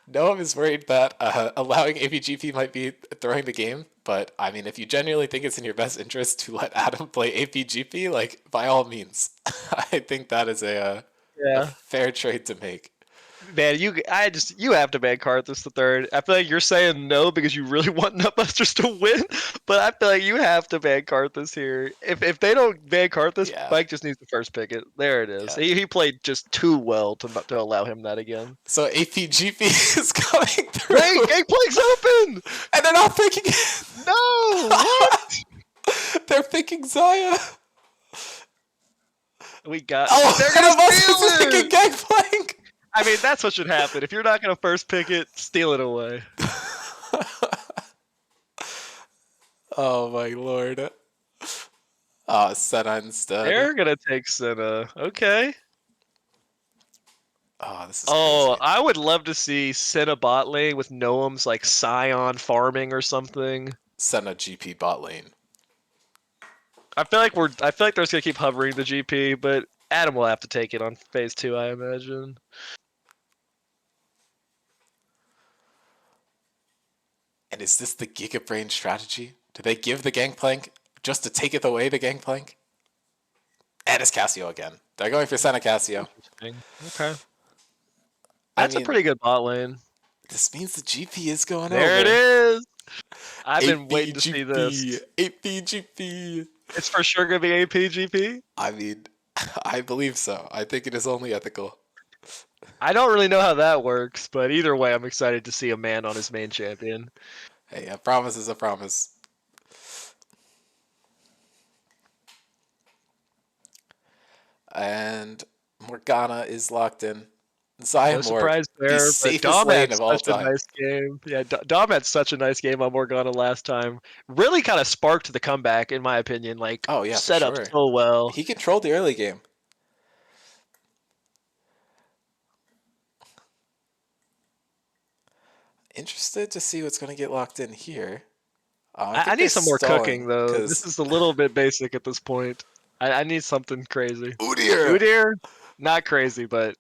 Noam is worried that allowing APGP might be throwing the game, but I mean, if you genuinely think it's in your best interest to let Adam play APGP, like by all means, I think that is a Yeah. fair trade to make. Man, you have to ban Karthus the third. I feel like you're saying no because you really want Nutbusters to win, but I feel like you have to ban Karthus here. If they don't ban Karthus, Yeah, Mike just needs to first pick it. There it is. yeah. He played just too well to not to allow him that again. So APGP is coming Wait, through, Gangplank's open! and they're not picking it. No! What? They're picking Zaya. Oh, They're and gonna Amos is steal picking it! Gangplank. I mean, that's what should happen. If you're not gonna first pick it, steal it away. Oh my lord. Oh, Senna instead. They're gonna take Senna. Okay. Oh, this is Oh, crazy. I would love to see Senna bot lane with Noam's like Scion farming or something. Senna GP bot lane. I feel like they're just gonna keep hovering the GP, but Adam will have to take it on phase 2, I imagine. And is this the Gigabrain strategy? Do they give the Gangplank just to take it away to Gangplank. And it's Cassio again. They're going for Senna Cassio. Interesting. Okay. I That's a mean, pretty good bot lane. this means the GP is going There over. it is. I've been 8B waiting to see this. GP. 8B GP. It's for sure gonna be APGP. I mean, I believe so. I think it is only ethical. I don't really know how that works, but either way, I'm excited to see a man on his main champion. Hey, a promise is a promise. And Morgana is locked in. No Zyamor, surprise the there, but safest Dom lane had of all such a time. nice game. Yeah, Dom had such a nice game on Morgana last time. Really kind of sparked the comeback, in my opinion. Like, Oh, yeah, for set up sure. so well. He controlled the early game. Interested to see what's going to get locked in here. I need some more cooking, though. This Because is a little bit basic at this point. I need something crazy. Udyr! Udyr, not crazy, but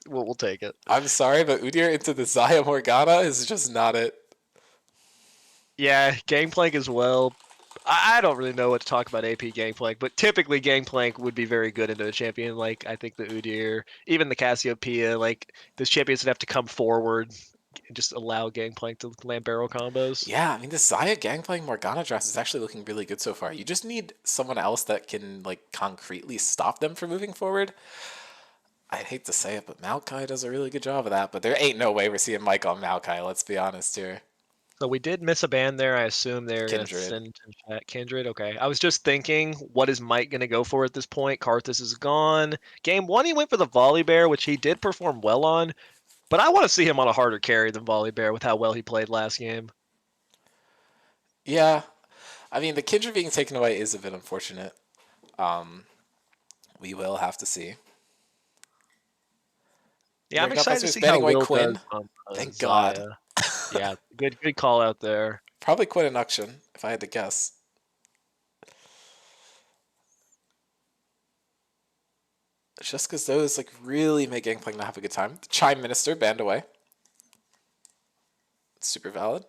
we'll take it. I'm sorry, but Udyr into the Zaya Morgana is just not it. Yeah, Gangplank as well. I don't really know what to talk about AP Gangplank, but typically Gangplank would be very good into a champion. Like, I think the Udyr, even the Cassiopeia, like, those champions would have to come forward and just allow Gangplank to land barrel combos. Yeah, I mean, this Zaya Gangplank Morgana draft is actually looking really good so far. You just need someone else that can, like, concretely stop them from moving forward. I'd hate to say it, but Maokai does a really good job of that. But there ain't no way we're seeing Mike on Maokai, let's be honest here. So we did miss a ban there. I assume they're going to Kindred. send in chat. Kindred, okay. I was just thinking, what is Mike going to go for at this point? Karthus is gone. Game 1, he went for the Volley Bear, which he did perform well on. But I want to see him on a harder carry than Volley Bear with how well he played last game. Yeah, I mean, the Kindred being taken away is a bit unfortunate. We will have to see. Yeah, I'm America excited to Buster's see banning how away Will Quinn. does on Thank Zaya. God. Yeah, good call out there. Probably Quinn and Uction, if I had to guess. Just because those like really make Gangplank not have a good time. The Chime Minister banned away. Super valid.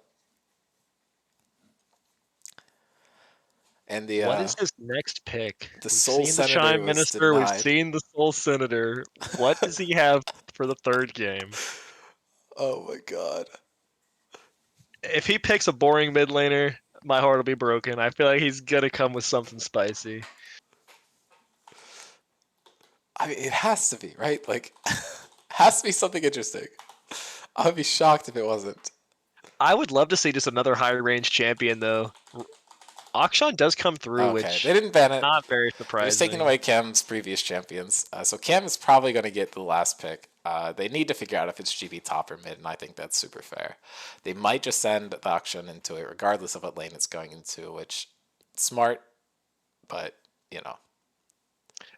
And the What is his next pick? the We've Soul seen the Senator Chime was Minister. We've denied. seen the Soul Senator. What does he have for the third game? Oh my god. If he picks a boring mid laner, my heart will be broken. I feel like he's gonna come with something spicy. I mean, it has to be, right? Like, has to be something interesting. I would be shocked if it wasn't. I would love to see just another high range champion though. Akshan does come through, Okay, which they didn't ban it. not very They're just taking surprising. away Cam's previous champions. So Cam is probably going to get the last pick. They need to figure out if it's GB top or mid, and I think that's super fair. They might just send the auction into it, regardless of what lane it's going into, which smart, but you know.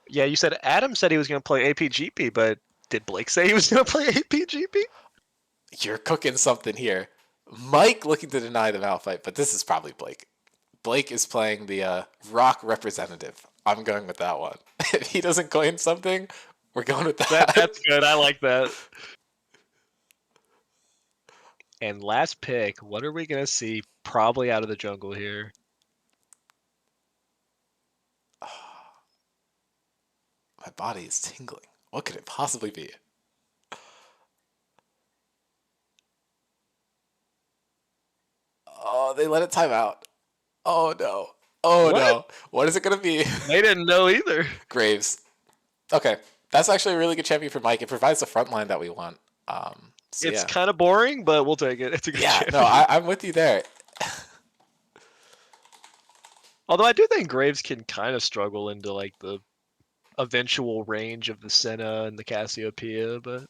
Yeah, you said Adam said he was gonna play APGP, but did Blake say he was gonna play APGP? You're cooking something here. Mike looking to deny the Malphite, but this is probably Blake. Blake is playing the Rock representative. I'm going with that one. If he doesn't coin something, we're going with that. That's good. I like that. And last pick, what are we gonna see? Probably out of the jungle here. My body is tingling. What could it possibly be? Oh, they let it time out. Oh no. Oh What? no. What is it going to be? They didn't know either. Graves. Okay. That's actually a really good champion for Mike. It provides the front line that we want. So It's yeah. kind of boring, but we'll take it. It's a good Yeah, champion. no, I'm with you there. Although I do think Graves can kind of struggle into like the eventual range of the Senna and the Cassiopeia, but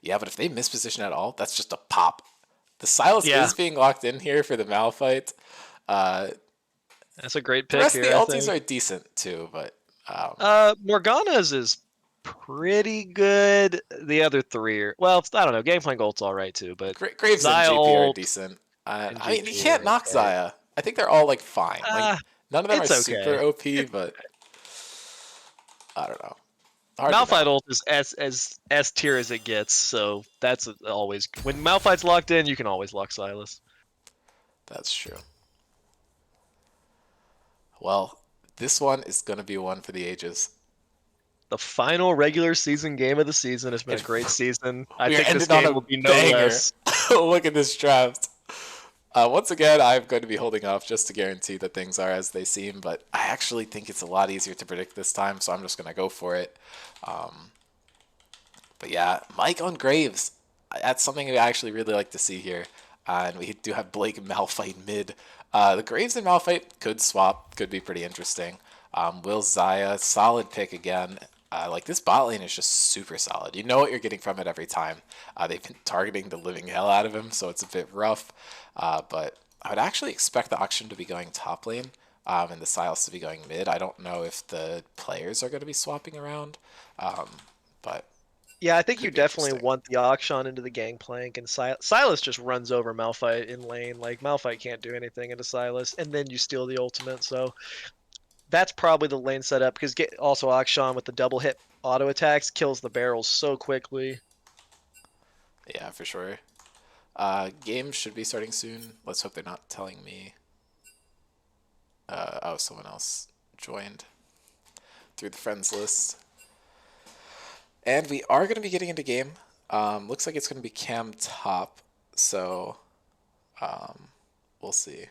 Yeah, but if they misposition at all, that's just a pop. The Silas Yeah. is being locked in here for the Malphite. that's a great The pick rest of here. the I ultis think. are decent too, but Morgana's is pretty good. The other three are well, I don't know. Gameplaying ult's all right too, but Graves and Zaya GP are ult decent. and I mean, you GP can't are knock okay. Zaya. I think they're all like fine. Like none of them are it's okay. super OP, but I don't know. Hard to Malphite know. ult is S tier as it gets, so that's always when Malphite's locked in, you can always lock Silas. That's true. Well, this one is going to be one for the ages. The final regular season game of the season has been a It, great season. I we are think this ended on game a will be no banger. less. Look at this draft. Once again, I'm going to be holding off just to guarantee that things are as they seem, but I actually think it's a lot easier to predict this time, so I'm just going to go for it. But yeah, Mike on Graves. That's something I actually really like to see here. And we do have Blake Malphite mid. The Graves and Malphite could swap, could be pretty interesting. Will Zaya, solid pick again. Like this bot lane is just super solid. You know what you're getting from it every time. They've been targeting the living hell out of him, so it's a bit rough. But I would actually expect the auction to be going top lane and the Silas to be going mid. I don't know if the players are going to be swapping around, but Yeah, I think you could be definitely interesting. want the Akshan into the gangplank, and Silas just runs over Malphite in lane. Like Malphite can't do anything into Silas, and then you steal the ultimate. So that's probably the lane setup because also Akshan with the double hit auto attacks kills the barrels so quickly. Yeah, for sure. Game should be starting soon. Let's hope they're not telling me. Oh, someone else joined through the friends list. And we are going to be getting into game. Looks like it's going to be Cam top, so we'll see.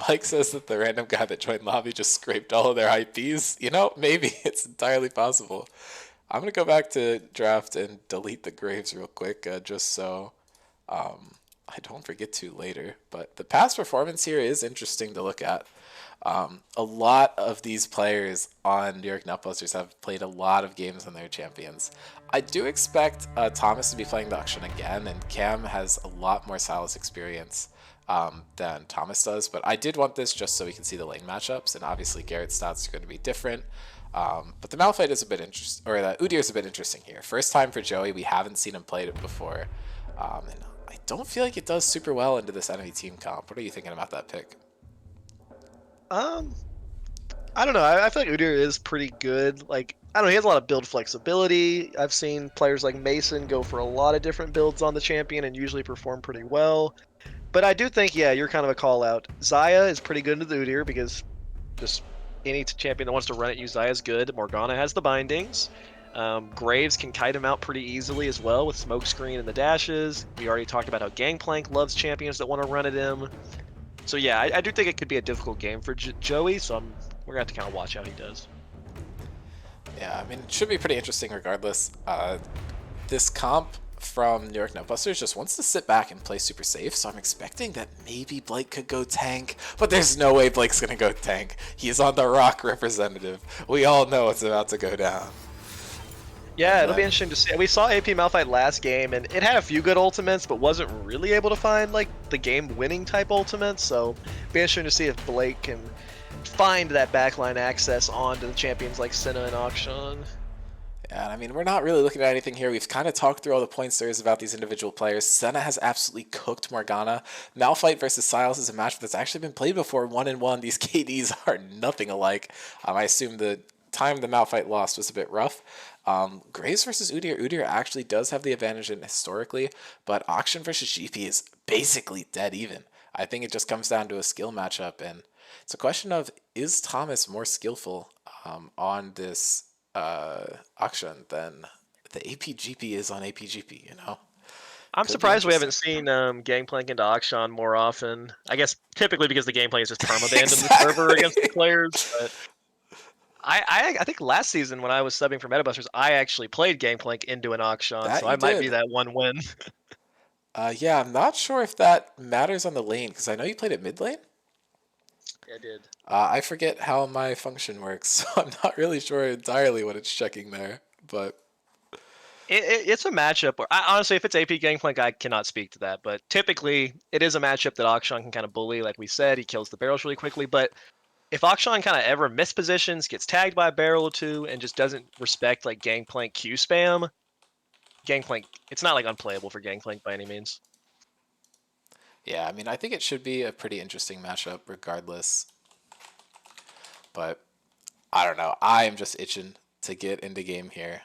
Mike says that the random guy that joined lobby just scraped all of their IPs. You know, maybe it's entirely possible. I'm going to go back to draft and delete the Graves real quick just so I don't forget to later. But the past performance here is interesting to look at. A lot of these players on New York Nutbusters have played a lot of games on their champions. I do expect Thomas to be playing the auction again, and Cam has a lot more Silas experience than Thomas does. But I did want this just so we can see the lane matchups, and obviously Garrett's stats are going to be different. But the Malphite is a bit interesting, or the Udyr is a bit interesting here. First time for Joey, we haven't seen him play it before, and I don't feel like it does super well into this enemy team comp. What are you thinking about that pick? Um, I don't know. I feel like Udyr is pretty good. Like I don't know, he has a lot of build flexibility. I've seen players like Mason go for a lot of different builds on the champion and usually perform pretty well. But I do think, yeah, you're kind of a call out. Zaya is pretty good into the Udyr because just any champion that wants to run it, use Zaya is good. Morgana has the bindings. Graves can kite him out pretty easily as well with Smokescreen and the dashes. We already talked about how Gangplank loves champions that want to run at him. So yeah, I do think it could be a difficult game for Joey. So we're gonna have to kind of watch how he does. Yeah, I mean, it should be pretty interesting regardless. This comp from New York Nutbusters just wants to sit back and play super safe, so I'm expecting that maybe Blake could go tank, but there's no way Blake's gonna go tank. He's on the Rock representative. We all know what's about to go down. Yeah, And it'll be then, interesting to see. We saw AP Malphite last game, and it had a few good ultimates, but wasn't really able to find like the game-winning type ultimates. So, be interesting to see if Blake can find that backline access onto the champions like Senna and Akshan. yeah, I mean, we're not really looking at anything here. We've kind of talked through all the points there is about these individual players. Senna has absolutely cooked Morgana. Malphite versus Silas is a match that's actually been played before, 1-1. These KDs are nothing alike. I assume the time the Malphite lost was a bit rough. Graves versus Udyr. Udyr actually does have the advantage in historically, but Auction versus GP is basically dead even. I think it just comes down to a skill matchup, and it's a question of is Thomas more skillful on this auction than the APGP is on APGP, you know? I'm Could be surprised we haven't interesting. seen Gangplank into Akshan more often. I guess typically because the Gangplank is just permabanned in the server Exactly. against the players, but I think last season when I was subbing for Metabusters, I actually played Gangplank into an Akshan, That so you I might be did. that one win. Yeah, I'm not sure if that matters on the lane because I know you played at mid lane. I did. I forget how my function works, so I'm not really sure entirely what it's checking there. But It's a matchup where, honestly, if it's AP Gangplank, I cannot speak to that. But typically, it is a matchup that Akshan can kind of bully. Like we said, he kills the barrels really quickly. But if Akshan kind of ever mispositions, gets tagged by a barrel or two, and just doesn't respect like Gangplank Q spam, Gangplank, it's not like unplayable for Gangplank by any means. yeah, I mean, I think it should be a pretty interesting matchup regardless. But I don't know. I am just itching to get into game here.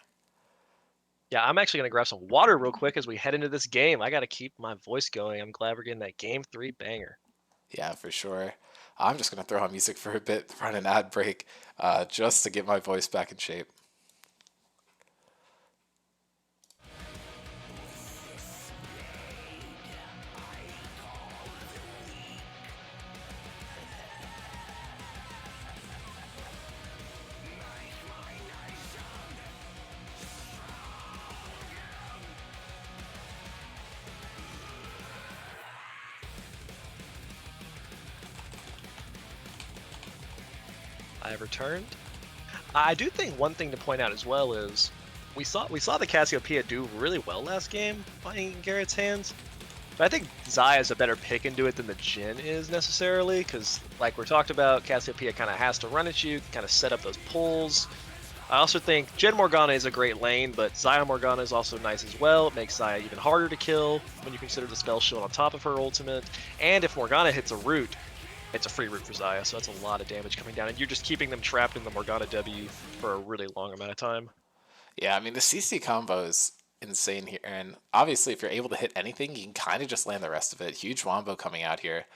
Yeah, I'm actually gonna grab some water real quick as we head into this game. I gotta keep my voice going. I'm glad we're getting that game 3 banger. Yeah, for sure. I'm just going to throw on music for a bit, run an ad break, just to get my voice back in shape. I have returned. I do think one thing to point out as well is we saw the Cassiopeia do really well last game playing in Garrett's hands. But I think Xayah is a better pick and do it than the Jhin is necessarily, because like we talked about, Cassiopeia kind of has to run at you, kind of set up those pulls. I also think Jhin Morgana is a great lane, but Xayah Morgana is also nice as well. It makes Xayah even harder to kill when you consider the spell shield on top of her ultimate. And if Morgana hits a root, it's a free root for Xayah, so that's a lot of damage coming down, and you're just keeping them trapped in the Morgana W for a really long amount of time. Yeah, I mean, the CC combo is insane here, and obviously if you're able to hit anything, you can kind of just land the rest of it. Huge wombo coming out here,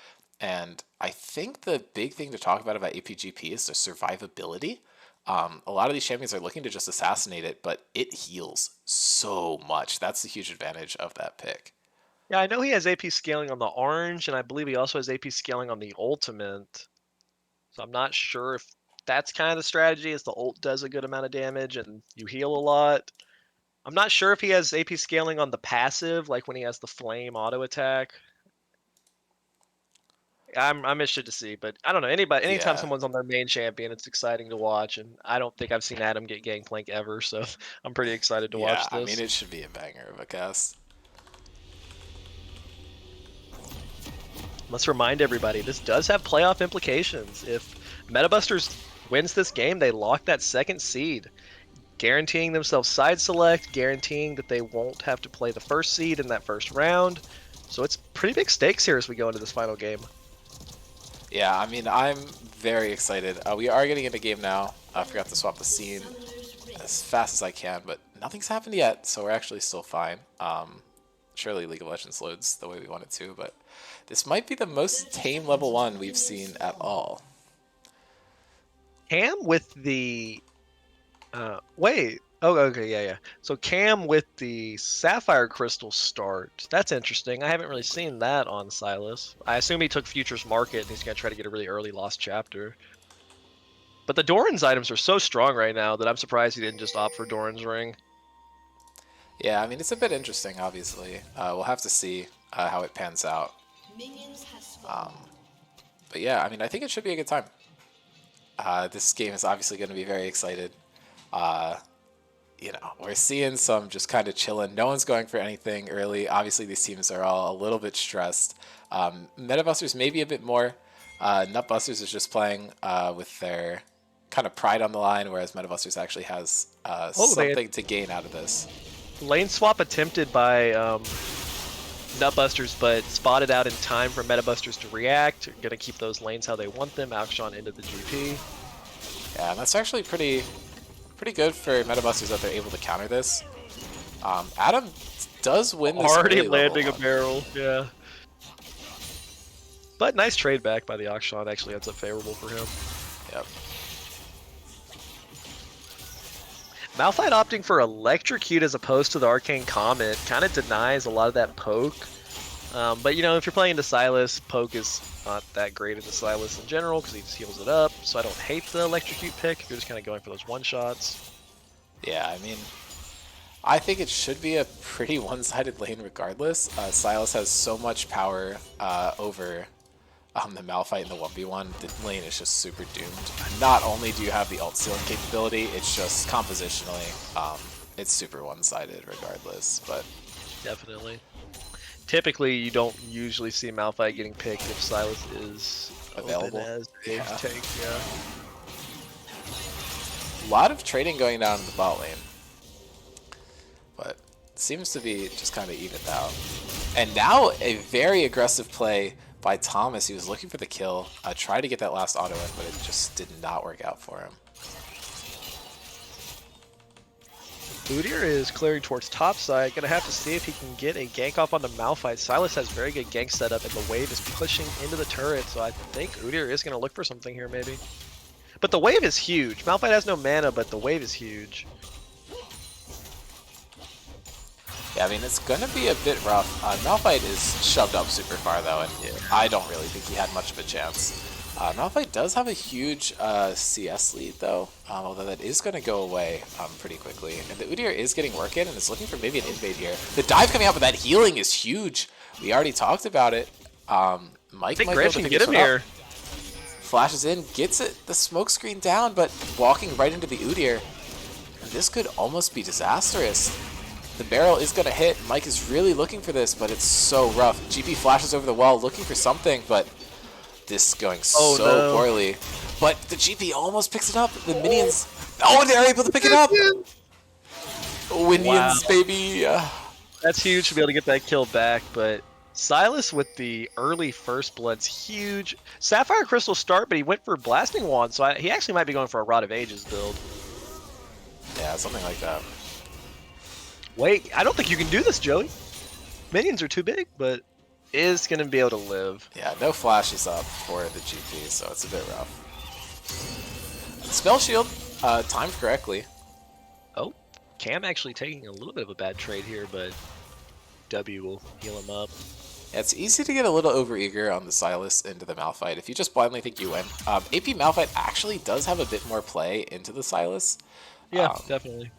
and I think the big thing to talk about APGP is the survivability. A lot of these champions are looking to just assassinate it, but it heals so much. That's the huge advantage of that pick. Yeah, I know he has AP scaling on the orange, and I believe he also has AP scaling on the ultimate. So I'm not sure if that's kind of the strategy, is the ult does a good amount of damage and you heal a lot. I'm not sure if he has AP scaling on the passive, like when he has the flame auto attack. I'm interested to see, but I don't know. Anytime Yeah, someone's on their main champion, it's exciting to watch, and I don't think I've seen Adam get Gangplank ever, so I'm pretty excited to yeah, watch I mean, this. it should be a banger of a cast. Let's remind everybody, this does have playoff implications. If Metabusters wins this game, they lock that second seed, guaranteeing themselves side select, guaranteeing that they won't have to play the first seed in that first round. So it's pretty big stakes here as we go into this final game. Yeah, I mean, I'm very excited. We are getting into game now. I forgot to swap the scene as fast as I can, but nothing's happened yet, so we're actually still fine. Surely League of Legends loads the way we want it to, but this might be the most tame level 1 we've seen at all. Cam with the wait. Oh, okay, yeah. So Cam with the Sapphire Crystal start. That's interesting. I haven't really seen that on Silas. I assume he took Futures Market and he's gonna try to get a really early Lost Chapter. But the Doran's items are so strong right now that I'm surprised he didn't just opt for Doran's Ring. Yeah, I mean, it's a bit interesting, obviously. We'll have to see how it pans out. But yeah, I mean, I think it should be a good time. This game is obviously going to be very excited. You know, we're seeing some just kind of chilling. No one's going for anything early. Obviously, these teams are all a little bit stressed. Metabusters maybe a bit more. Nutbusters is just playing with their kind of pride on the line, whereas Metabusters actually has something to gain out of this. Lane swap attempted by Nutbusters, but spotted out in time for Metabusters to react. Gonna keep those lanes how they want them. Akshan into the GP. Yeah, and that's actually pretty good for Metabusters that they're able to counter this. Adam does win this already early landing a level barrel, yeah. But nice trade back by the Akshan, actually ends up favorable for him. Yep. Malphite opting for Electrocute as opposed to the Arcane Comet kind of denies a lot of that poke. But you know, if you're playing into Sylas, poke is not that great into Sylas in general because he just heals it up. So I don't hate the Electrocute pick if you're just kind of going for those one-shots. Yeah, I mean, I think it should be a pretty one-sided lane regardless. Sylas has so much power over the Malphite in the 1v1. The lane is just super doomed. Not only do you have the ult stealing capability, it's just compositionally, it's super one-sided regardless. But definitely. Typically, you don't usually see Malphite getting picked if Sylas is available as a tank, yeah. A lot of trading going down in the bot lane, but it seems to be just kind of evened out. And now a very aggressive play by Thomas. He was looking for the kill, tried to get that last auto in, but it just did not work out for him. Udyr is clearing towards top side. Gonna have to see if he can get a gank off on the Malphite. Sylas has very good gank setup, and the wave is pushing into the turret, so I think Udyr is gonna look for something here, maybe. But the wave is huge. Malphite has no mana, but the wave is huge. Yeah, I mean, it's going to be a bit rough. Malphite is shoved up super far, though, and I don't really think he had much of a chance. Malphite does have a huge CS lead, though, although that is going to go away pretty quickly. And the Udyr is getting work in and is looking for maybe an invade here. The dive coming out with that healing is huge. We already talked about it. Mike might be able to pick get this him one up. here. Flashes in, gets it, the smoke screen down, but walking right into the Udyr. And this could almost be disastrous. The barrel is going to hit. Mike is really looking for this, but it's so rough. GP flashes over the wall looking for something, but this is going so poorly. But the GP almost picks it up. The minions... Oh, they're able to pick it up! Minions, baby! That's huge to be able to get that kill back, but Sylas with the early first blood's huge. Sapphire Crystal start, but he went for Blasting Wand, so he actually might be going for a Rod of Ages build. Yeah, something like that. Wait, I don't think you can do this, Joey. Minions are too big, but is going to be able to live. Yeah, no flashes up for the GP, so it's a bit rough. Spell Shield, timed correctly. Oh, Cam actually taking a little bit of a bad trade here, but W will heal him up. Yeah, it's easy to get a little overeager on the Sylas into the Malphite. If you just blindly think you win. AP Malphite actually does have a bit more play into the Sylas. Yeah, definitely.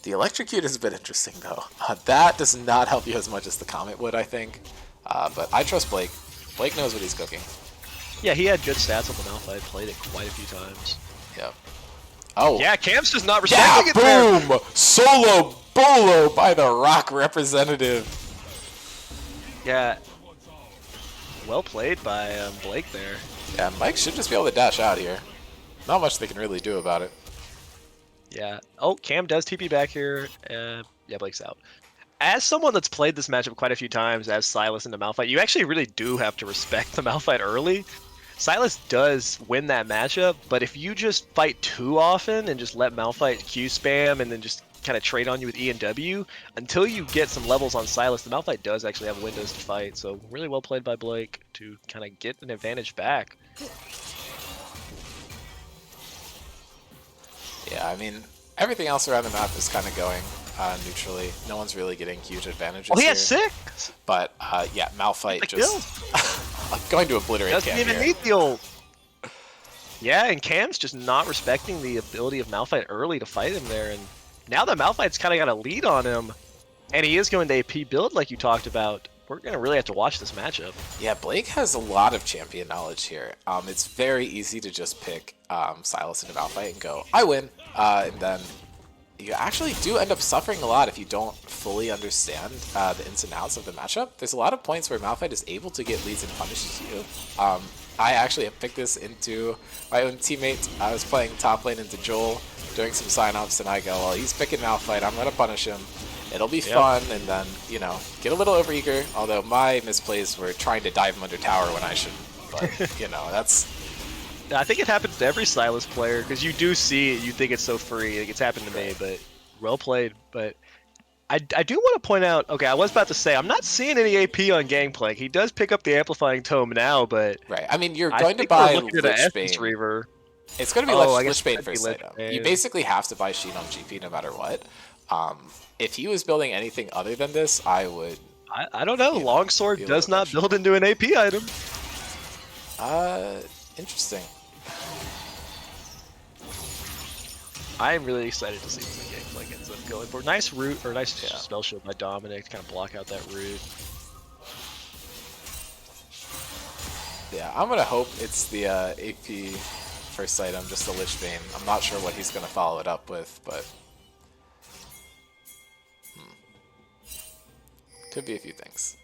The Electrocute is a bit interesting, though. That does not help you as much as the Comet would, I think. But I trust Blake. Blake knows what he's cooking. Yeah, he had good stats on the Malphite. Played it quite a few times. Yep. Oh. Yeah, Cam's just not respecting it boom! there. Solo bolo by the Rock representative. Yeah. Well played by Blake there. Yeah, Mike should just be able to dash out here. Not much they can really do about it. Yeah. Oh, Cam does TP back here. Yeah, Blake's out. As someone that's played this matchup quite a few times as Sylas into Malphite, you actually really do have to respect the Malphite early. Sylas does win that matchup, but if you just fight too often and just let Malphite Q spam and then just kind of trade on you with E and W, until you get some levels on Sylas, the Malphite does actually have windows to fight. So really well played by Blake to kind of get an advantage back. Yeah, I mean, everything else around the map is kind of going neutrally. No one's really getting huge advantages Well, he here. has 6! But, yeah, Malphite just going to obliterate Doesn't Cam even here. need the ult. Yeah, and Cam's just not respecting the ability of Malphite early to fight him there, and now that Malphite's kind of got a lead on him, and he is going to AP build like you talked about, we're going to really have to watch this matchup. Yeah, Blake has a lot of champion knowledge here. It's very easy to just pick Sylas into Malphite and go, I win, and then you actually do end up suffering a lot if you don't fully understand the ins and outs of the matchup. There's a lot of points where Malphite is able to get leads and punishes you. I actually have picked this into my own teammate. I was playing top lane into Joel, doing some sign-ups, and I go, well, he's picking Malphite, I'm going to punish him. It'll be fun, and then, you know, get a little overeager, although my misplays were trying to dive him under tower when I shouldn't. But, you know, that's... I think it happens to every Sylas player, because you do see it, you think it's so free. Like, it's happened to me, but well played. But I do want to point out, okay, I was about to say, I'm not seeing any AP on Gangplank. He does pick up the Amplifying Tome now, but... Right, I mean, you're going to buy Lichbane. Reaver. It's going to be Lichbane first item. You basically have to buy Sheen on GP no matter what. If he was building anything other than this, I would... I don't know. Longsword does not build into an AP item. Interesting. I am really excited to see what the Gangplank ends up going for. Nice root, or nice spell shield by Dominic to kind of block out that root. Yeah, I'm going to hope it's the AP first item, just the Lichbane. I'm not sure what he's going to follow it up with, but... Could be a few things.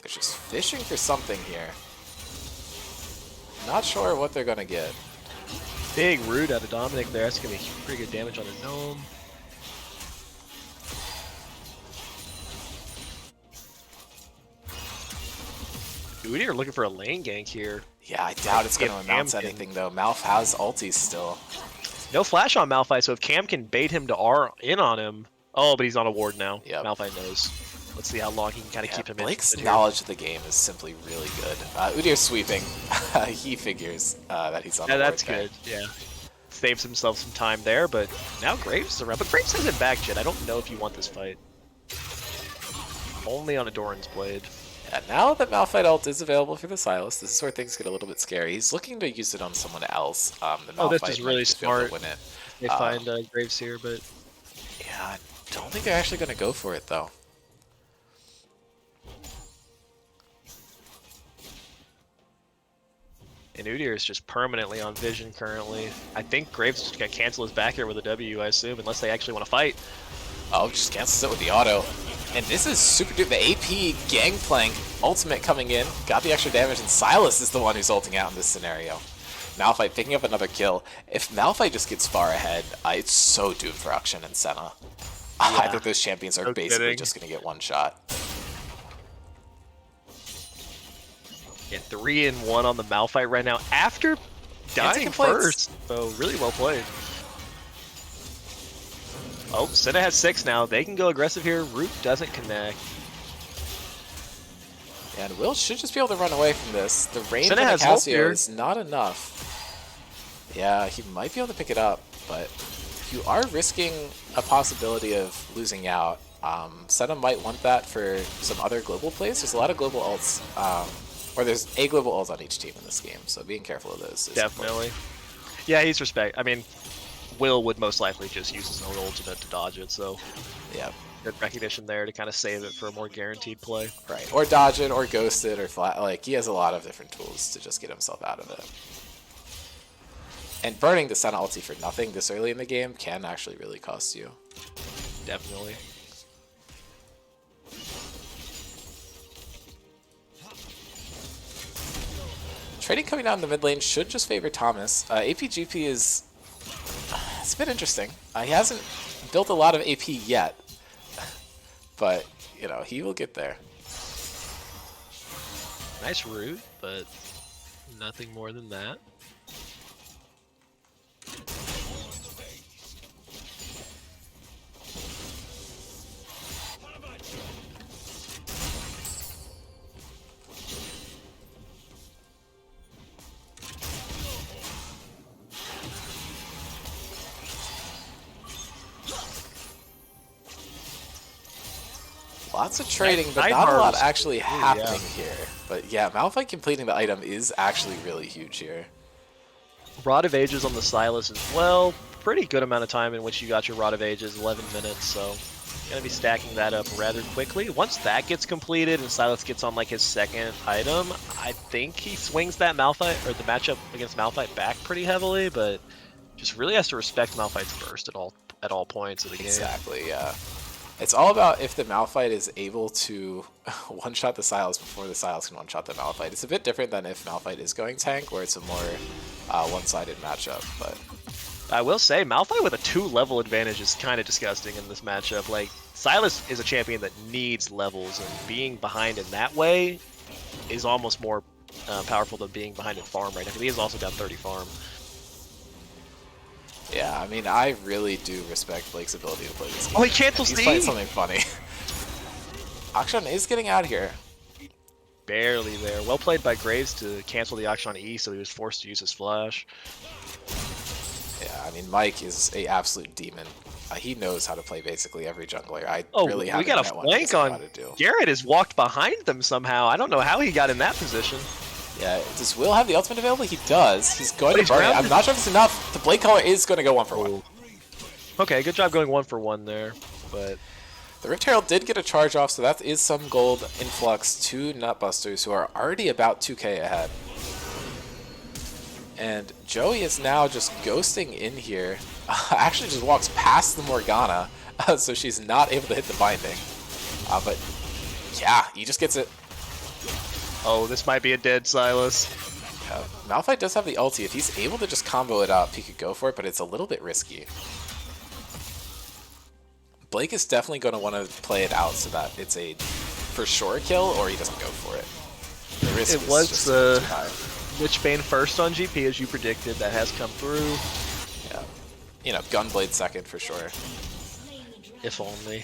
They're just fishing for something here. Not sure what they're gonna get. Big root out of Dominic there. That's gonna be pretty good damage on the gnome. Udi are looking for a lane gank here. Yeah, I doubt it's going to If amount to Cam can- anything, though. Malf has ultis still. No flash on Malphite, so if Cam can bait him to R in on him. Oh, but he's on a ward now. Yep. Malphite knows. Let's see how long he can kind of Yeah, keep him Blake's interested here. knowledge of the game is simply really good. Udir's sweeping. He figures that he's on the Yeah, ward that's there. good. Yeah. Saves himself some time there, but now Graves is around. But Graves has it back, Jit. I don't know if you want this fight. Only on a Doran's Blade. Yeah, now that Malphite ult is available for the Sylas, this is where things get a little bit scary. He's looking to use it on someone else. The Oh, this Malphite is might really just be able to smart. win it. They find Graves here, but Yeah, I don't think they're actually going to go for it, though. and Udyr is just permanently on vision currently. I think Graves is just going to cancel his back here with a W, I assume, unless they actually want to fight. Oh, just cancels it with the auto. And this is super duper. The AP Gangplank ultimate coming in. Got the extra damage, and Sylas is the one who's ulting out in this scenario. Malphite picking up another kill. If Malphite just gets far ahead, it's so doomed for Akshan and Senna. I think those champions are basically just going to get one shot. Yeah, 3-1 on the Malphite right now after dying first. So really well played. Oh, Senna has 6 now. They can go aggressive here. Root doesn't connect. And Will should just be able to run away from this. The range Senna on has ult Casio here. is not enough. Yeah, he might be able to pick it up, but you are risking a possibility of losing out. Senna might want that for some other global plays. There's a lot of global ults, or there's a global ult on each team in this game, so being careful of those is Definitely. important. Yeah, he's respect. I mean, Will would most likely just use his own ultimate to dodge it, so Yeah, good recognition there to kind of save it for a more guaranteed play. right. Or dodge it, or ghost it, or flat. Like, he has a lot of different tools to just get himself out of it. And burning the Senna ulti for nothing this early in the game can actually really cost you. Definitely. Trading coming down the mid lane should just favor Thomas. APGP is... It's a bit interesting. He hasn't built a lot of AP yet. But, you know, he will get there. Nice root, but nothing more than that. Lots of trading, but Night not a lot harvest. actually happening Yeah. here. But yeah, Malphite completing the item is actually really huge here. Rod of Ages on the Sylas as well. Pretty good amount of time in which you got your Rod of Ages, 11 minutes, so gonna be stacking that up rather quickly. Once that gets completed and Sylas gets on like his second item, I think he swings that Malphite, or the matchup against Malphite back pretty heavily, but just really has to respect Malphite's burst at all points of the game. Exactly, yeah. It's all about if the Malphite is able to one-shot the Sylas before the Sylas can one-shot the Malphite. It's a bit different than if Malphite is going tank, where it's a more one-sided matchup, but... I will say, Malphite with a 2-level advantage is kind of disgusting in this matchup. Like, Sylas is a champion that needs levels, and being behind in that way is almost more powerful than being behind in farm right now, because he has also got 30 farm. Yeah, I mean, I really do respect Blake's ability to play this game. Oh, he cancels He's the playing E! something funny. Akshan is getting out here. Barely there. Well played by Graves to cancel the Akshan E, so he was forced to use his flash. Yeah, I mean, Mike is a absolute demon. He knows how to play basically every jungler. I Oh, really we haven't got a met one who flank doesn't know on how to do. Garrett has walked behind them somehow. I don't know how he got in that position. Yeah, does Will have the ultimate available? He does. He's going But to he's burn it. grounded. I'm not sure if it's enough. The Blade Color is going to go 1-for-1. Okay, good job going 1-for-1 there, but The Rift Herald did get a charge off, so that is some gold influx to Nutbusters, who are already about 2k ahead. And Joey is now just ghosting in here. Actually just walks past the Morgana, so she's not able to hit the binding. But yeah, he just gets it. oh, this might be a dead Sylas. Malphite does have the ulti. If he's able to just combo it up, he could go for it, but it's a little bit risky. Blake is definitely going to want to play it out so that it's a for sure kill, or he doesn't go for it. The risk It is was just the too high. Witchbane first on GP, as you predicted. That has come through. Yeah. You know, Gunblade second for sure. If only.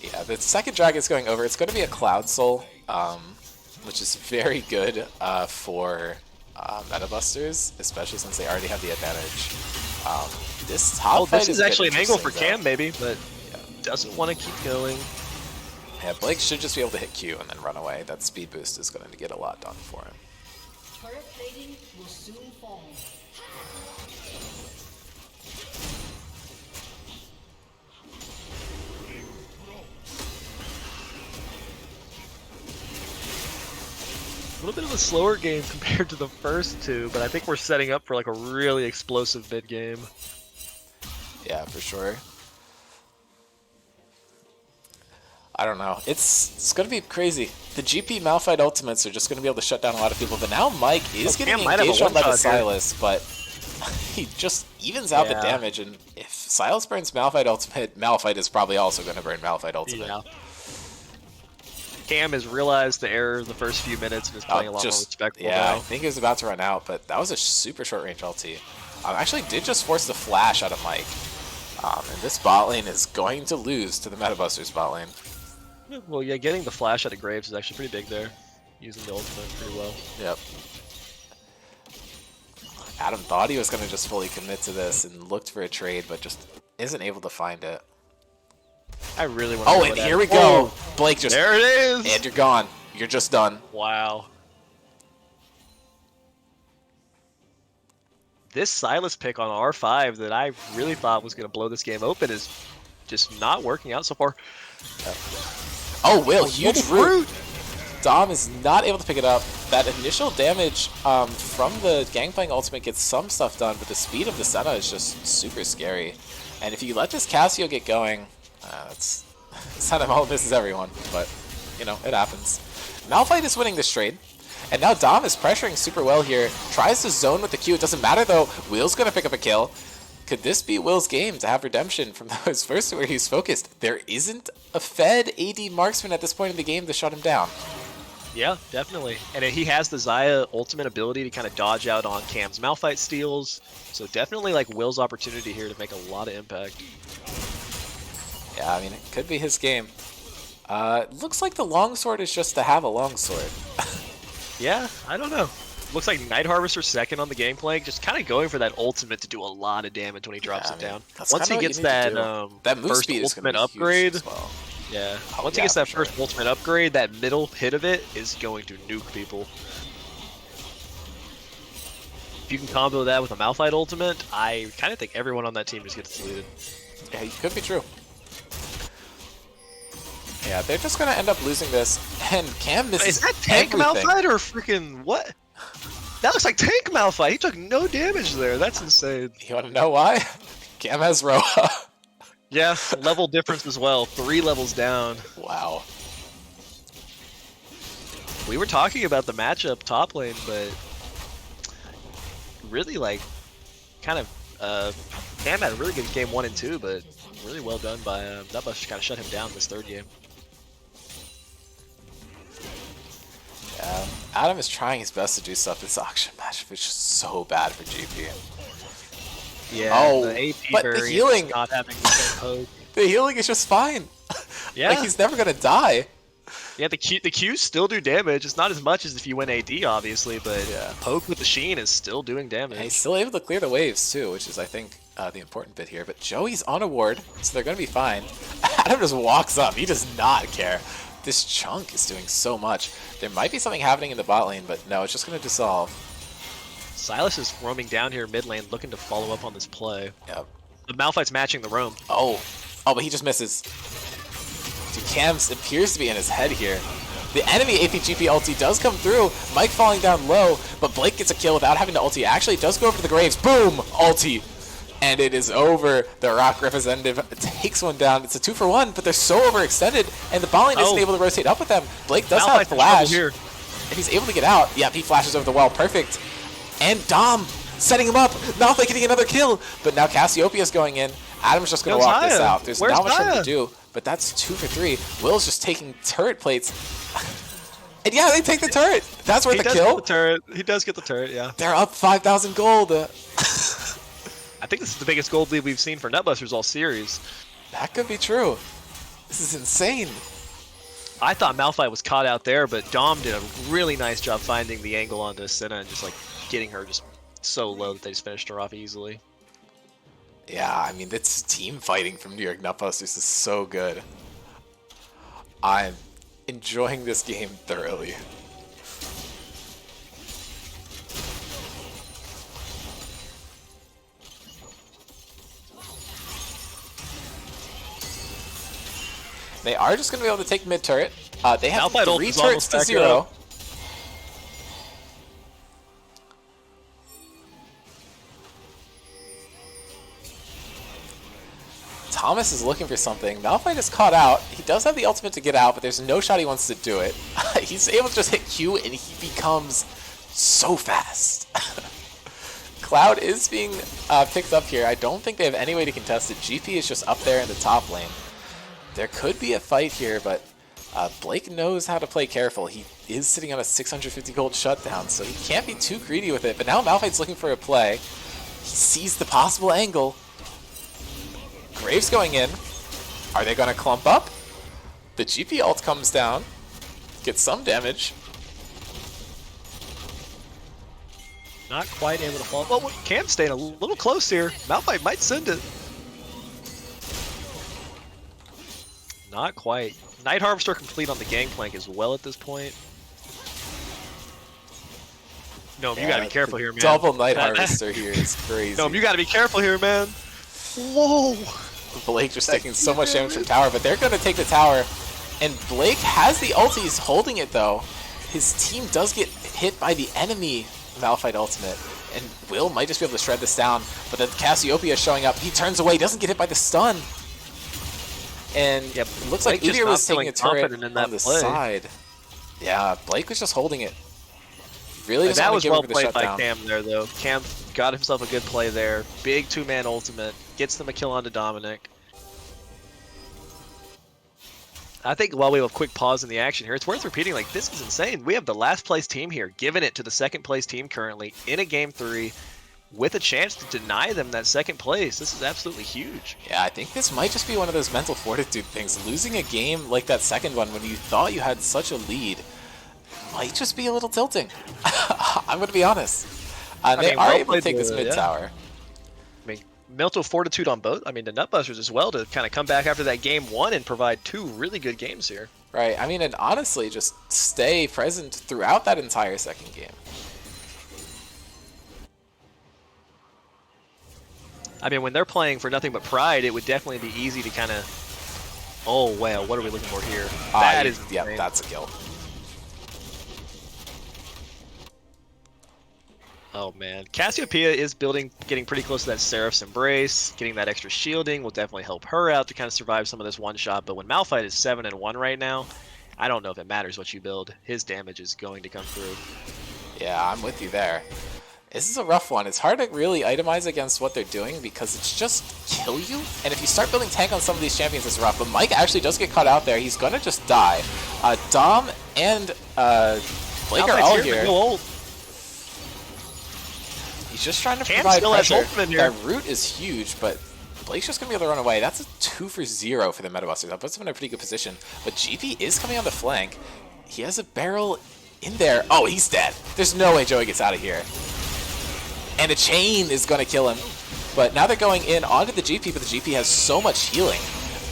Yeah, the second dragon is going over. It's going to be a Cloud Soul, which is very good for meta busters, especially since they already have the advantage. This top fight this is a bit actually an angle for interesting, Cam, maybe, but doesn't want to keep going. Yeah, Blake should just be able to hit Q and then run away. That speed boost is going to get a lot done for him. Turret plating will soon fall. A little bit of a slower game compared to the first two, but I think we're setting up for like a really explosive mid game. Yeah, for sure. I don't know. It's going to be crazy. The GP Malphite ultimates are just going to be able to shut down a lot of people, but now Mike is getting engaged on Level Silas, but he just evens out the damage, and if Silas burns Malphite ultimate, Malphite is probably also going to burn Malphite ultimate. Yeah. Cam has realized the error of the first few minutes and is playing a lot more respectful now. I think he was about to run out, but that was a super short range ulti. Actually did just force the flash out of Mike. And this bot lane is going to lose to the Metabusters bot lane. Well, yeah, getting the flash out of Graves is actually pretty big there. Using the ultimate pretty well. Yep. Adam thought he was going to just fully commit to this and looked for a trade, but just isn't able to find it. I really want to Oh, and here we go. Blake just... There it is! And you're gone. You're just done. Wow. This Silas pick on R5 that I really thought was going to blow this game open is just not working out so far. Oh, Will, huge root. Dom is not able to pick it up. That initial damage from the Gangplank ultimate gets some stuff done, but the speed of the Senna is just super scary. And if you let this Cassio get going, Senna all misses everyone, but, you know, it happens. Malphite is winning this trade, and now Dom is pressuring super well here. Tries to zone with the Q. It doesn't matter, though. Will's going to pick up a kill. Could this be Will's game to have redemption from those first where he's focused? There isn't a fed AD marksman at this point in the game to shut him down. Yeah, definitely. And he has the Xayah ultimate ability to kind of dodge out on Cam's Malphite steals. So definitely like Will's opportunity here to make a lot of impact. Yeah, I mean, it could be his game. Looks like the longsword is just to have a longsword. Yeah, I don't know. Looks like Night Harvester second on the Gangplank, just kind of going for that ultimate to do a lot of damage when he drops it down. Once he gets that move first speed ultimate upgrade, well. yeah. Once he gets that first ultimate upgrade, that middle hit of it is going to nuke people. If you can combo that with a Malphite ultimate, I kind of think everyone on that team just gets deleted. Yeah, it could be true. Yeah, they're just going to end up losing this, and Cam misses Is that tank everything. Malphite or freaking what? That looks like tank Malphite. He took no damage there. That's insane. You want to know why? Cam has Roa. Yeah, level difference as well. 3 levels down. Wow. We were talking about the matchup top lane, but really like kind of Cam had a really good game 1 and 2, but really well done by Nutbush, kind of shut him down this third game. Yeah, Adam is trying his best to do stuff. This auction matchup is just so bad for GP. Yeah, the AP but the healing, not having the same poke. The healing is just fine. Yeah, like he's never gonna die. Yeah, the Qs still do damage. It's not as much as if you win AD, obviously, but poke with the Sheen is still doing damage. And he's still able to clear the waves too, which is I think the important bit here. But Joey's on a ward, so they're gonna be fine. Adam just walks up. He does not care. This chunk is doing so much. There might be something happening in the bot lane, but no, it's just going to dissolve. Silas is roaming down here mid lane, looking to follow up on this play. Yep. The Malphite's matching the roam. Oh, but he just misses. Dude, Cam appears to be in his head here. The enemy APGP ulti does come through. Mike falling down low, but Blake gets a kill without having to ulti. Actually, it does go over to the Graves. Boom! Ulti. And it is over. The Rock representative takes one down. It's a 2-for-1, but they're so overextended, and the bot lane isn't able to rotate up with them. Blake does have flash. Here. If he's able to get out, yep, he flashes over the wall. Perfect. And Dom setting him up. Malphite getting another kill. But now Cassiopeia's going in. Adam's just going to walk this out. There's not much for him to do, but that's 2 for 3. Will's just taking turret plates. And yeah, they take the turret. That's worth He a does kill. get the turret. He does get the turret, yeah. They're up 5,000 gold. I think this is the biggest gold lead we've seen for Nutbusters all series. That could be true. This is insane. I thought Malphite was caught out there, but Dom did a really nice job finding the angle onto Senna and just like getting her just so low that they just finished her off easily. Yeah, I mean, this team fighting from New York Nutbusters is so good. I'm enjoying this game thoroughly. They are just going to be able to take mid turret. They have Malphite ult 3 is turrets almost to back 0. up. Thomas is looking for something. Malphite is caught out. He does have the ultimate to get out, but there's no shot he wants to do it. He's able to just hit Q, and he becomes so fast. Cloud is being picked up here. I don't think they have any way to contest it. GP is just up there in the top lane. There could be a fight here, but Blake knows how to play careful. He is sitting on a 650 gold shutdown, so he can't be too greedy with it. But now Malphite's looking for a play. He sees the possible angle. Graves going in. Are they going to clump up? The GP ult comes down. Gets some damage. Not quite able to fall. Well, Cam's staying a little close here. Malphite might send it. Not quite. Night Harvester complete on the gangplank as well at this point. No, you gotta be careful here, man. Double Night Harvester here is crazy. No, you gotta be careful here, man. Whoa! Blake just taking so much damage from tower, but they're going to take the tower. And Blake has the ult, he's holding it though. His team does get hit by the enemy Malphite ultimate. And Will might just be able to shred this down. But then Cassiopeia is showing up. He turns away, doesn't get hit by the stun. And yep, it looks Blake like Udyr was taking a turret in that on the play. side. Yeah, Blake was just holding it. Really doesn't that want was to give well him the played by shutdown. Cam there, though. Cam got himself a good play there. Big two-man ultimate. Gets them a kill onto Dominic. I think while we have a quick pause in the action here, it's worth repeating, like, this is insane. We have the last place team here, giving it to the second place team currently in a game 3 with a chance to deny them that second place. This is absolutely huge. Yeah, I think this might just be one of those mental fortitude things. Losing a game like that second one when you thought you had such a lead might just be a little tilting. I'm going to be honest. They are able to take this mid tower. I mean, mental fortitude on both. I mean, the Nutbusters as well to kind of come back after that game 1 and provide 2 really good games here. Right. I mean, and honestly, just stay present throughout that entire second game. I mean, when they're playing for nothing but pride, it would definitely be easy to kind of... Oh, wow. What are we looking for here? That is yeah, insane. that's a kill. Oh man, Cassiopeia is getting pretty close to that Seraph's Embrace. Getting that extra shielding will definitely help her out to kind of survive some of this one shot. But when Malphite is 7-1 right now, I don't know if it matters what you build. His damage is going to come through. Yeah, I'm with you there. This is a rough one. It's hard to really itemize against what they're doing because it's just kill you. And if you start building tank on some of these champions, it's rough. But Mike actually does get caught out there. He's gonna just die. Dom and Blake are all here. He's just trying to provide pressure. That root is huge, but Blake's just going to be able to run away. That's a 2 for 0 for the Metabusters. That puts him in a pretty good position. But GP is coming on the flank. He has a barrel in there. Oh, he's dead. There's no way Joey gets out of here. And a chain is going to kill him. But now they're going in onto the GP, but the GP has so much healing.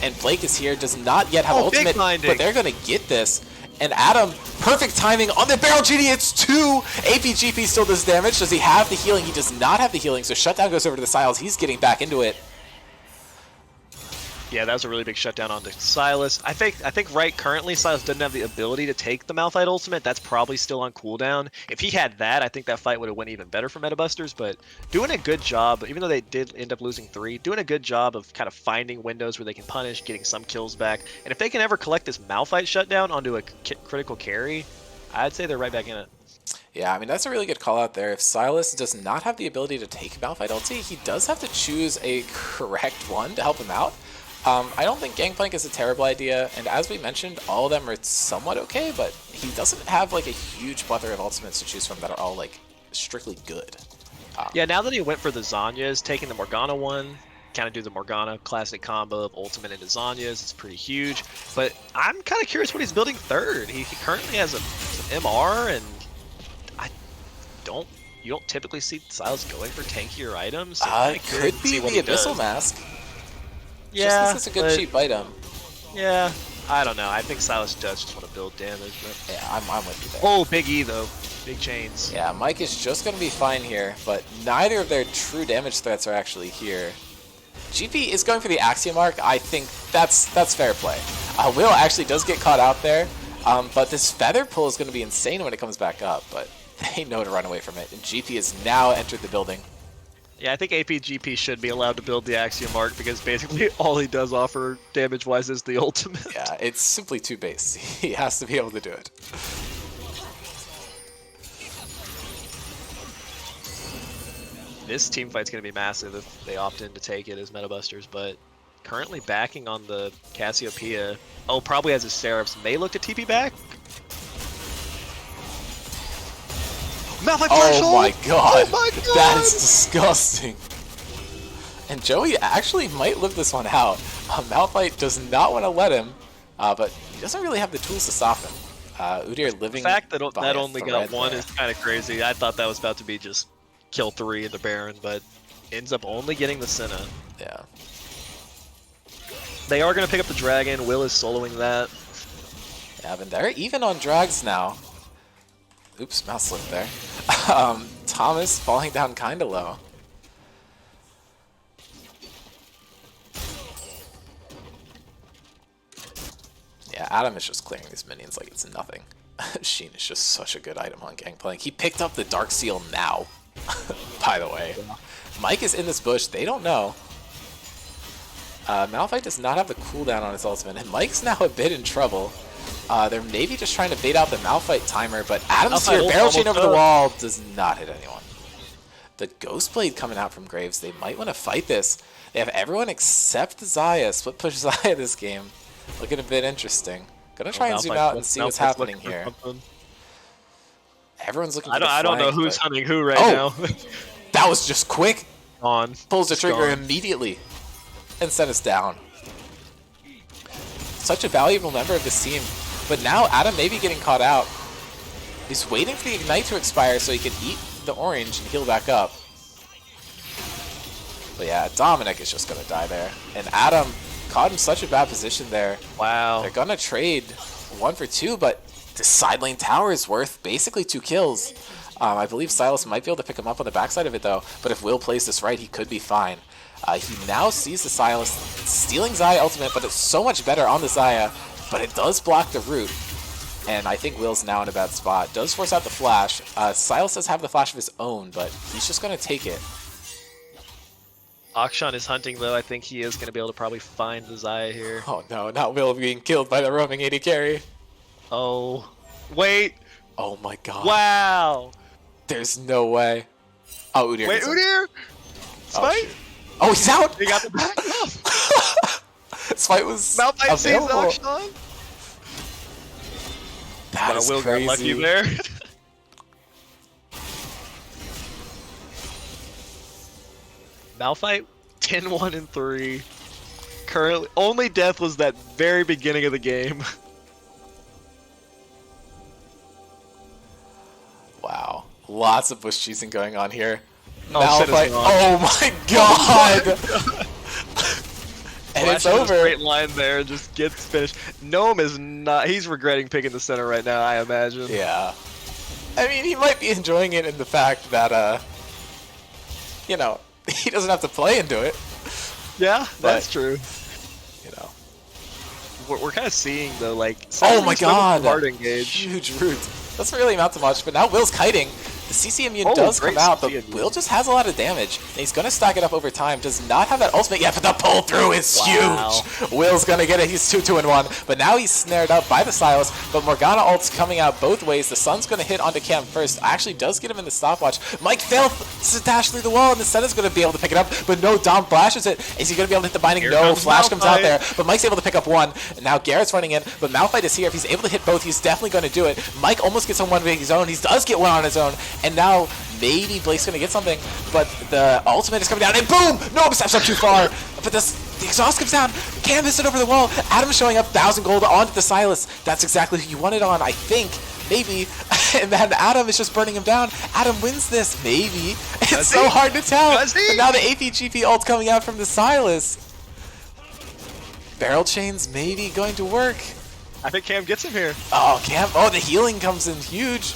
And Blake is here, does not yet have ultimate, but they're going to get this. And Adam, perfect timing on the barrel GD, it's 2! APGP still does damage. Does he have the healing? He does not have the healing, so shutdown goes over to the Silas. He's getting back into it. Yeah, that was a really big shutdown onto Silas. I think right currently Silas doesn't have the ability to take the Malphite ultimate. That's probably still on cooldown. If he had that, I think that fight would have went even better for Metabusters, but doing a good job, even though they did end up losing 3, doing a good job of kind of finding windows where they can punish, getting some kills back. And if they can ever collect this Malphite shutdown onto a critical carry, I'd say they're right back in it. Yeah, I mean, that's a really good call out there. If Silas does not have the ability to take Malphite ulti, he does have to choose a correct one to help him out. I don't think Gangplank is a terrible idea, and as we mentioned, all of them are somewhat okay, but he doesn't have like a huge plethora of ultimates to choose from that are all like strictly good. Yeah, now that he went for the Zanyas, taking the Morgana one, kind of do the Morgana classic combo of ultimate into Zanyas, it's pretty huge. But I'm kind of curious what he's building third. He currently has some MR, and you don't typically see Silas going for tankier items. So could be the Abyssal Mask. Yeah, just 'cause it's a good cheap item. Yeah, I don't know. I think Silas does just want to build damage. But... Yeah, I'm with you there. Oh, Big E though. Big chains. Yeah, Mike is just going to be fine here, but neither of their true damage threats are actually here. GP is going for the Axiom Arc. I think that's fair play. Will actually does get caught out there, but this Feather Pull is going to be insane when it comes back up, but they know to run away from it, and GP has now entered the building. Yeah, I think APGP should be allowed to build the Axiom Arc because basically all he does offer damage-wise is the ultimate. Yeah, it's simply too base. He has to be able to do it. This team fight's going to be massive if they opt in to take it as Metabusters, but currently backing on the Cassiopeia. Oh, probably has his Seraphs. May look to TP back. Malphite Oh my god! Oh my god! That is disgusting. And Joey actually might live this one out. Malphite does not want to let him, but he doesn't really have the tools to stop him. Udyr living. The fact that by that a only thread got one there. is kind of crazy. I thought that was about to be just kill 3 into Baron, but ends up only getting the Senna. Yeah. They are going to pick up the Dragon. Will is soloing that. Yeah, but they're even on drags now. Oops, mouse slip there. Thomas falling down kind of low. Yeah, Adam is just clearing these minions like it's nothing. Sheen is just such a good item on Gangplank. He picked up the Dark Seal now, by the way. Mike is in this bush. They don't know. Malphite does not have the cooldown on his ultimate, and Mike's now a bit in trouble. They're maybe just trying to bait out the Malphite timer, but Adam's here. Barrel chain over the wall does not hit anyone. The Ghostblade coming out from Graves. They might want to fight this. They have everyone except Xayah. Split push Xayah this game. Looking a bit interesting. Gonna try and zoom out and see what's happening here. Everyone's looking for the I don't know flank, who's but... hunting who right now. That was just quick. On. Pulls the trigger immediately and sent us down. Such a valuable member of this team. But now Adam may be getting caught out. He's waiting for the Ignite to expire so he can eat the orange and heal back up. But yeah, Dominic is just going to die there. And Adam caught in such a bad position there. Wow. They're going to trade 1 for 2, but the side lane tower is worth basically 2 kills. I believe Silas might be able to pick him up on the backside of it though, but if Will plays this right, he could be fine. He now sees the Silas stealing Xayah ultimate, but it's so much better on the Xayah, but it does block the root. And I think Will's now in a bad spot. Does force out the flash. Silas does have the flash of his own, but he's just going to take it. Akshan is hunting though. I think he is going to be able to probably find the Xayah here. Oh no, not Will being killed by the roaming AD carry. Oh. Wait. Oh my god. Wow. There's no way. Oh, Udyr. Wait, Udyr? Smite? Oh, he's out! He got the back up. Smite was Malphite sees available. Akshan. That is Will crazy. got lucky there. Malphite 10-1 and 3. Currently, only death was that very beginning of the game. Wow. Lots of bush cheesing going on here. Oh, Malphite. Oh my god! And it's over. Straight line there, just gets finished. Gnome is not. He's regretting picking the center right now, I imagine. Yeah. I mean, he might be enjoying it in the fact that, you know, he doesn't have to play into it. Yeah, that's But, true. You know. We're kind of seeing though, like. Oh my god! Hard engage. Huge root. Doesn't really amount to much, but now Will's kiting. The CC immune does come out, but Will just has a lot of damage. And he's going to stack it up over time. Does not have that ultimate yet, but the pull through is huge. Will's going to get it. He's 2-2-1. But now he's snared up by the Sylas. But Morgana ult's coming out both ways. The Sun's going to hit onto Cam first. Actually does get him in the stopwatch. Mike failed to dash through the wall, and the Senna's going to be able to pick it up. But no, Dom flashes it. Is he going to be able to hit the binding? No, Flash comes out there. But Mike's able to pick up one. And now Garrett's running in. But Malphite is here. If he's able to hit both, he's definitely going to do it. Mike almost gets on one of his own. He does get one on his own. And now maybe Blake's going to get something. But the ultimate is coming down. And boom! No, steps up too far. But the exhaust comes down. Cam hits it over the wall. Adam's showing up 1,000 gold onto the Sylas. That's exactly who you wanted on, I think. Maybe. And then Adam is just burning him down. Adam wins this. Maybe. It's so hard to tell. But now the AP-GP ult coming out from the Sylas. Barrel chains maybe going to work. I think Cam gets him here. Oh, Cam. Oh, the healing comes in huge.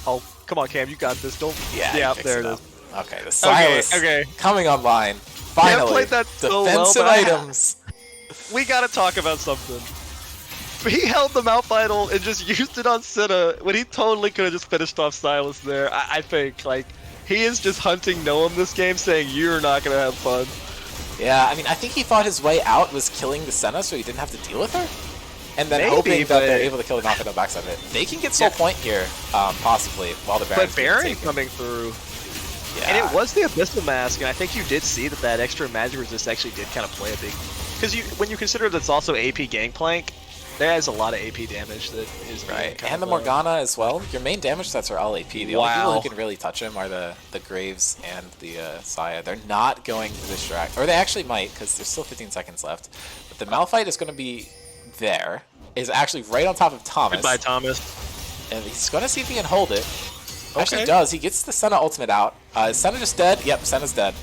Oh, come on, Cam. You got this. Don't. Yeah, there it is. Okay, the Sylas coming online. Finally. Played that so defensive items. We got to talk about something. He held the Malphite ult and just used it on Senna when he totally could have just finished off Sylas there. I think, like, he is just hunting Noam this game, saying, you're not going to have fun. Yeah, I mean, I think he thought his way out was killing the Senna so he didn't have to deal with her. And then hoping that they're able to kill the Malphite on the backside of it. They can get soul point here, possibly, while the Baron's But Baron coming through. Yeah. And it was the Abyssal Mask, and I think you did see that extra magic resist actually did kind of play a big... Because when you consider that's also AP Gangplank, there is a lot of AP damage that is right. And the Morgana as well. Your main damage sets are all AP. The only people who can really touch him are the Graves and the Saya. They're not going to distract, or they actually might because there's still 15 seconds left. But the Malphite is going to be there. Is actually right on top of Thomas. Goodbye, Thomas. And he's going to see if he can hold it. Actually does. He gets the Senna ultimate out. Is Senna just dead? Yep, Senna's dead.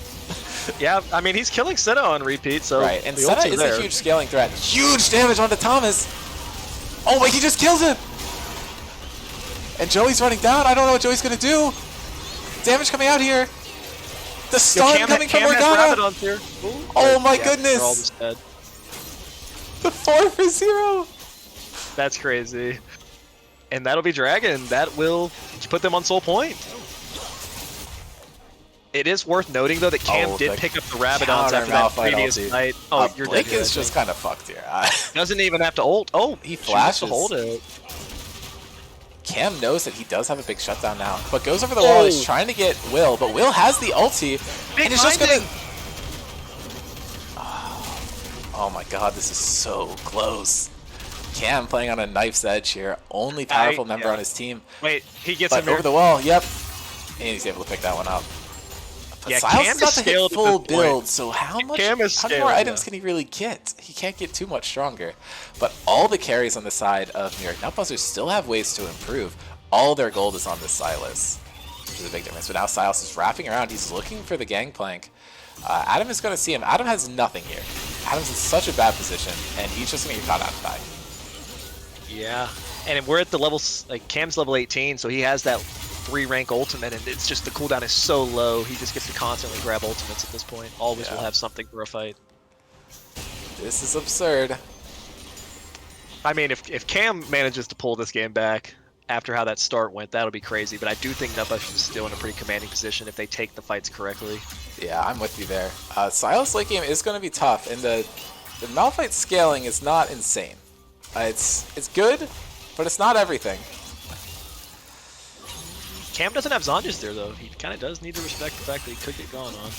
Yeah, I mean, he's killing Senna on repeat, so... Right, and Senna is a huge scaling threat. Huge damage onto Thomas! Oh wait, he just killed him! And Joey's running down. I don't know what Joey's gonna do. Damage coming out here. The stun coming from Morgana. Oh my goodness! They're all just dead. The 4-for-0. That's crazy. And that'll be Dragon. That will put them on soul point. It is worth noting though that Cam did pick up the Rabadons after that previous fight. Oh, you're Blake is just kind of fucked here. Doesn't even have to ult. Oh, he flashes to hold it. Cam knows that he does have a big shutdown now, but goes over the wall. He's trying to get Will, but Will has the ulti, and he's just gonna. Oh my god, this is so close. Cam playing on a knife's edge here. Only powerful member on his team. Wait, he gets him over the wall. Yep, and he's able to pick that one up. But Cam is about to hit full build, so how many more items can he really get? He can't get too much stronger. But all the carries on the side of New York Nutbusters still have ways to improve. All their gold is on this Sylas, which is a big difference. But now Sylas is wrapping around. He's looking for the Gangplank. Adam is going to see him. Adam has nothing here. Adam's in such a bad position, and he's just going to get caught out and die. Yeah, and we're at the levels, like Cam's level 18, so he has that 3-rank ultimate, and it's just the cooldown is so low, he just gets to constantly grab ultimates at this point. Always will have something for a fight. This is absurd. I mean, if Cam manages to pull this game back after how that start went, that'll be crazy, but I do think Nutbush is still in a pretty commanding position if they take the fights correctly. Yeah, I'm with you there. Sylas late game is going to be tough, and the Malphite scaling is not insane. It's good, but it's not everything. Cam doesn't have Zonjas there, though. He kind of does need to respect the fact that he could get gone on.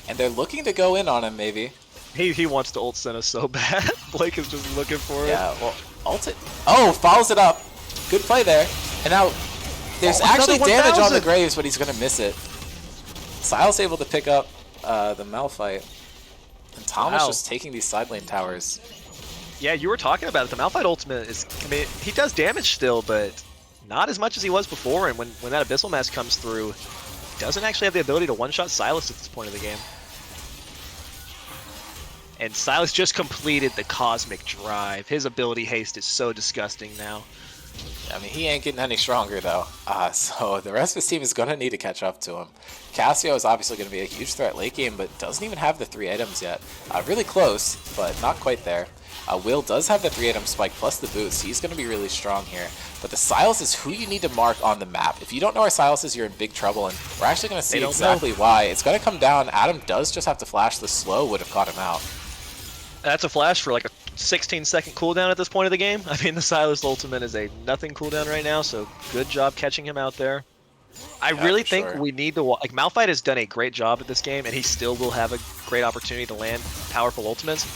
And they're looking to go in on him, maybe. He wants to ult Senna so bad. Blake is just looking for it. Yeah, well, ult it. Oh, follows it up. Good play there. And now there's actually damage on the Graves, but he's going to miss it. Sylas able to pick up the Malphite. And Thomas just taking these side lane towers. Yeah, you were talking about it. The Malphite ultimate is, I mean, he does damage still, but not as much as he was before. And when that Abyssal Mask comes through, he doesn't actually have the ability to one-shot Sylas at this point of the game. And Sylas just completed the Cosmic Drive. His ability haste is so disgusting now. I mean, he ain't getting any stronger, though. So the rest of his team is going to need to catch up to him. Cassio is obviously going to be a huge threat late game, but doesn't even have the 3 items yet. Really close, but not quite there. Will does have the 3 item spike plus the boost. He's going to be really strong here. But the Silas is who you need to mark on the map. If you don't know where Silas is, you're in big trouble, and we're actually going to see exactly why. It's going to come down. Adam does just have to flash. The slow would have caught him out. That's a flash for like a 16-second cooldown at this point of the game. I mean, the Silas ultimate is a nothing cooldown right now, so good job catching him out there. I really think we need to like Malphite has done a great job at this game, and he still will have a great opportunity to land powerful ultimates.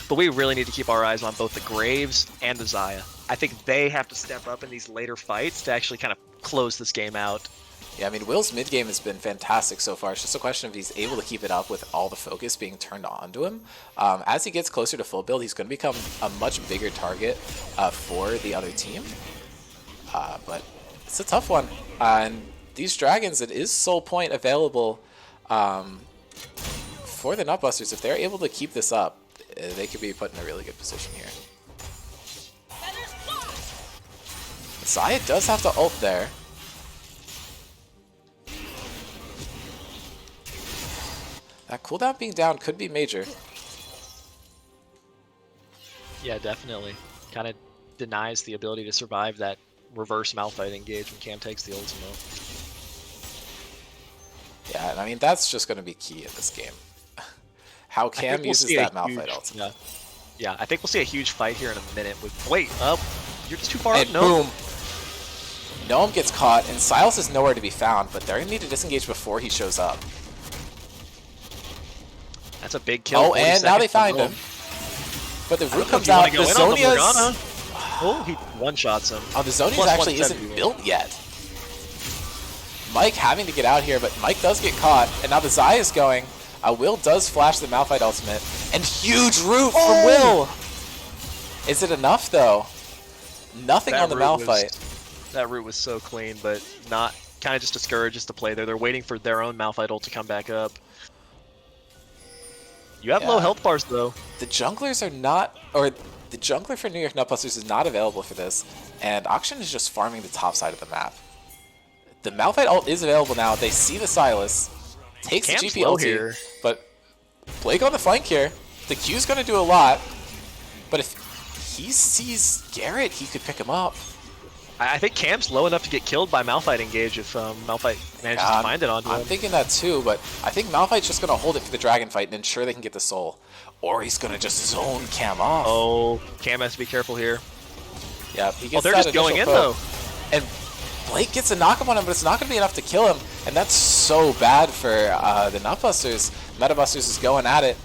But we really need to keep our eyes on both the Graves and the Xayah. I think they have to step up in these later fights to actually kind of close this game out. Yeah, I mean, Will's mid game has been fantastic so far. It's just a question of he's able to keep it up with all the focus being turned on to him. As he gets closer to full build, he's going to become a much bigger target for the other team. But it's a tough one. And these dragons, it is soul point available for the Nutbusters. If they're able to keep this up, they could be put in a really good position here. Xayah does have to ult there. That cooldown being down could be major. Yeah, definitely. Kind of denies the ability to survive that reverse Malphite engage when Cam takes the ultimate. Yeah, and I mean, that's just going to be key in this game. How Cam uses that Malphite ult. Yeah, I think we'll see a huge fight here in a minute. Wait, you're just too far up. And boom. Gnome gets caught, and Silas is nowhere to be found, but they're going to need to disengage before he shows up. That's a big kill. Oh, and now they find him. But the root comes out. The Zonia's... Oh, he one-shots him. Oh, the Zonia's actually isn't built yet. Mike having to get out here, but Mike does get caught, and now the Xayah is going. Will does flash the Malphite ultimate, and huge root from Will! Is it enough, though? Nothing on the Malphite. That root was so clean, but not kind of just discourages the play there. They're waiting for their own Malphite ult to come back up. You have low health bars, though. The junglers are not, or the jungler for New York Nutbusters is not available for this, and Auction is just farming the top side of the map. The Malphite ult is available now. They see the Silas, takes the GP ult here, but Blake on the flank here. The Q's going to do a lot, but if he sees Garrett, he could pick him up. I think Cam's low enough to get killed by Malphite engage if Malphite manages to find it onto him. I'm thinking that too, but I think Malphite's just going to hold it for the dragon fight and ensure they can get the soul. Or he's going to just zone Cam off. Oh, Cam has to be careful here. Yeah, he gets they're just going in, though. And Blake gets a knock-up on him, but it's not going to be enough to kill him. And that's so bad for the Nutbusters. Metabusters is going at it.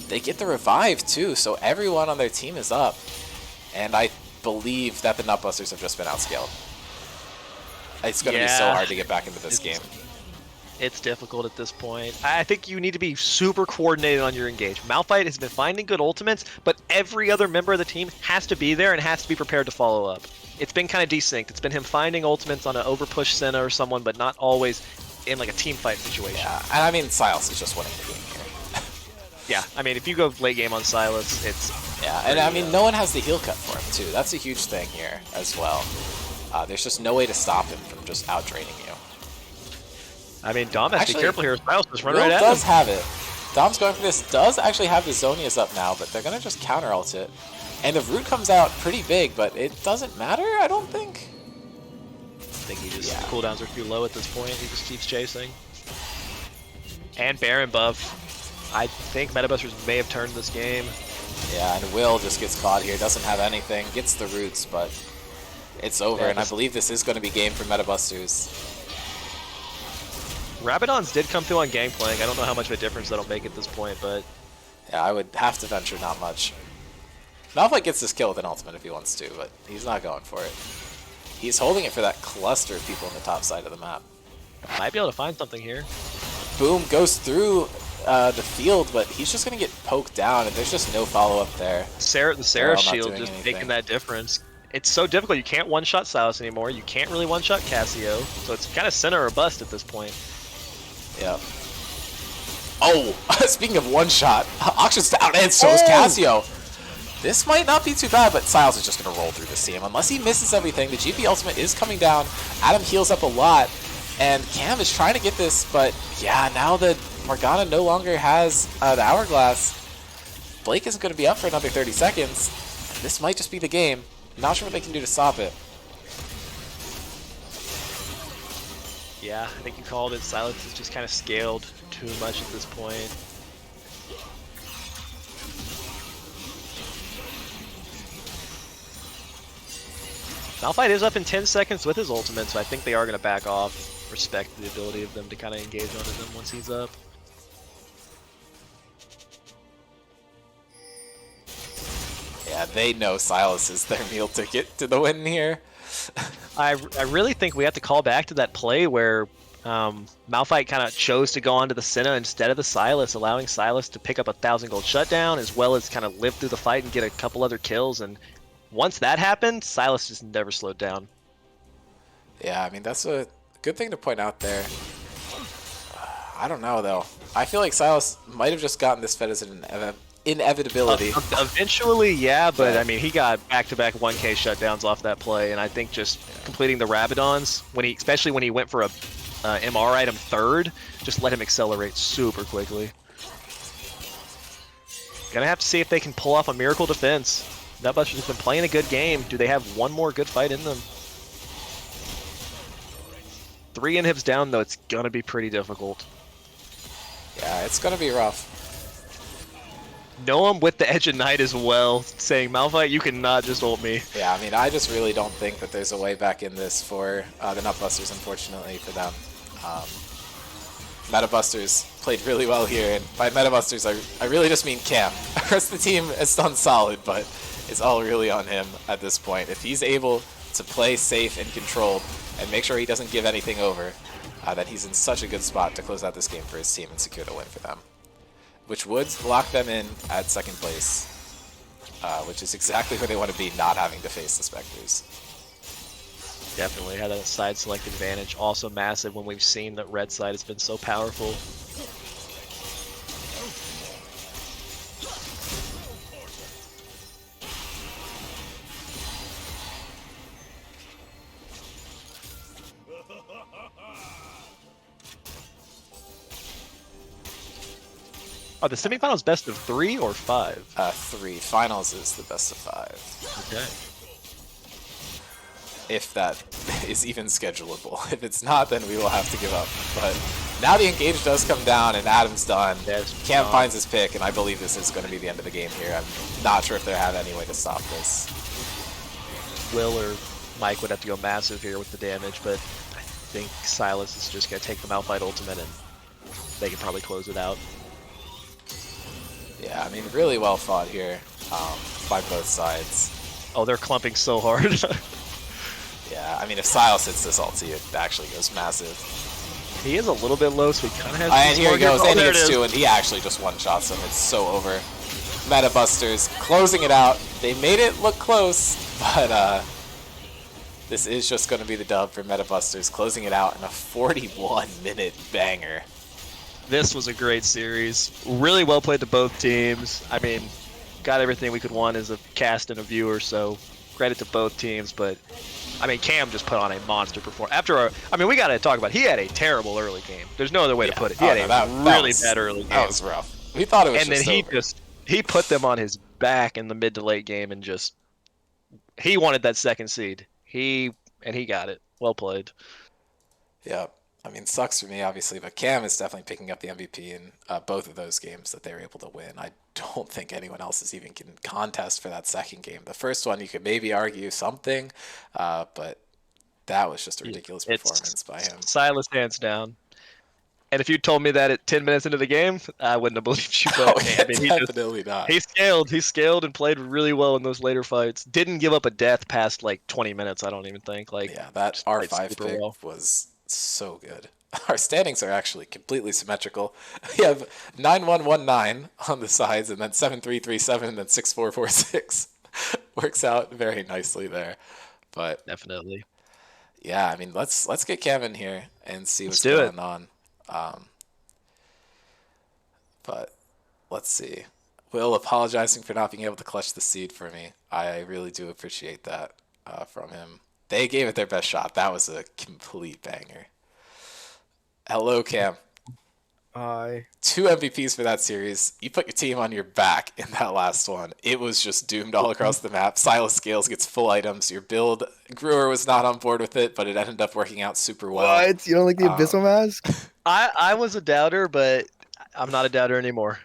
They get the revive, too, so everyone on their team is up. And I believe that the Nutbusters have just been outscaled. It's going to be so hard to get back into this game. It's difficult at this point. I think you need to be super coordinated on your engage. Malphite has been finding good ultimates, but every other member of the team has to be there and has to be prepared to follow up. It's been kind of desynced. It's been him finding ultimates on an overpush Senna or someone, but not always in like a team fight situation. Yeah, and I mean, Silas is just winning the game here. Yeah, I mean, if you go late game on Silas, it's... Yeah, and I mean, no one has the heal cut for him, too. That's a huge thing here as well. There's just no way to stop him from just out-draining you. I mean, Dom has to be careful here. Silas just run Will right at him. does have it. Dom's going for this. Does actually have the Zonias up now, but they're going to just counter-ult it. And the root comes out pretty big, but it doesn't matter, I don't think. I think he just... Cooldowns are too low at this point. He just keeps chasing. And Baron buff. I think Metabusters may have turned this game. Yeah, and Will just gets caught here. Doesn't have anything. Gets the roots, but it's over. Yeah, and I believe this is going to be game for Metabusters. Rabadons did come through on Gangplank. I don't know how much of a difference that'll make at this point, but... Yeah, I would have to venture not much. Malphite gets this kill with an ultimate if he wants to, but he's not going for it. He's holding it for that cluster of people on the top side of the map. Might be able to find something here. Boom goes through the field, but he's just going to get poked down, and there's just no follow-up there. The Sarah shield just making that difference. It's so difficult. You can't one-shot Silas anymore. You can't really one-shot Cassio, so it's kind of center or bust at this point. Yeah. Oh, speaking of one-shot, Auction's down, and so is Cassio. This might not be too bad, but Siles is just going to roll through the CM. Unless he misses everything, the GP ultimate is coming down. Adam heals up a lot, and Cam is trying to get this, but yeah, now that Morgana no longer has the Hourglass, Blake isn't going to be up for another 30 seconds. This might just be the game. Not sure what they can do to stop it. Yeah, I think you called it. Silence is just kind of scaled too much at this point. Malphite is up in 10 seconds with his ultimate, so I think they are going to back off. Respect the ability of them to kind of engage onto them once he's up. Yeah, they know Silas is their meal ticket to the win here. I really think we have to call back to that play where Malphite kind of chose to go onto the Senna instead of the Silas, allowing Silas to pick up 1,000 gold shutdown as well as kind of live through the fight and get a couple other kills. And once that happened, Silas just never slowed down. Yeah, I mean, that's a good thing to point out there. I don't know, though. I feel like Silas might have just gotten this fed as an inevitability. Eventually, yeah, but I mean, he got back-to-back 1K shutdowns off that play, and I think just completing the Rabadons, especially when he went for a MR item third, just let him accelerate super quickly. Gonna have to see if they can pull off a miracle defense. Nutbusters has been playing a good game. Do they have one more good fight in them? 3 inhibs down, though, it's gonna be pretty difficult. Yeah, it's gonna be rough. Noam with the Edge of Night as well, saying, Malphite, you cannot just ult me. Yeah, I mean, I just really don't think that there's a way back in this for the Nutbusters, unfortunately, for them. Metabusters played really well here, and by Metabusters, I really just mean Cam. The rest of the team has done solid, but it's all really on him at this point. If he's able to play safe and controlled and make sure he doesn't give anything over, then he's in such a good spot to close out this game for his team and secure the win for them, which would lock them in at second place, which is exactly where they want to be, not having to face the Spectres. Definitely had a side select advantage. Also massive when we've seen that red side has been so powerful. Are the semifinals best of 3 or 5? 3. Finals is the best of 5. Okay. If that is even schedulable. If it's not, then we will have to give up. But now the engage does come down and Adam's done. Cam finds his pick, and I believe this is going to be the end of the game here. I'm not sure if they have any way to stop this. Will or Mike would have to go massive here with the damage, but I think Silas is just going to take the Malphite ultimate and they can probably close it out. Yeah, I mean, really well fought here by both sides. Oh, they're clumping so hard. Yeah, I mean, if Silas hits this ulti, it actually goes massive. He is a little bit low, so he kind of has... And here he goes, and he there gets 2, and he actually just one-shots him. It's so over. Metabusters closing it out. They made it look close, but this is just going to be the dub for Metabusters, closing it out in a 41-minute banger. This was a great series. Really well played to both teams. I mean, got everything we could want as a cast and a viewer, so credit to both teams, but I mean, Cam just put on a monster performance. I mean, we got to talk about, he had a terrible early game. There's no other way to put it. He had a really bad early game. That was rough. We thought it was just over. And then he put them on his back in the mid to late game and just, he wanted that second seed. He got it. Well played. Yeah. I mean, sucks for me, obviously, but Cam is definitely picking up the MVP in both of those games that they were able to win. I don't think anyone else is even in contest for that second game. The first one, you could maybe argue something, but that was just a ridiculous performance by him. Silas hands down. And if you told me that at 10 minutes into the game, I wouldn't have believed you. But yeah, I mean, definitely not. He scaled and played really well in those later fights. Didn't give up a death past like 20 minutes, I don't even think. Yeah, that R5 pick was so good. Our standings are actually completely symmetrical. We have 9119 on the sides, and then 7337, and then 6446. Works out very nicely there. But definitely. Yeah, I mean, let's get Cam in here and see what's going on. But let's see. Will apologizing for not being able to clutch the seed for me. I really do appreciate that from him. They gave it their best shot. That was a complete banger. Hello, Cam. Hi. 2 MVPs for that series. You put your team on your back in that last one. It was just doomed all across the map. Silas Scales gets full items. Your build, Brewer was not on board with it, but it ended up working out super well. What? You don't like the Abyssal Mask? I was a doubter, but I'm not a doubter anymore.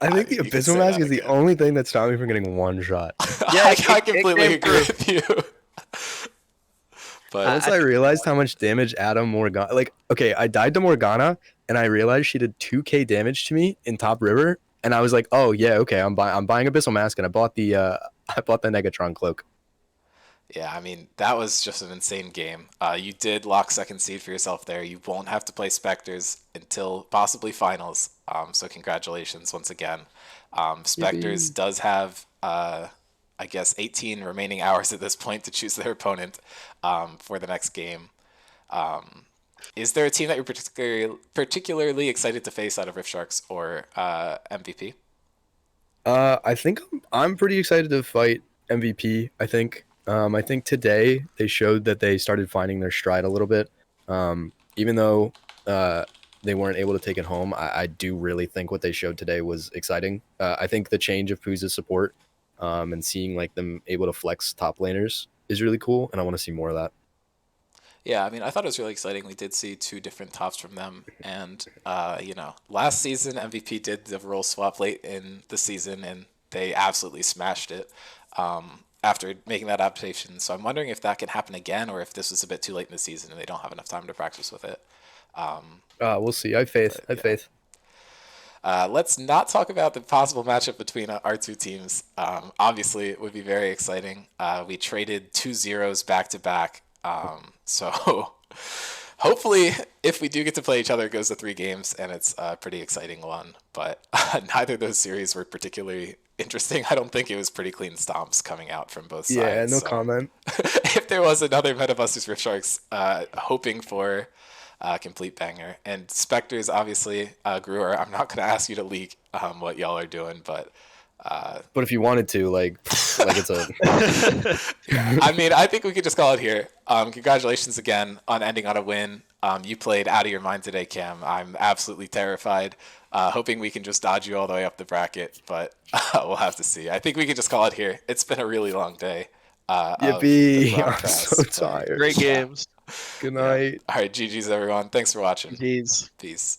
I think the You can Abyssal say Mask that is the again. only thing that stopped me from getting one shot. Yeah, I it completely came agree through. with you. But Once I realized how much damage Adam Morgana, like, okay, I died to Morgana, and I realized she did 2k damage to me in top river, and I was like, oh yeah, okay, I'm buying Abyssal Mask, and I bought the Negatron cloak. yeah, I mean, that was just an insane game. You did lock second seed for yourself there. You won't have to play Spectres until possibly finals. So congratulations once again. Spectres does have, I guess, 18 remaining hours at this point to choose their opponent for the next game. Is there a team that you're particularly excited to face out of Rift Sharks or MVP? I think I'm pretty excited to fight MVP. I think today they showed that they started finding their stride a little bit. Even though they weren't able to take it home, I do really think what they showed today was exciting. I think the change of Pooza's support and seeing like them able to flex top laners is really cool, and I want to see more of that. Yeah, I mean, I thought it was really exciting. We did see 2 different tops from them, and last season MVP did the role swap late in the season, and they absolutely smashed it after making that adaptation. So I'm wondering if that can happen again, or if this was a bit too late in the season and they don't have enough time to practice with it. We'll see. I have faith. I have faith. Let's not talk about the possible matchup between our 2 teams. Obviously, it would be very exciting. We traded 2 zeros back to back. So hopefully, if we do get to play each other, it goes to 3 games, and it's a pretty exciting one. But neither of those series were particularly interesting. I don't think it was pretty clean stomps coming out from both sides. Yeah, no so comment. if there was another Metabusters Rift Sharks, hoping for a complete banger. And Spectres, obviously, Brewer, I'm not going to ask you to leak what y'all are doing, but if you wanted to, like it's a. I mean, I think we could just call it here. Congratulations again on ending on a win. You played out of your mind today, Cam. I'm absolutely terrified. Hoping we can just dodge you all the way up the bracket, but we'll have to see. I think we could just call it here. It's been a really long day. Yippee! I'm so tired. Great games. Good night. All right, GG's everyone. Thanks for watching. Jeez. Peace.